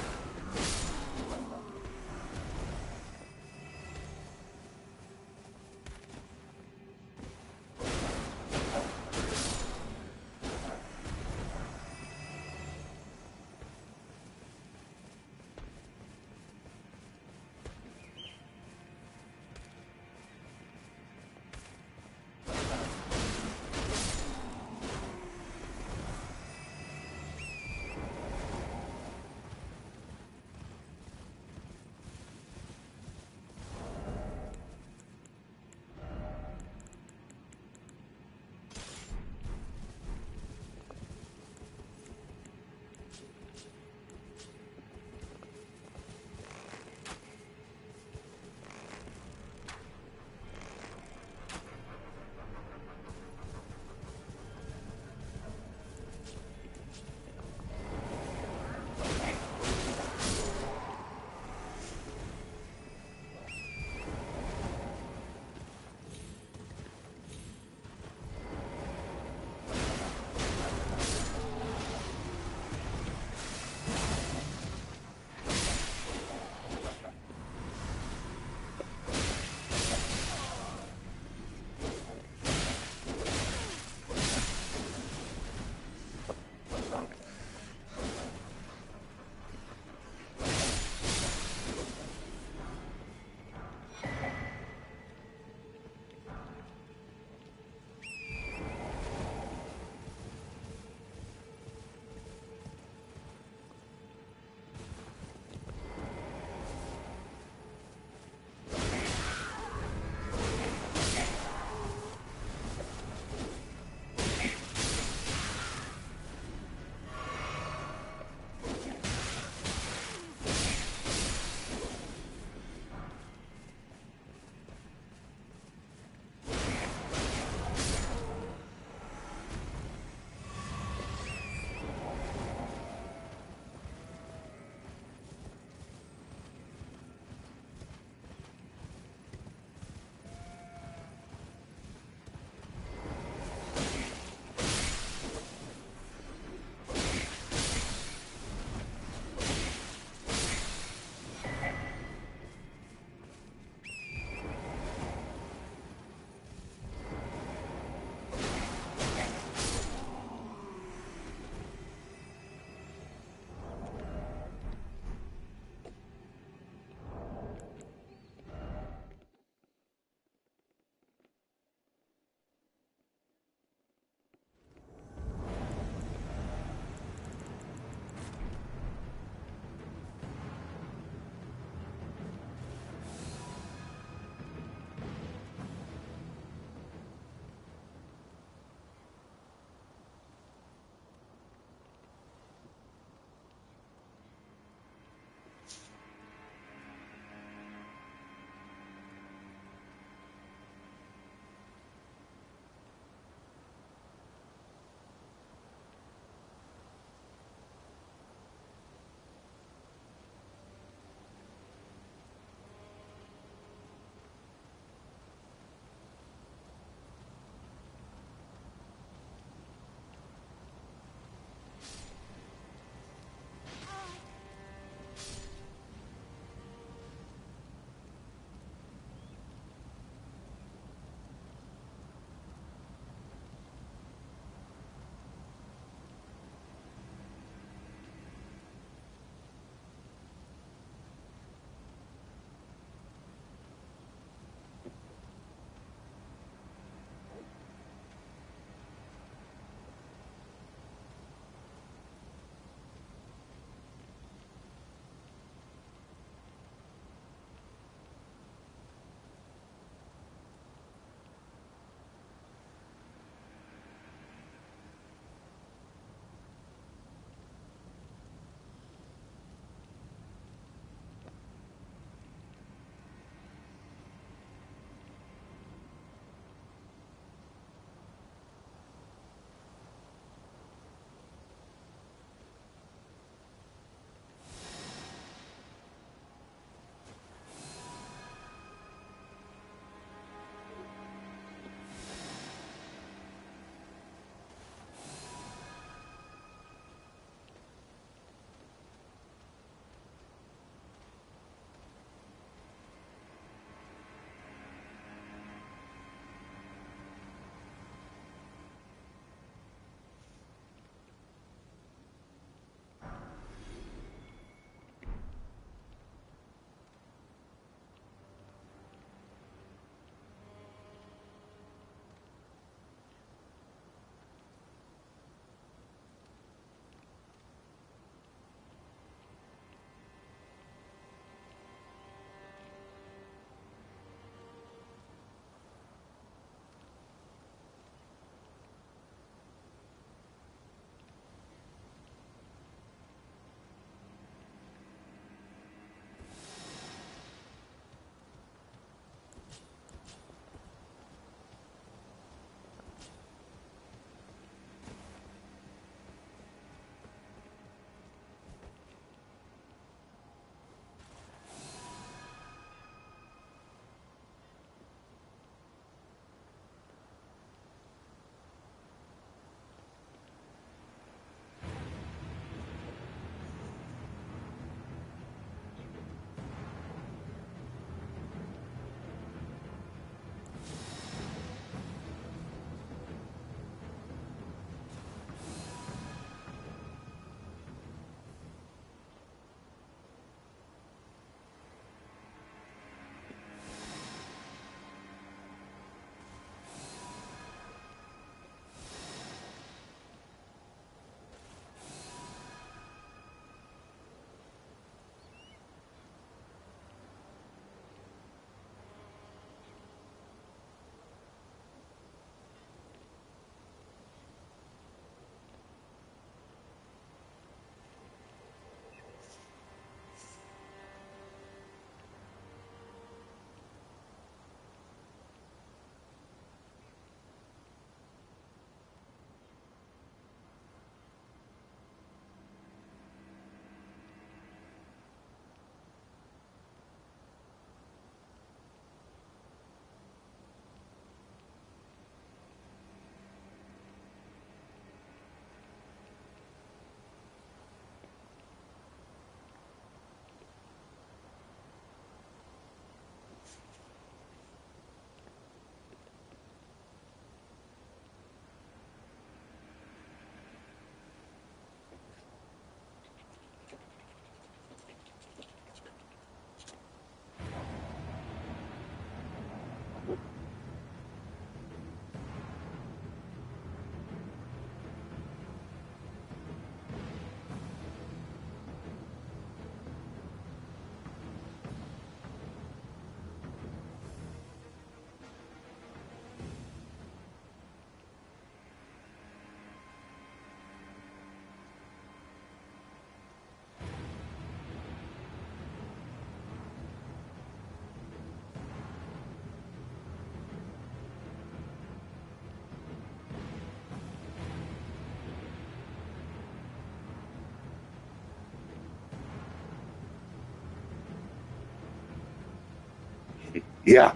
Yeah.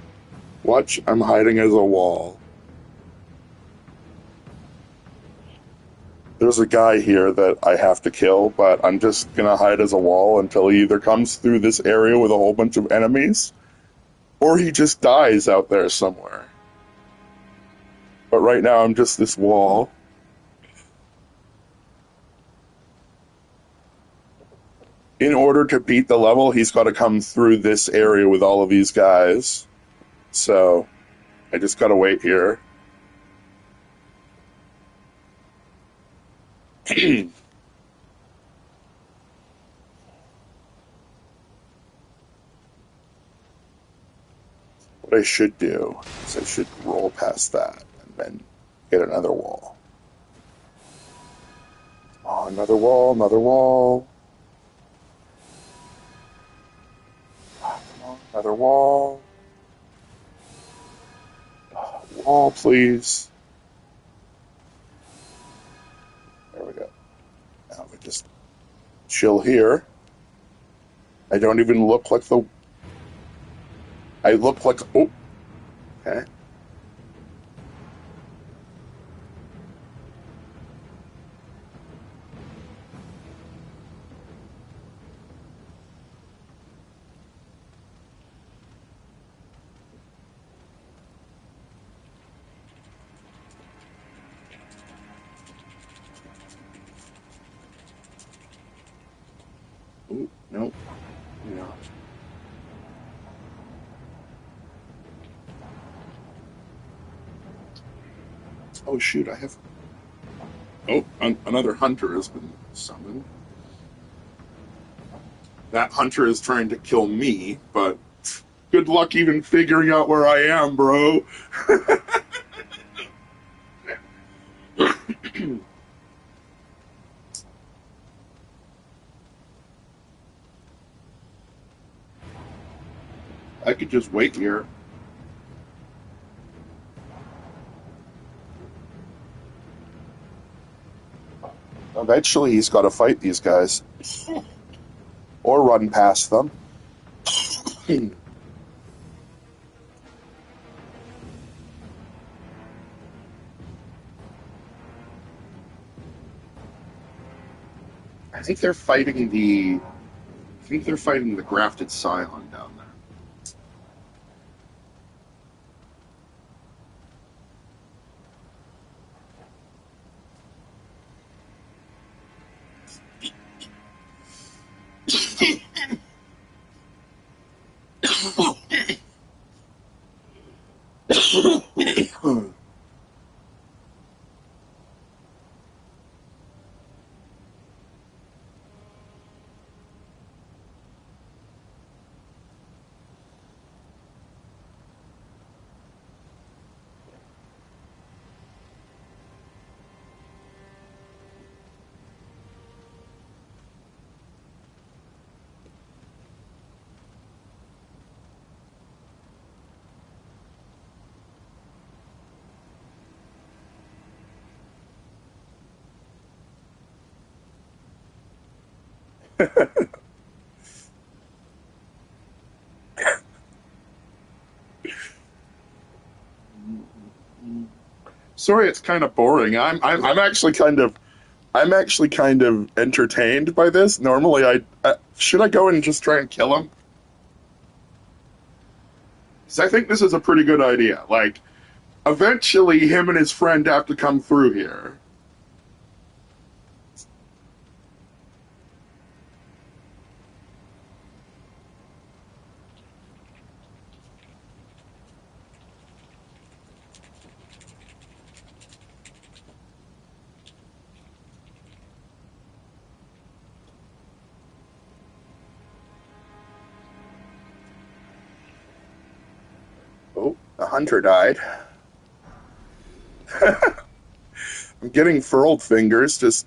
Watch, I'm hiding as a wall. There's a guy here that I have to kill, but I'm just gonna hide as a wall until he either comes through this area with a whole bunch of enemies, or he just dies out there somewhere. But right now I'm just this wall. In order to beat the level, he's got to come through this area with all of these guys. So, I just gotta wait here. What I should do is I should roll past that and then get another wall. Oh, another wall, another wall. Another wall. Wall, please. There we go. Now we just chill here. I don't even look like the... I look like... Oh. Okay. Ooh, no. No. Oh, shoot, I have... Oh, another hunter has been summoned. That hunter is trying to kill me, but good luck even figuring out where I am, bro. I could just wait here. Eventually, he's got to fight these guys. Or run past them. I think they're fighting the... I think they're fighting the grafted Scion down there. Sorry, it's kind of boring. I'm actually kind of entertained by this. Normally, should I go and just try and kill him? Because I think this is a pretty good idea. Like, eventually, him and his friend have to come through here. Oh, the hunter died. I'm getting furled fingers, just...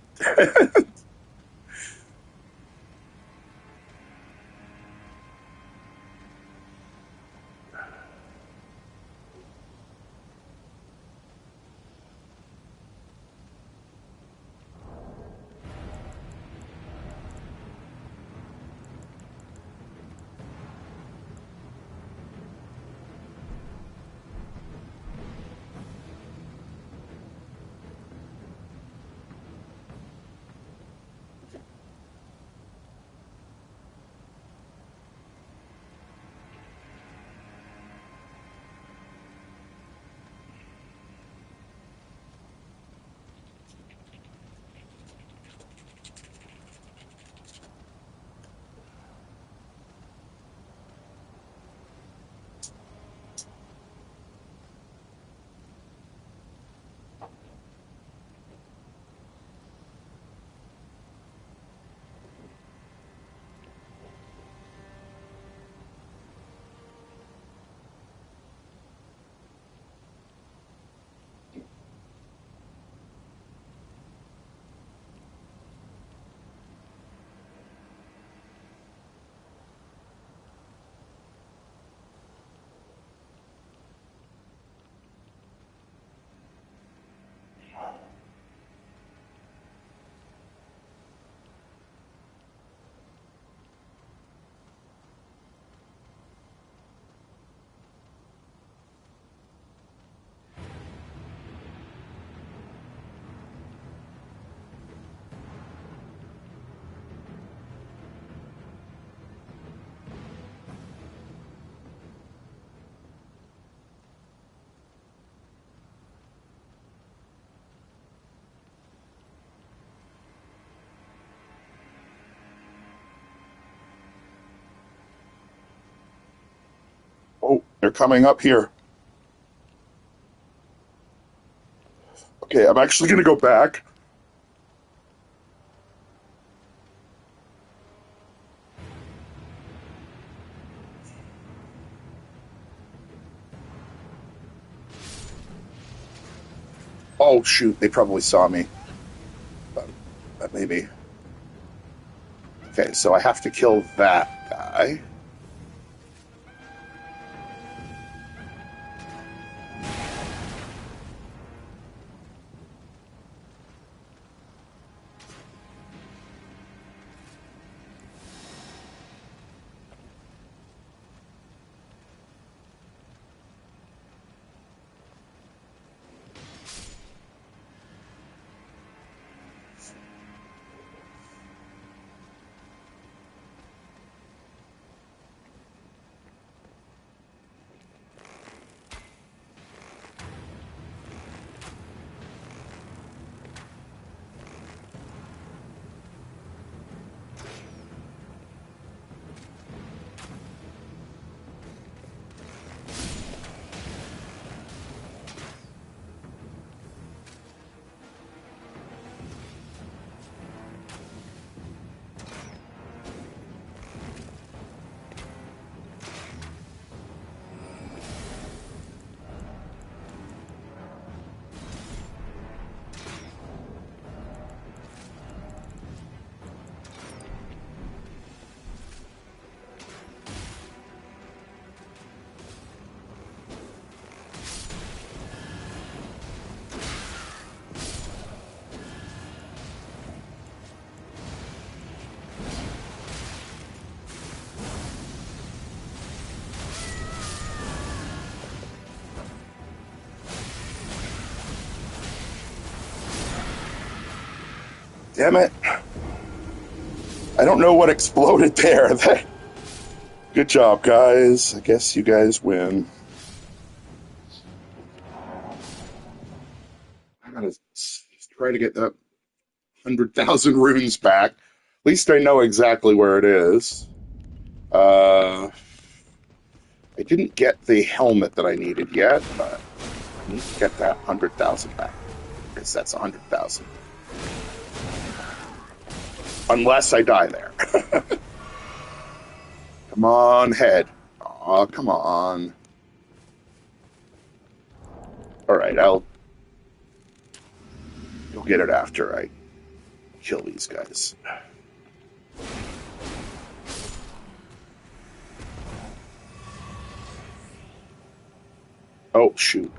coming up here. Okay, I'm actually going to go back. Oh, shoot, they probably saw me. But maybe. Okay, so I have to kill that guy. Damn it. I don't know what exploded there. Good job, guys. I guess you guys win. I gotta try to get that 100,000 runes back. At least I know exactly where it is. I didn't get the helmet that I needed yet, but I need to get that 100,000 back. Because that's 100,000. Unless I die there. Come on, head. Aw, come on. Alright, I'll go get it after I kill these guys. Oh, shoot.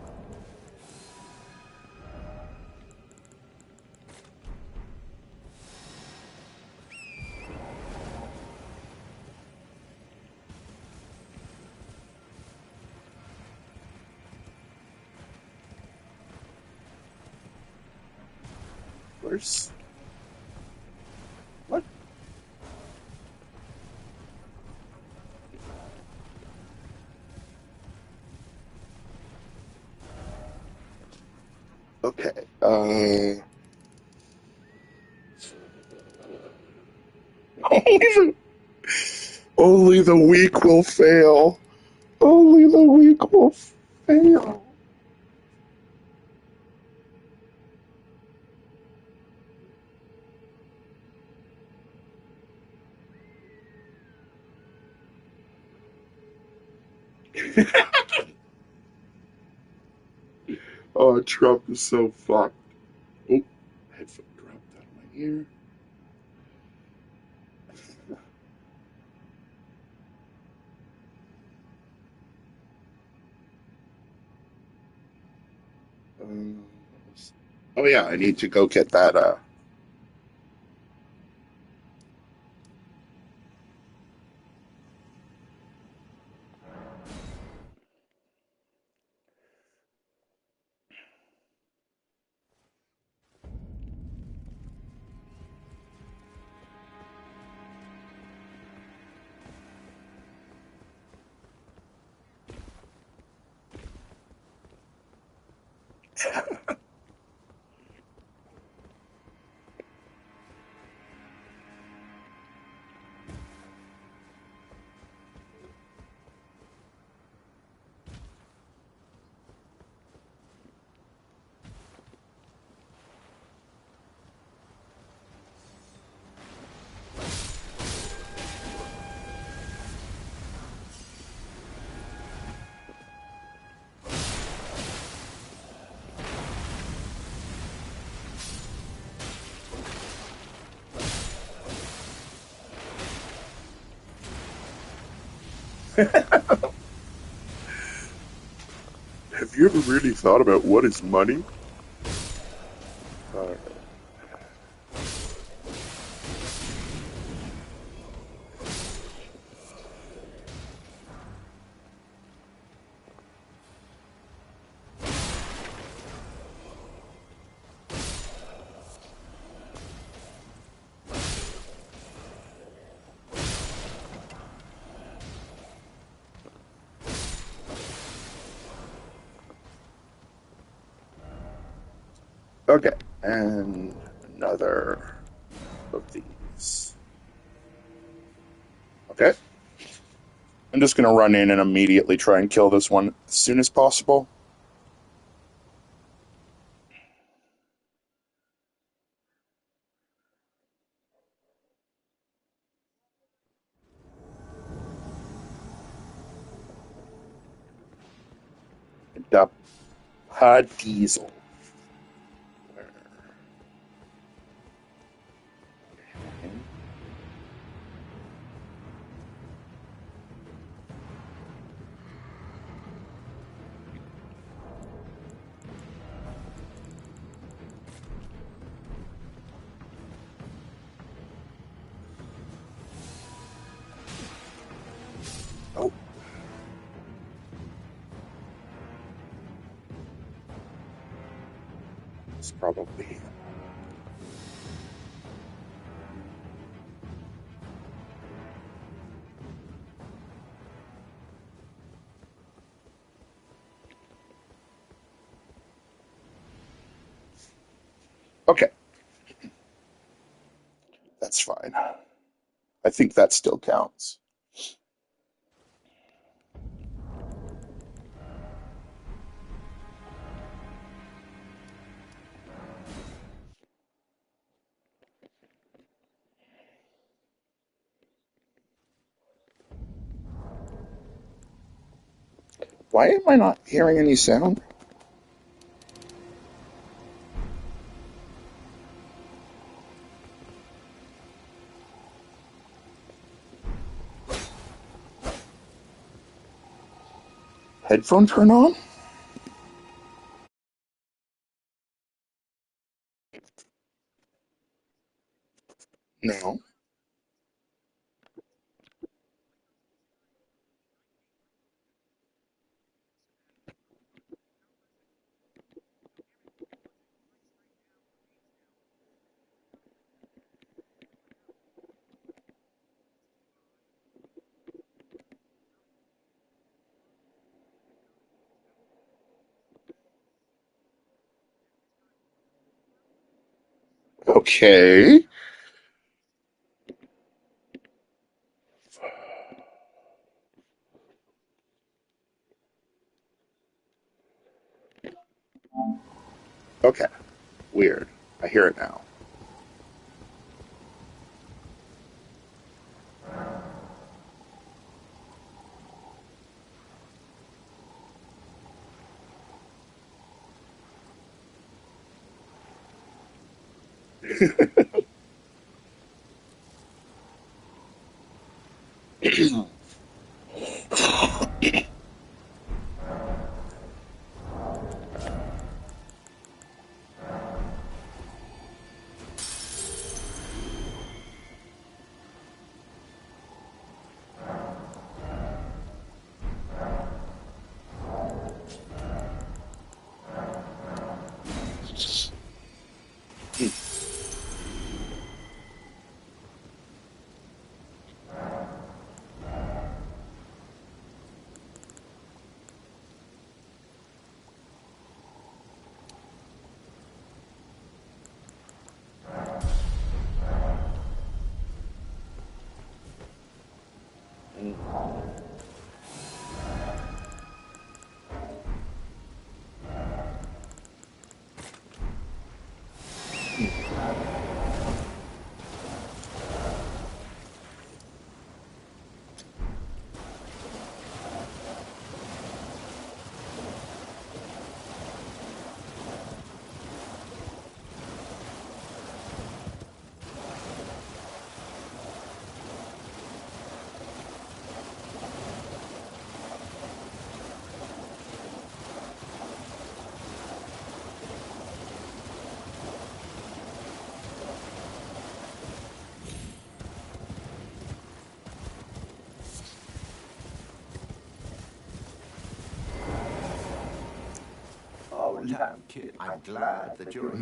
Where's... What? Okay, only the weak will fail. Only the weak will fail. Oh, Trump is so fucked. Oh, headphone dropped out of my ear. Oh yeah, I need to go get that. Have you ever really thought about what is money? Alright. Okay, and another of these. Okay. I'm just going to run in and immediately try and kill this one as soon as possible. The diesel. Oh. It's probably. Okay. That's fine. I think that still counts. Why am I not hearing any sound? Headphone turn on? No. Okay. Okay. Weird. I hear it now. lamp, kid. I'm glad that you're...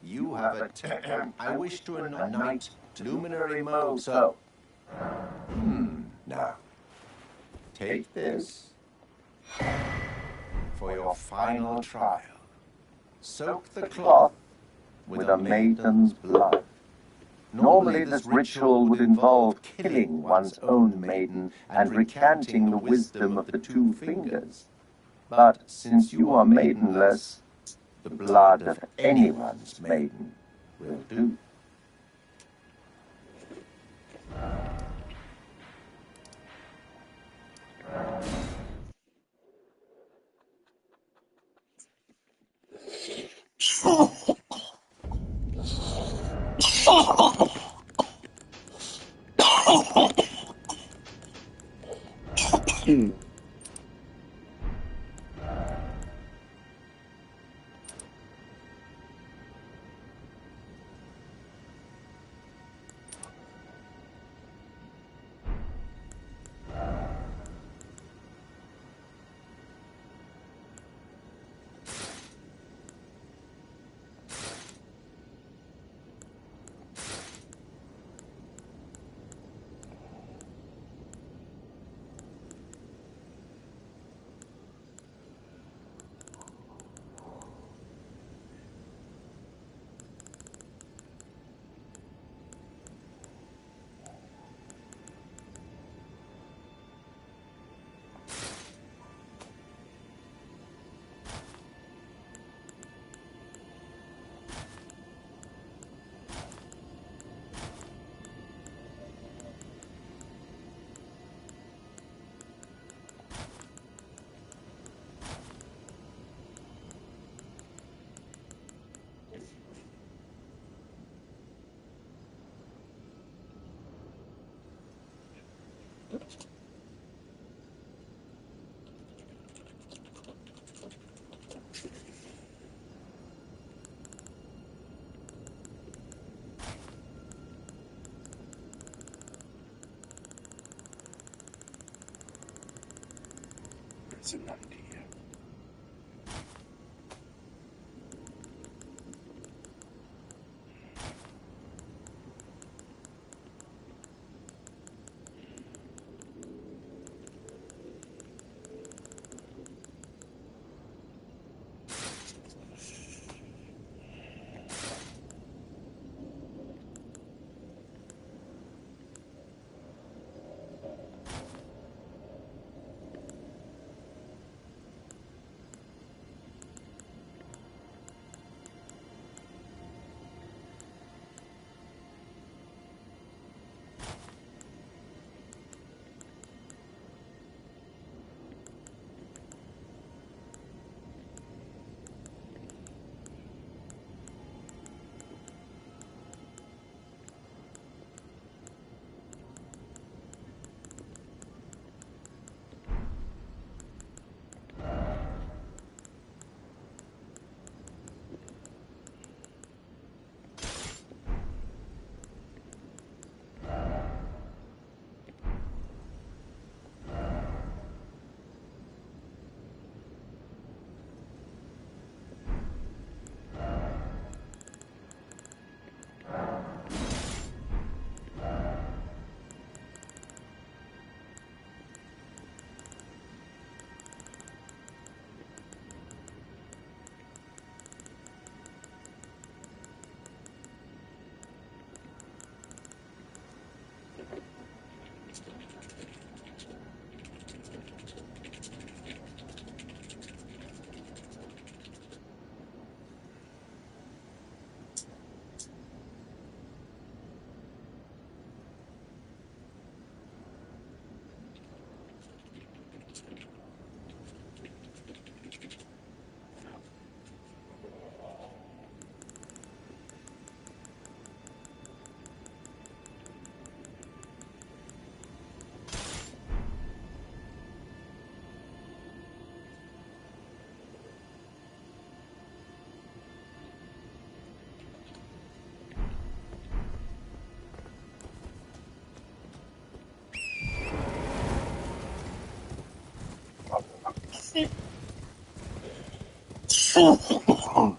You have a... I wish to anoint luminary mold, so... Now, take this for your final trial. Soak the cloth with a maiden's blood. Normally this ritual would involve killing one's own maiden and recanting the wisdom of the two fingers. But since you are maidenless, the blood of anyone's maiden will do. There's an idea. Ooh.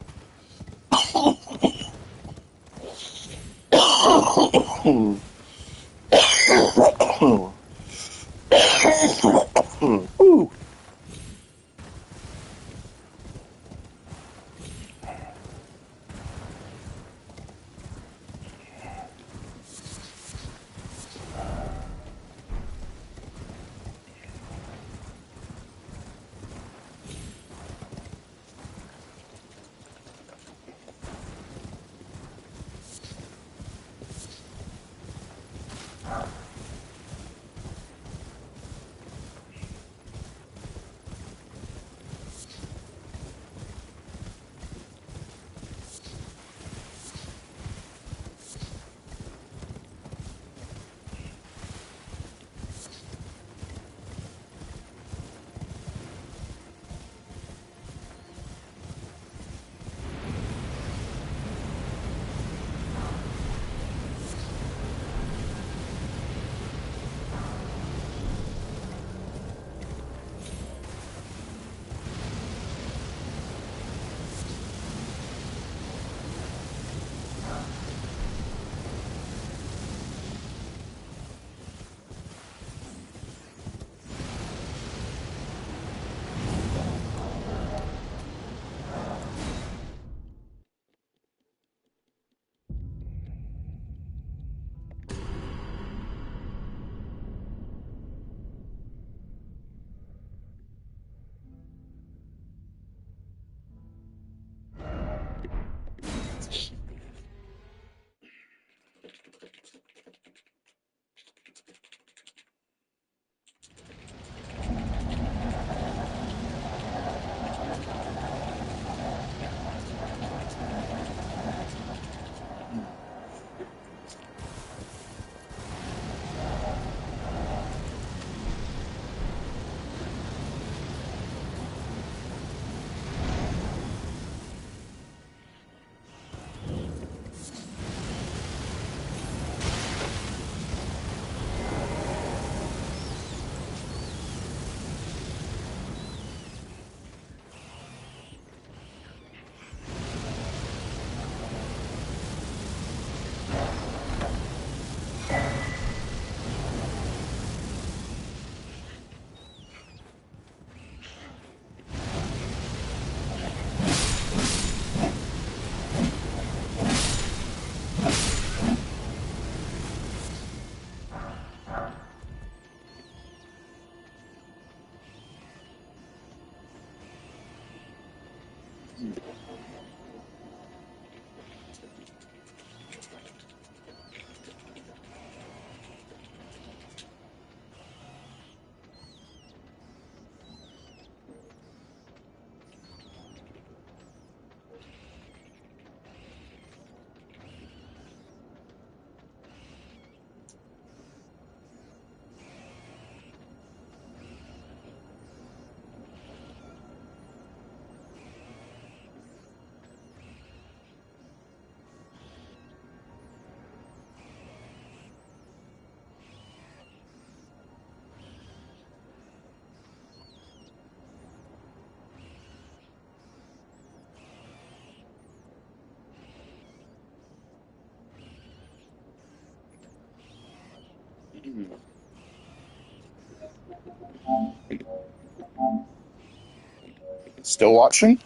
Still watching?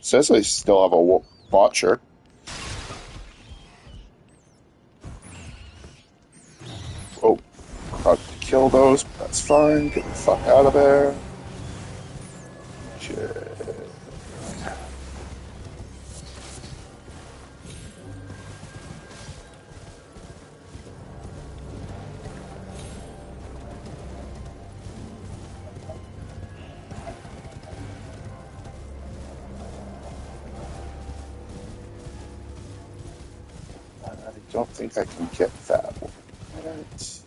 Says I still have a watcher. Oh, about to kill those, but that's fine. Get the fuck out of there. Shit. I don't think I can get that one. Right.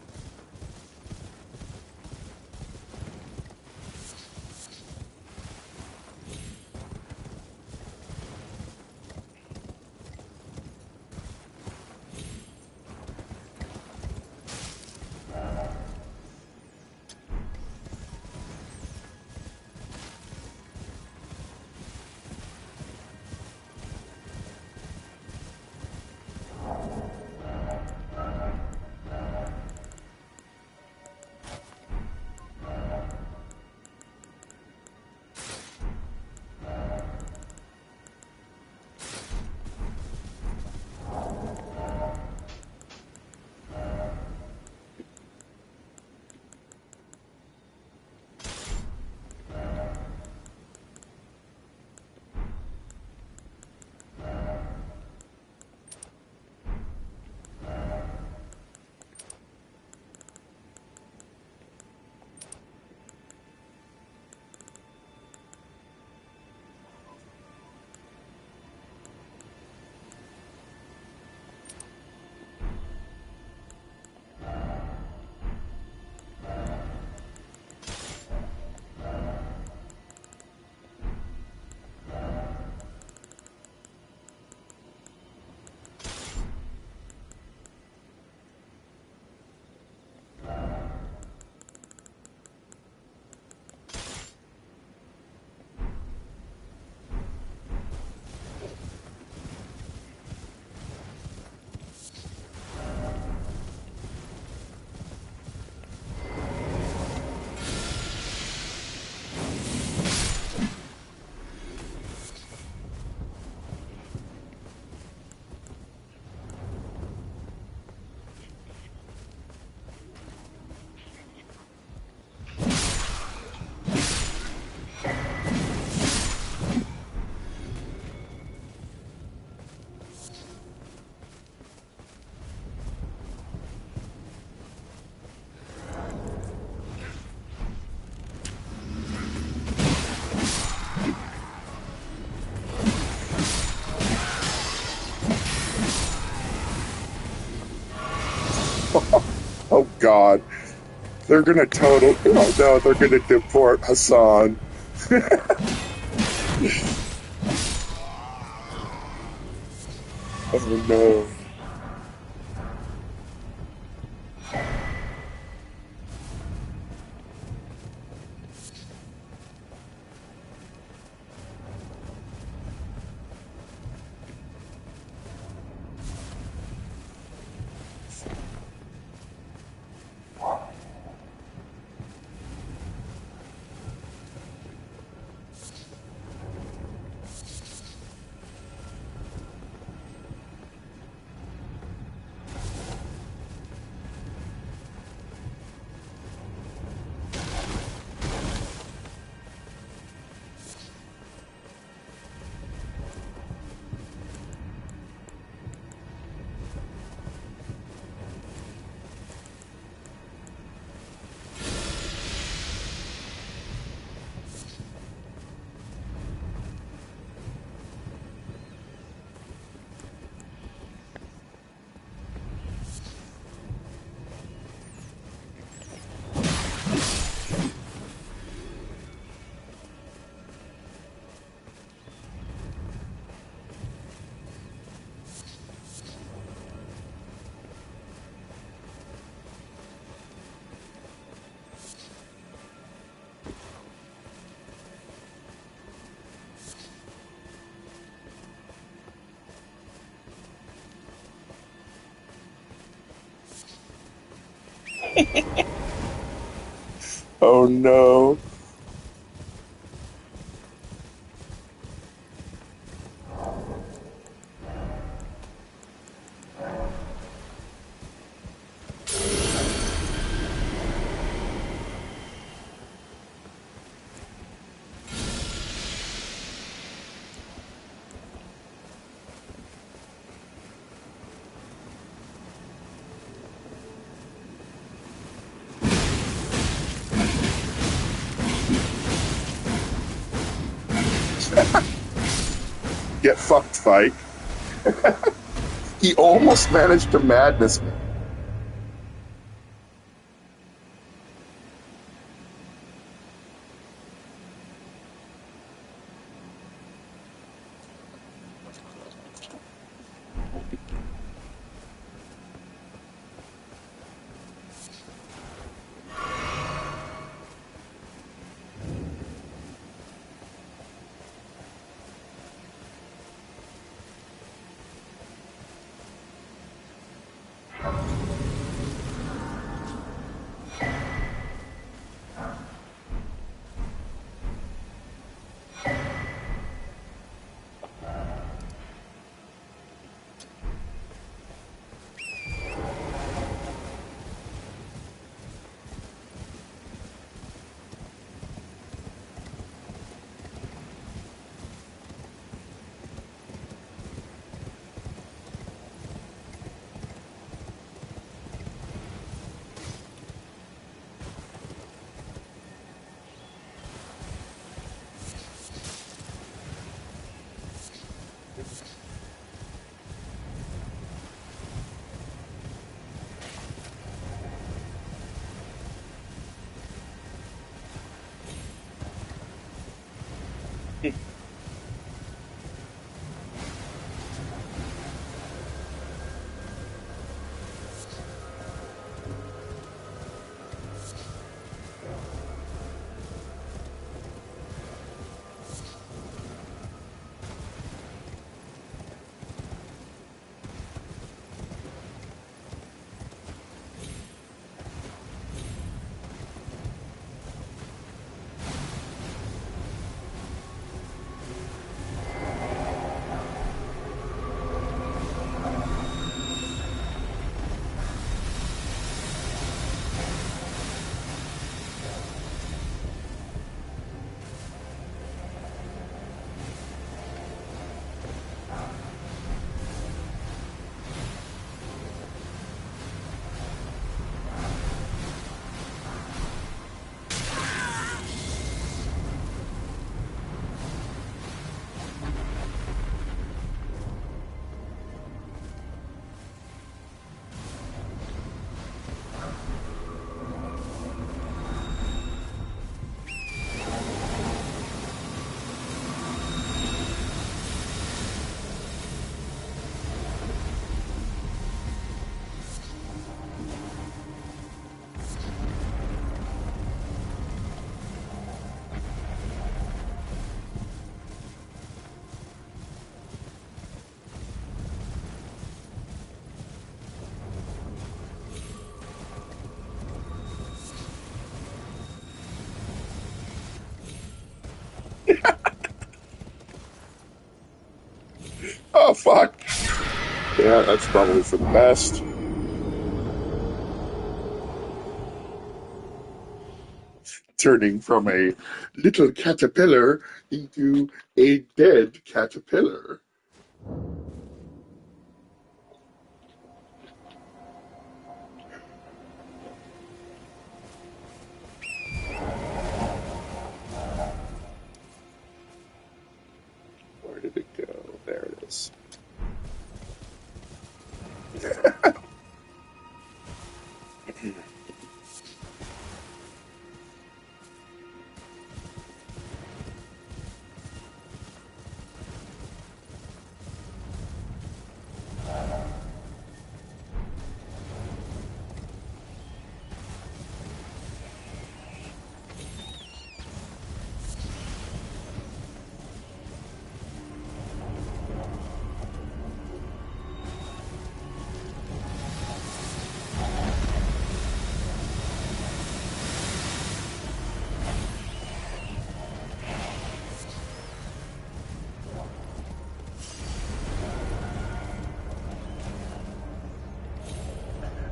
god. They're gonna total. Oh no, they're gonna deport Hassan. Oh no. Oh no. Get fucked, fight. He almost managed to madness me. Oh, fuck. Yeah, that's probably for the best. Turning from a little caterpillar into a dead caterpillar. Where did it go? There it is.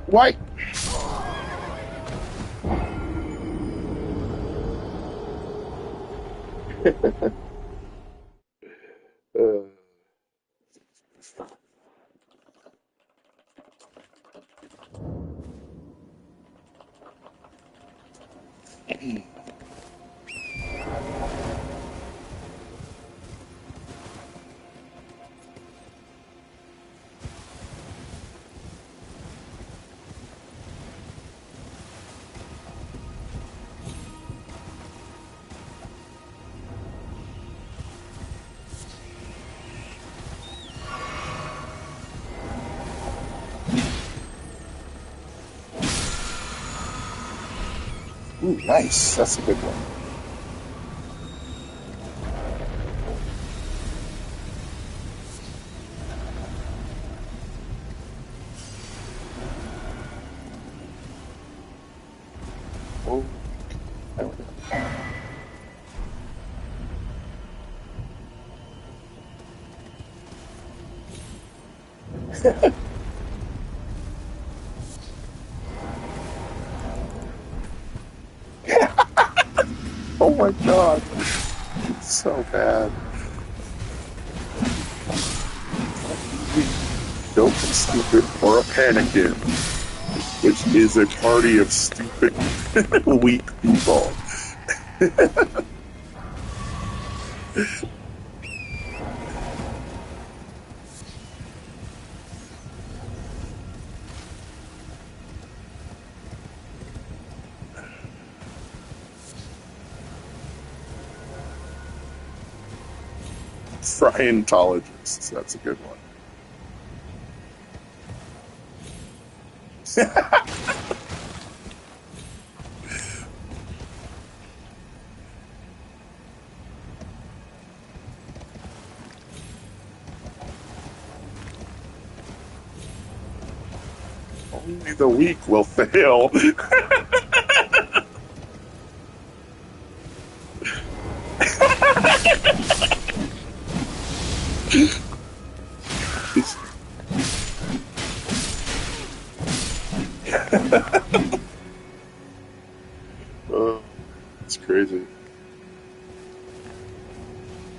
Why? uh, ooh, nice. That's a good one. Oh, I don't know. Oh my god. So bad. Don't be stupid or a panikin, which is a party of stupid, weak people. Scientologists. That's a good one. Only the weak will fail. Oh, it's crazy.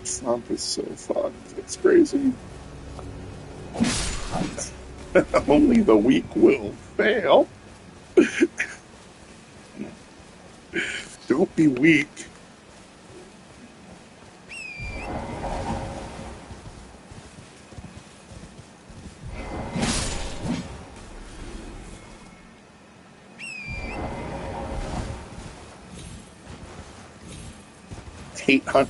Trump is so fucked. It's crazy. Only the weak will fail. Don't be weak. Hate hunt.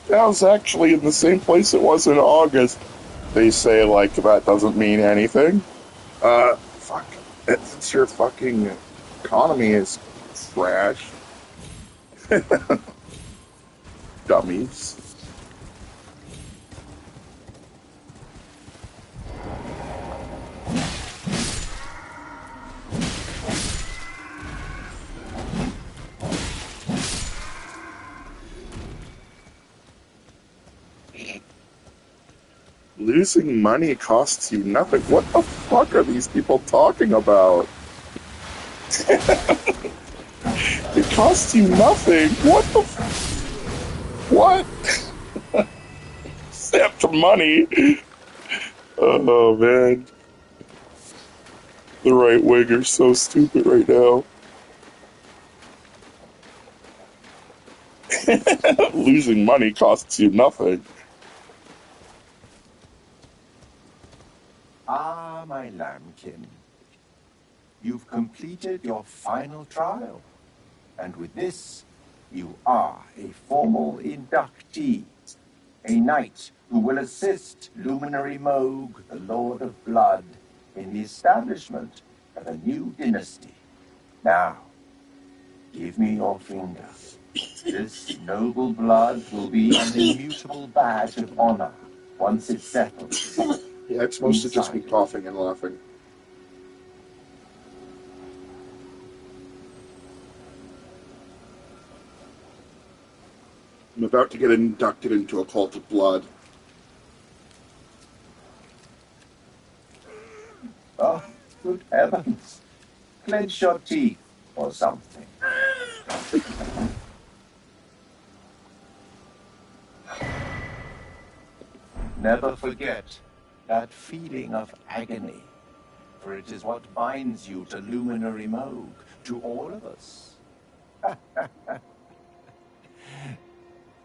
That was actually in the same place it was in August. They say, like, that doesn't mean anything. Fuck. Since your fucking economy is trash. Dummies. Losing money costs you nothing. What the fuck are these people talking about? It costs you nothing. What the what? Except money. Oh man. The right wing are so stupid right now. Losing money costs you nothing. Ah, my lambkin. You've completed your final trial. And with this, you are a formal inductee. A knight who will assist Luminary Moog, the Lord of Blood, in the establishment of a new dynasty. Now, give me your finger. This noble blood will be an immutable badge of honor once it settles. Yeah, it's supposed to just be coughing and laughing. I'm about to get inducted into a cult of blood. Oh, good heavens. Clench your teeth or something. Never forget that feeling of agony, for it is what binds you to Luminary Moog, to all of us.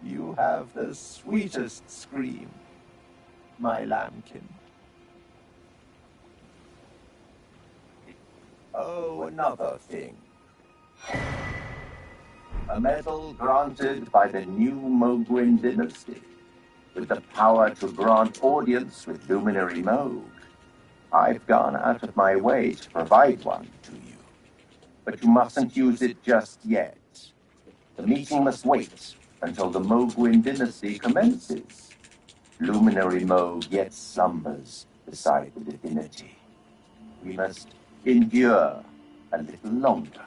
You have the sweetest scream, my lambkin. Oh, another thing. A medal granted by the new Mogwin dynasty, with the power to grant audience with Luminary Moog. I've gone out of my way to provide one to you. But you mustn't use it just yet. The meeting must wait until the Mogwin dynasty commences. Luminary Moog yet slumbers beside the divinity. We must endure a little longer.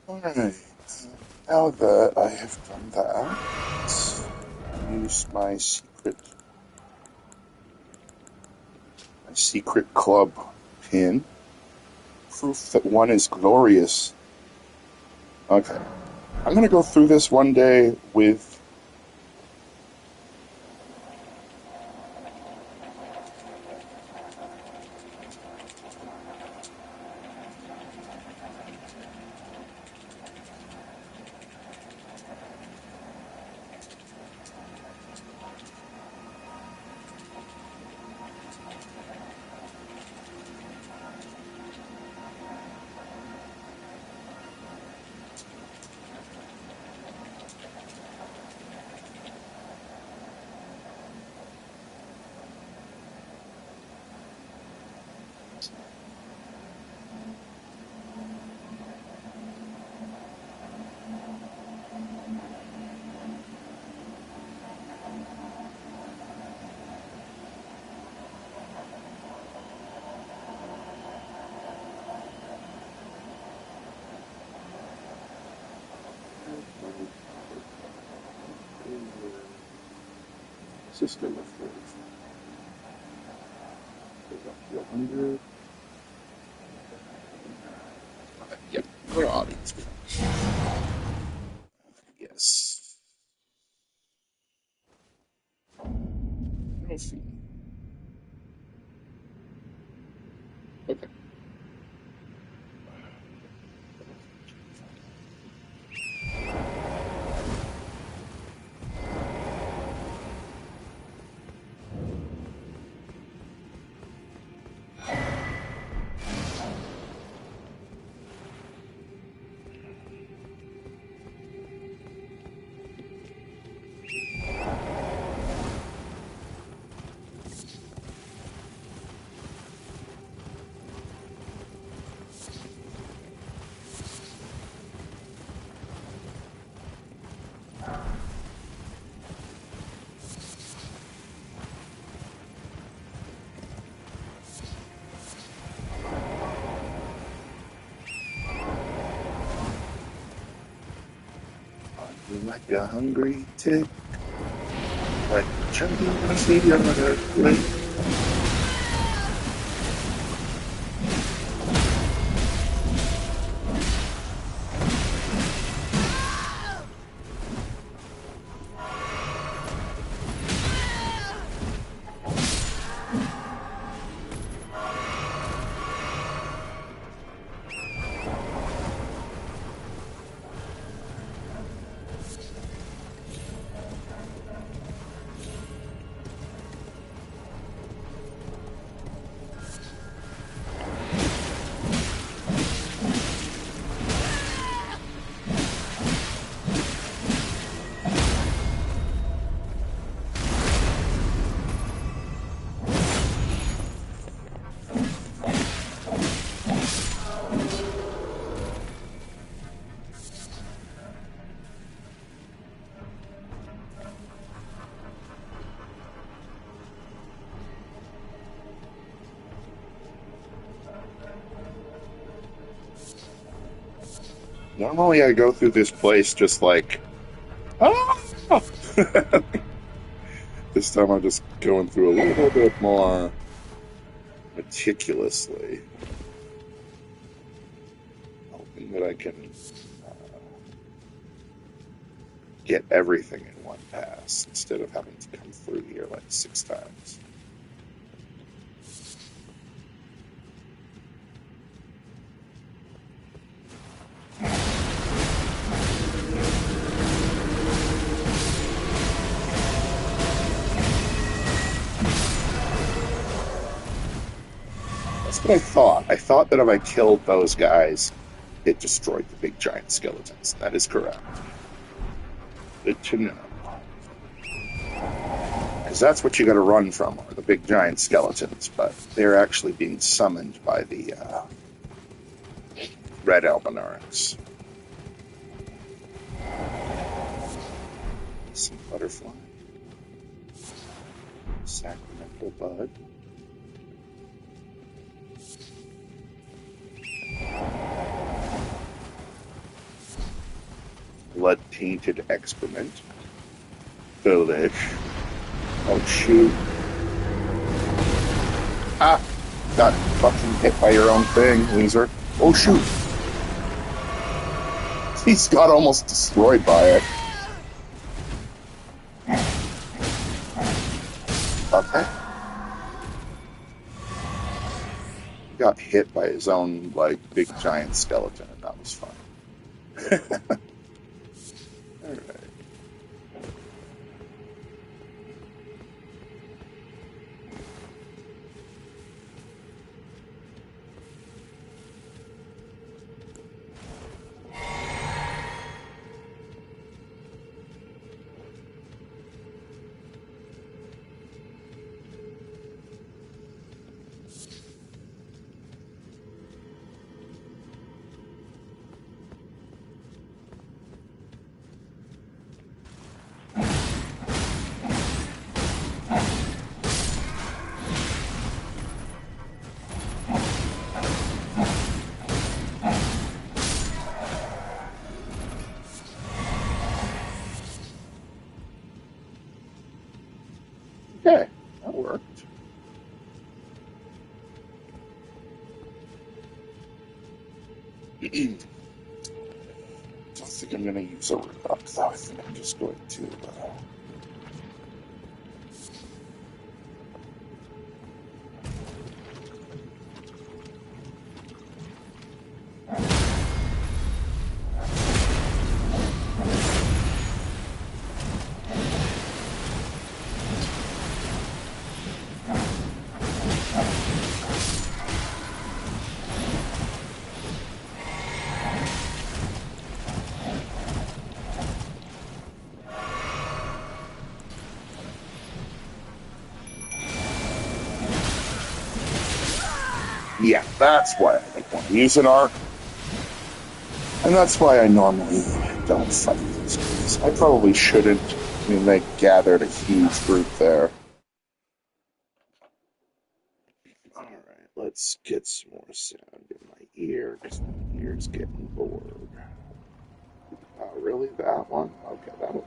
Alright. Now that I have done that, use my secret club pin. Proof that one is glorious. Okay. I'm gonna go through this one day with system of things. Go up to 100. Yep, go to audience. Yes. Let's see. Okay. Like a hungry tick, like chunking on the other plate. Normally I go through this place just like, ah! This time I'm just going through a little bit more meticulously. Hoping that I can get everything in one pass instead of having to come through here like 6 times. That's what I thought. I thought that if I killed those guys, it destroyed the big giant skeletons. That is correct. Good to know. Because that's what you got to run from, are the big giant skeletons. But they're actually being summoned by the red Albinarics. Some butterfly. Sacramental bud. Blood-tainted excrement. Delish. Oh, shoot. Ah! Got fucking hit by your own thing, loser. Oh, shoot. He's got almost destroyed by it. Okay. He got hit by his own, like, big giant skeleton, and that was fun. Alright. Okay, that worked. Don't think I'm going to use a redux, though. I think I'm just going to... Yeah, that's why I don't want to use an arc. And that's why I normally don't fight these guys. I probably shouldn't. I mean, they gathered a huge group there. Alright, let's get some more sound in my ear, because my ear's getting bored. Oh, really? That one? Okay, that'll...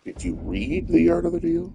Did you read The Art of the Deal?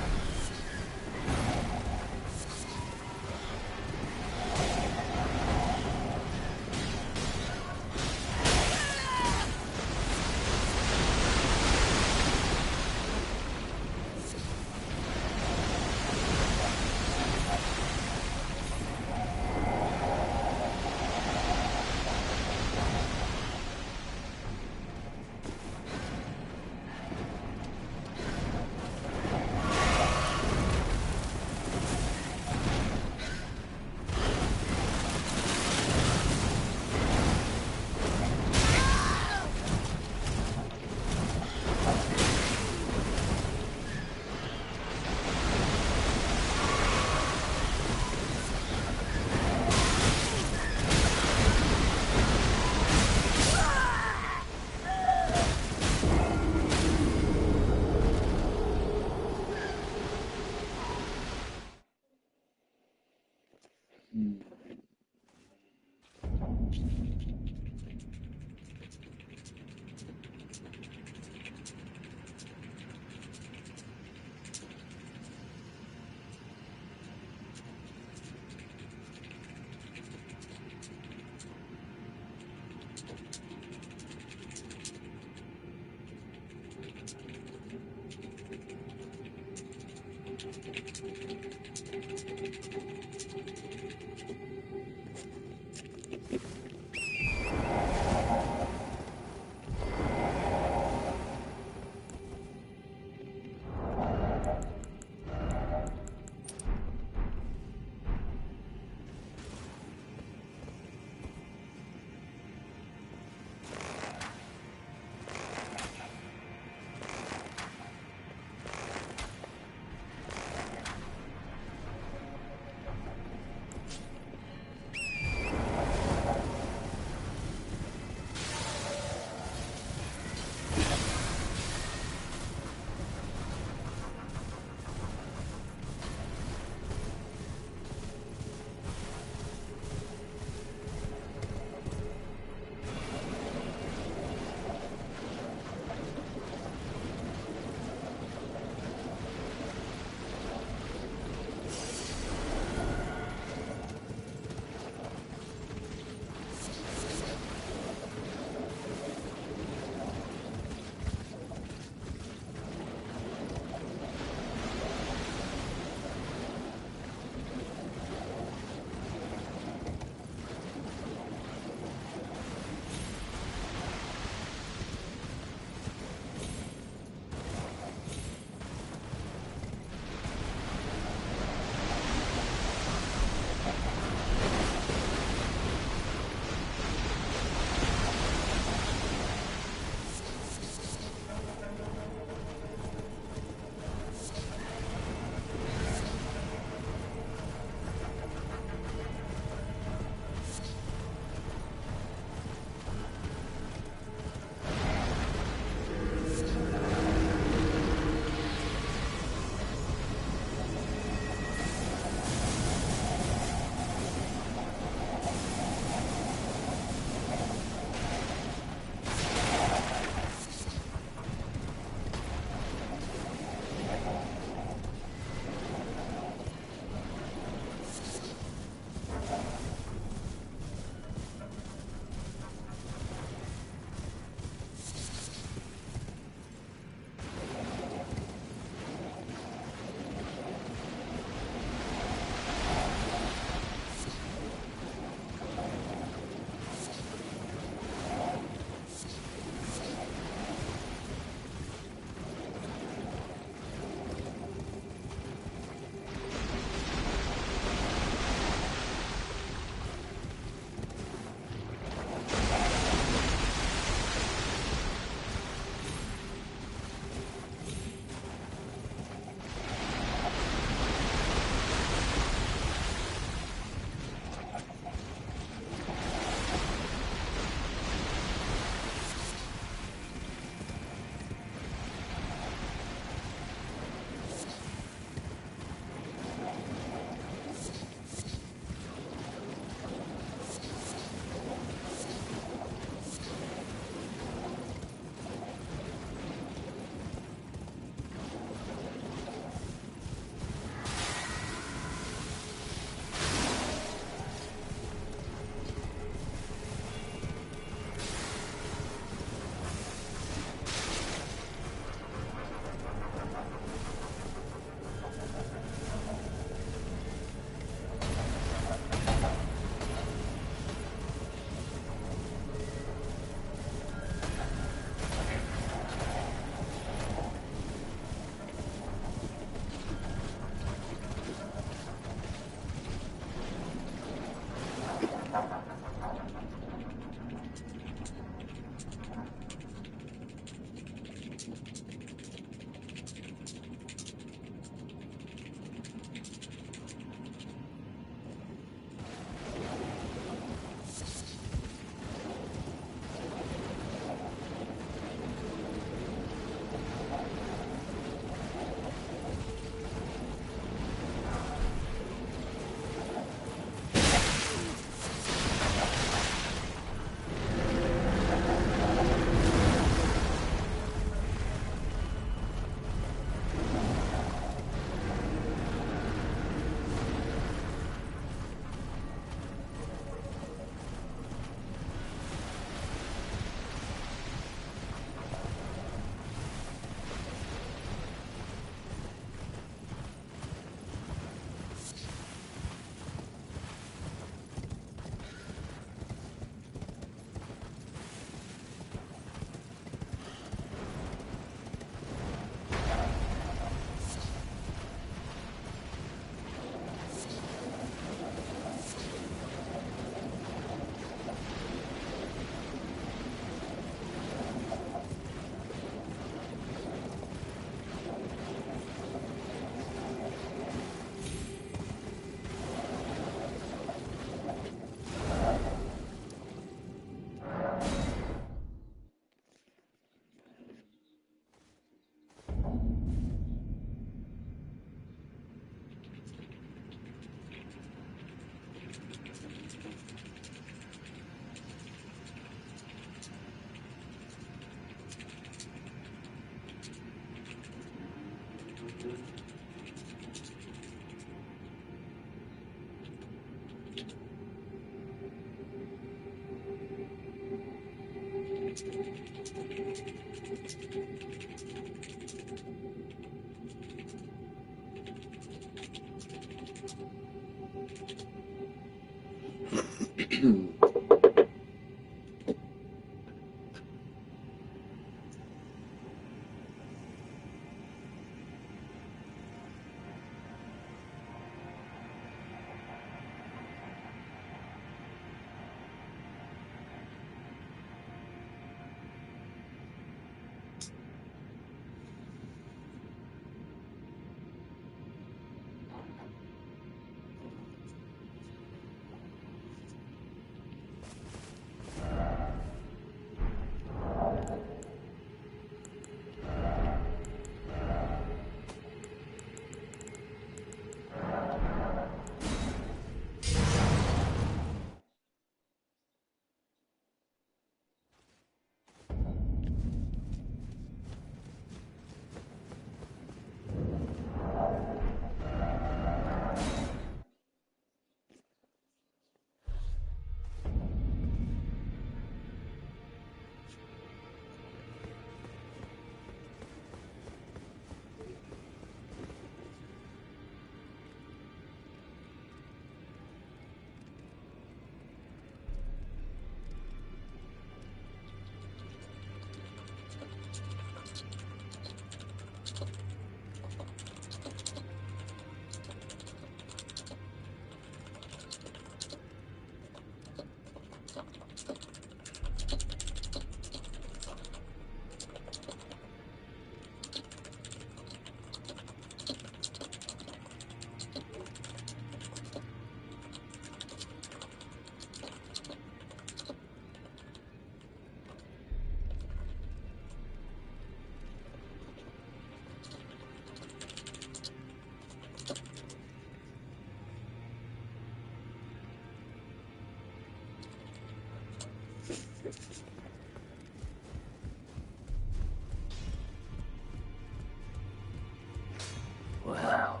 Well,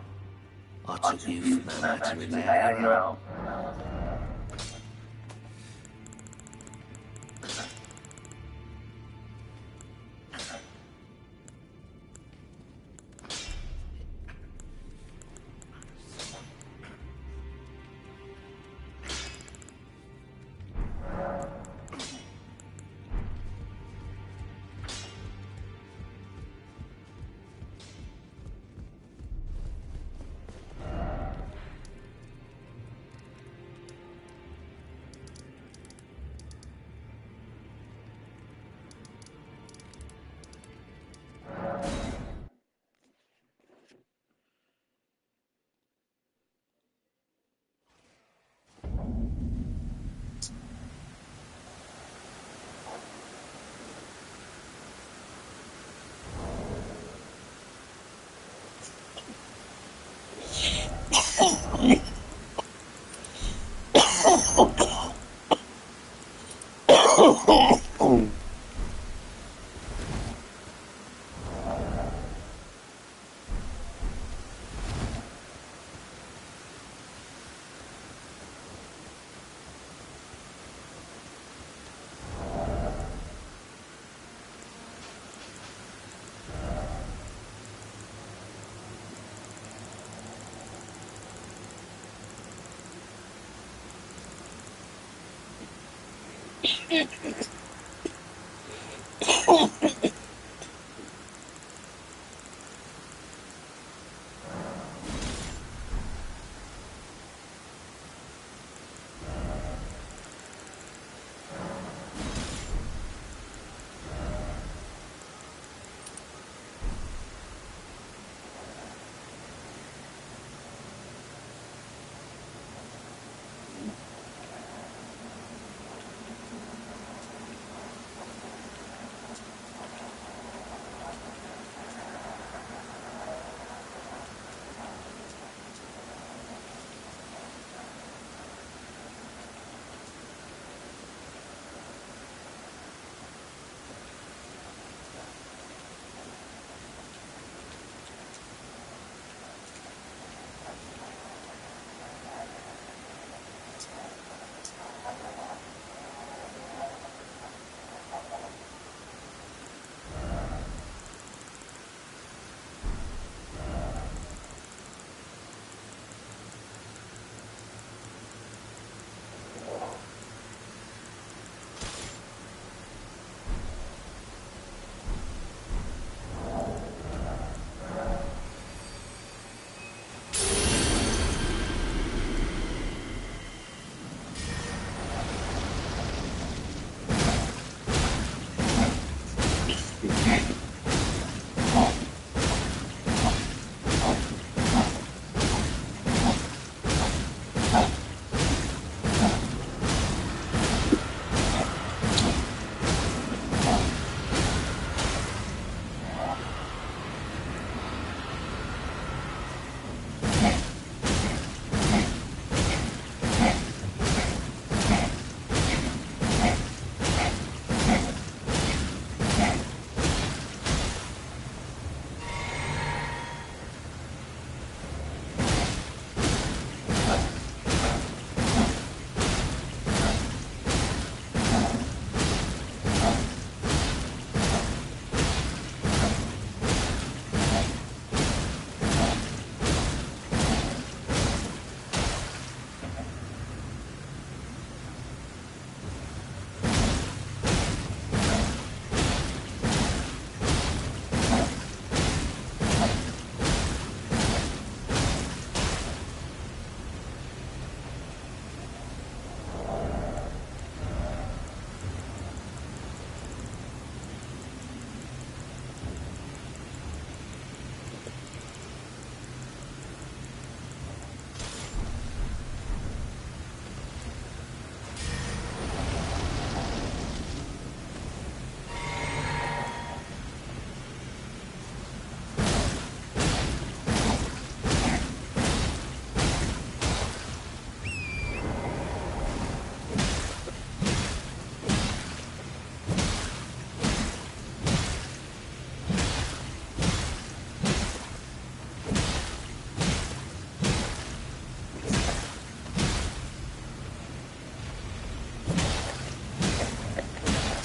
I took you for no matter in there, now.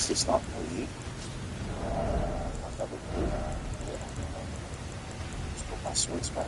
This does not bleed. That would bleed. Let's put my swords back.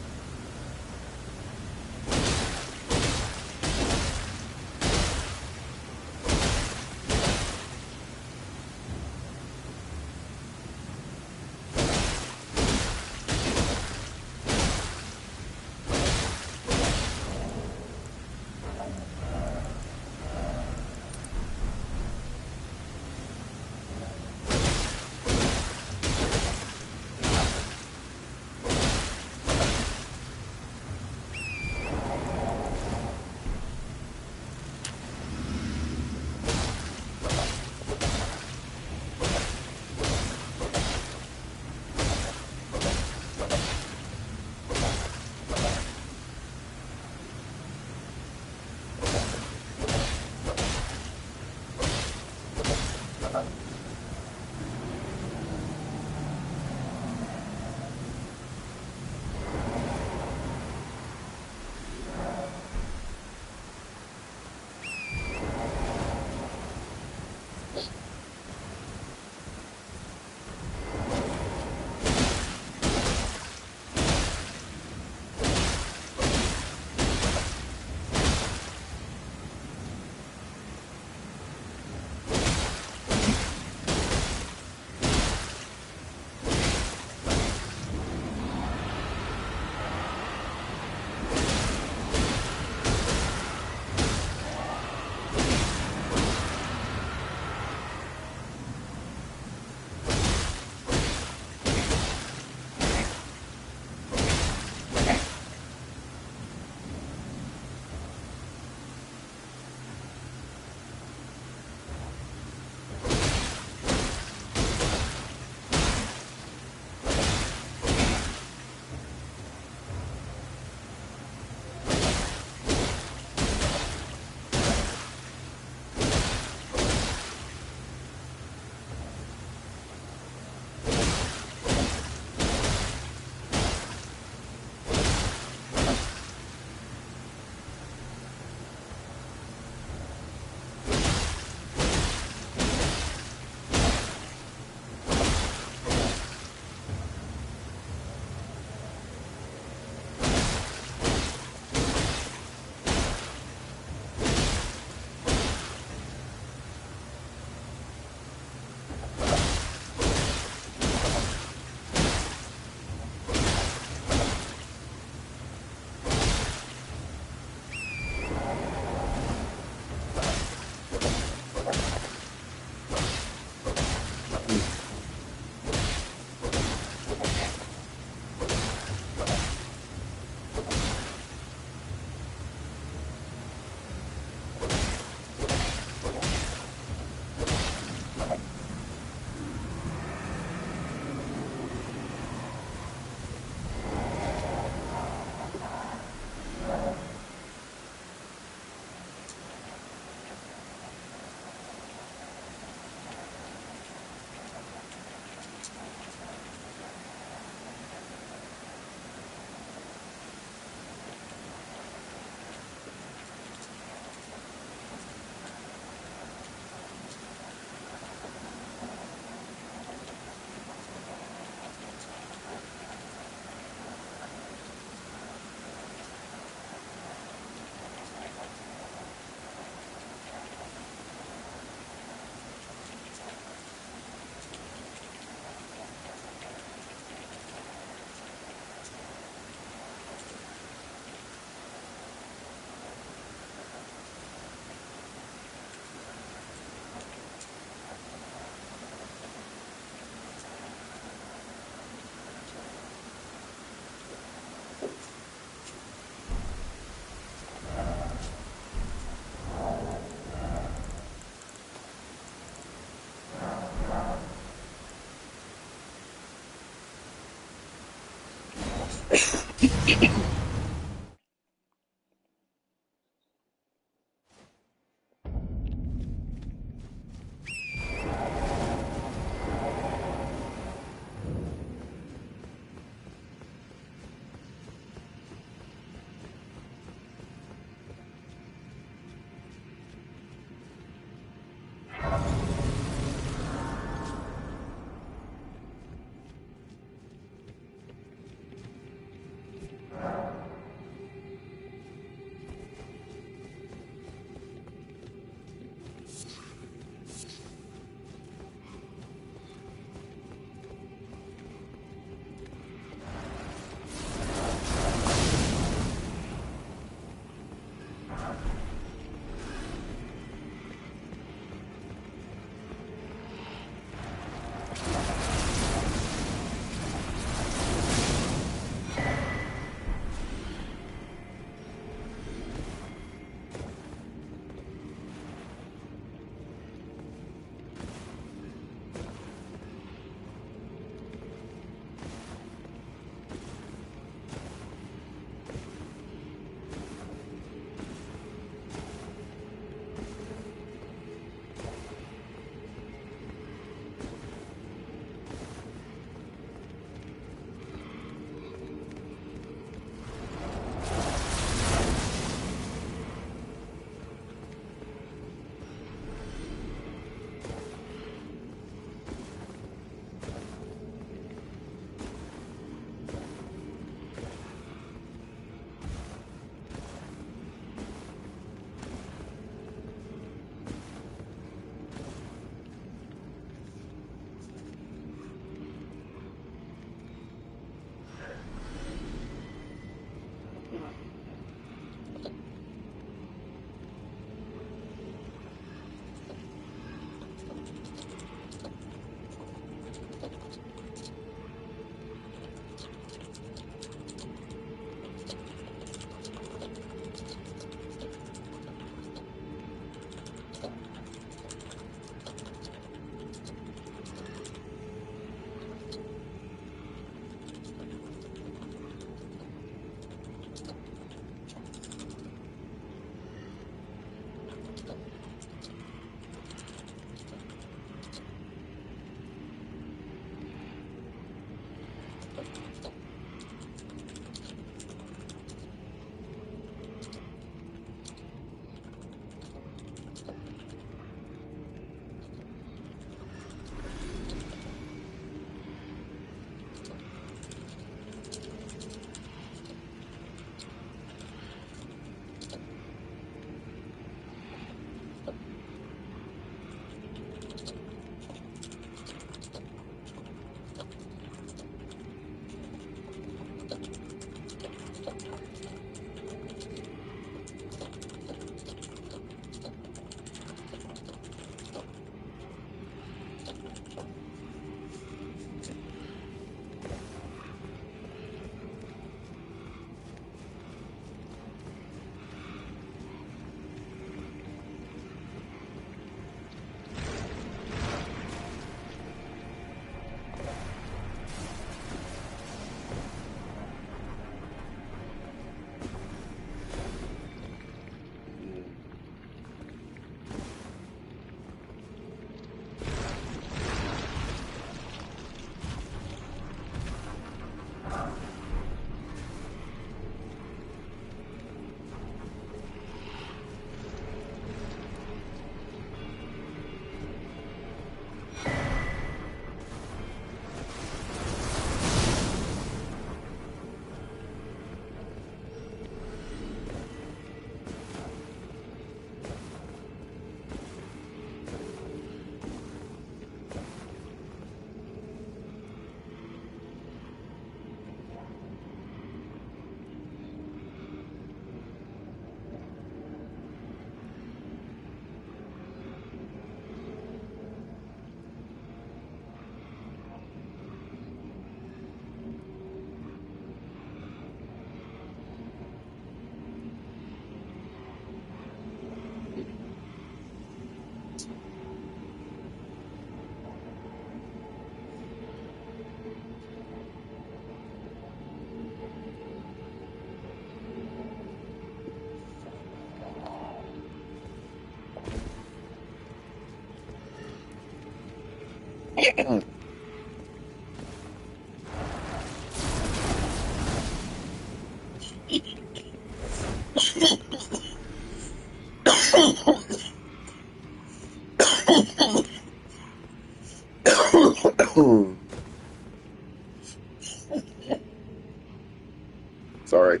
Sorry.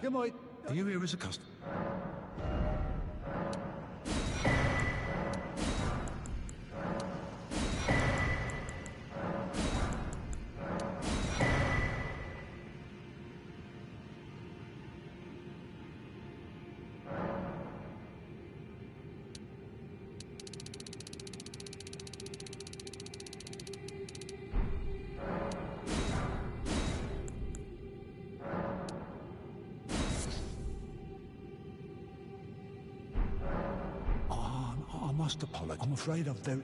You might. Are you here as a customer? I must apologize. I'm afraid I've very...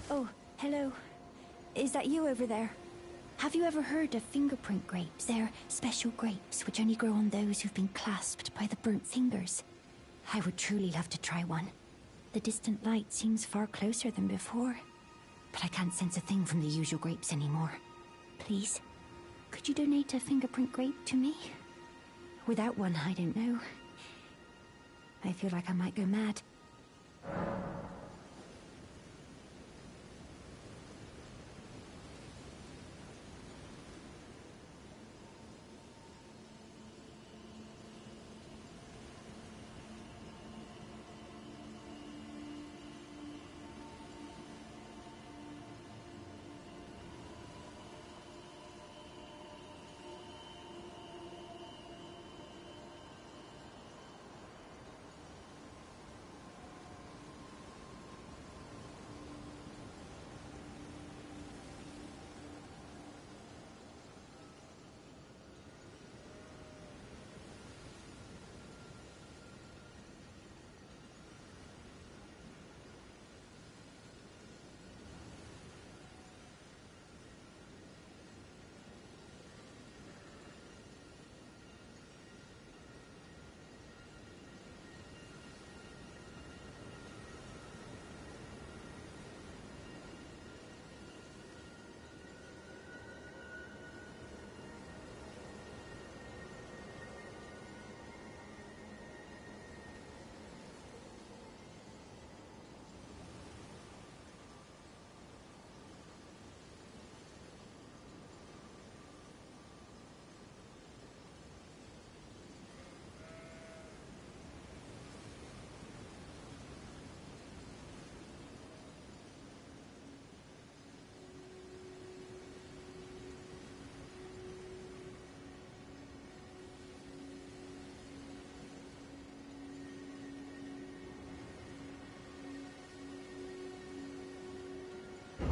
Oh, hello. Is that you over there? Have you ever heard of fingerprint grapes? They're special grapes which only grow on those who've been clasped by the burnt fingers. I would truly love to try one. The distant light seems far closer than before, but I can't sense a thing from the usual grapes anymore. Please, could you donate a fingerprint grape to me? Without one, I don't know. I feel like I might go mad.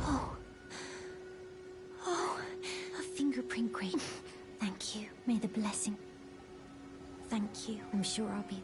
Oh. Oh, a fingerprint grape. Thank you. May the blessing. Thank you. I'm sure I'll be...